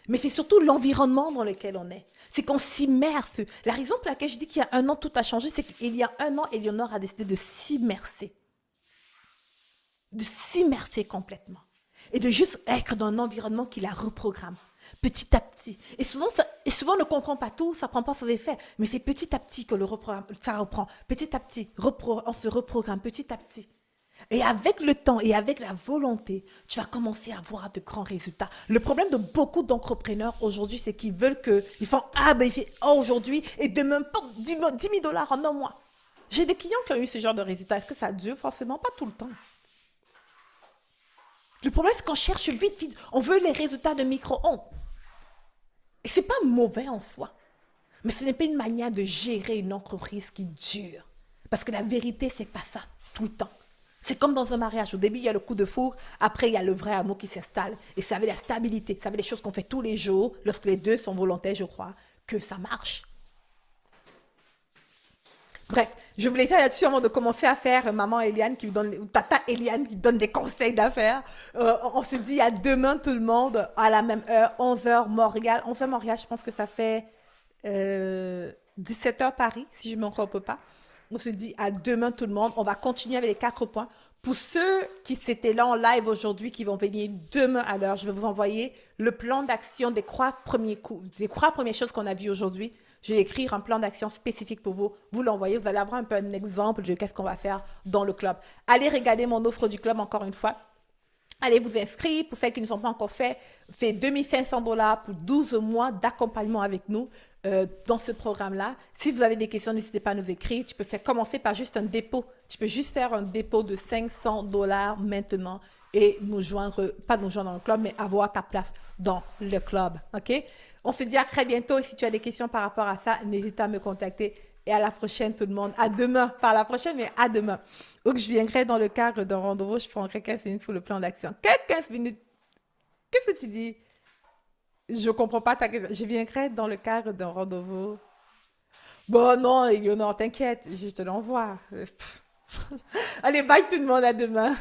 Speaker 1: Mais c'est surtout l'environnement dans lequel on est. C'est qu'on s'immerse. La raison pour laquelle je dis qu'il y a un an, tout a changé, c'est qu'il y a un an, Eleonore a décidé de s'immerser. De s'immerser complètement. Et de juste être dans un environnement qui la reprogramme. Petit à petit. Et souvent, on ne comprend pas tout, ça ne prend pas ses effets. Mais c'est petit à petit que ça reprend. Petit à petit, on se reprogramme petit à petit. Et avec le temps et avec la volonté, tu vas commencer à voir de grands résultats. Le problème de beaucoup d'entrepreneurs aujourd'hui, c'est qu'ils veulent ils font il fait aujourd'hui et demain, 10 000 $ en un mois. J'ai des clients qui ont eu ce genre de résultats. Est-ce que ça dure? Forcément, pas tout le temps. Le problème, c'est qu'on cherche vite. On veut les résultats de micro-ondes. Et ce n'est pas mauvais en soi. Mais ce n'est pas une manière de gérer une entreprise qui dure. Parce que la vérité, c'est pas ça, tout le temps. C'est comme dans un mariage. Au début, il y a le coup de foudre. Après, il y a le vrai amour qui s'installe. Et c'est avec la stabilité, c'est avec les choses qu'on fait tous les jours, lorsque les deux sont volontaires, je crois, que ça marche. Bref, je voulais faire là-dessus avant de commencer à faire maman Eliane qui vous donne, ou tata Eliane qui donne des conseils d'affaires. On se dit à demain tout le monde à la même heure, 11h Montréal. 11h Montréal, je pense que ça fait 17h Paris, si je ne me trompe pas. On se dit à demain tout le monde. On va continuer avec les 4 points. Pour ceux qui s'étaient là en live aujourd'hui, qui vont venir demain à l'heure, je vais vous envoyer le plan d'action des 3 premières choses qu'on a vues aujourd'hui. Je vais écrire un plan d'action spécifique pour vous. Vous l'envoyez, vous allez avoir un peu un exemple de qu'est-ce qu'on va faire dans le club. Allez regarder mon offre du club encore une fois. Allez vous inscrire. Pour celles qui ne sont pas encore fait, c'est 2500 $ pour 12 mois d'accompagnement avec nous dans ce programme-là. Si vous avez des questions, n'hésitez pas à nous écrire. Tu peux commencer par juste un dépôt. Tu peux juste faire un dépôt de 500 $ maintenant et pas nous joindre dans le club, mais avoir ta place dans le club. OK? On se dit à très bientôt. Et si tu as des questions par rapport à ça, n'hésite pas à me contacter. Et à la prochaine, tout le monde. À demain. Pas à la prochaine, mais à demain. Donc, je viendrai dans le cadre d'un rendez-vous. Je prendrai 15 minutes pour le plan d'action. 15 minutes. Qu'est-ce que tu dis? Je comprends pas ta question. Je viendrai dans le cadre d'un rendez-vous. Bon, non, Eleonore, t'inquiète. Je te l'envoie. Allez, bye tout le monde. À demain.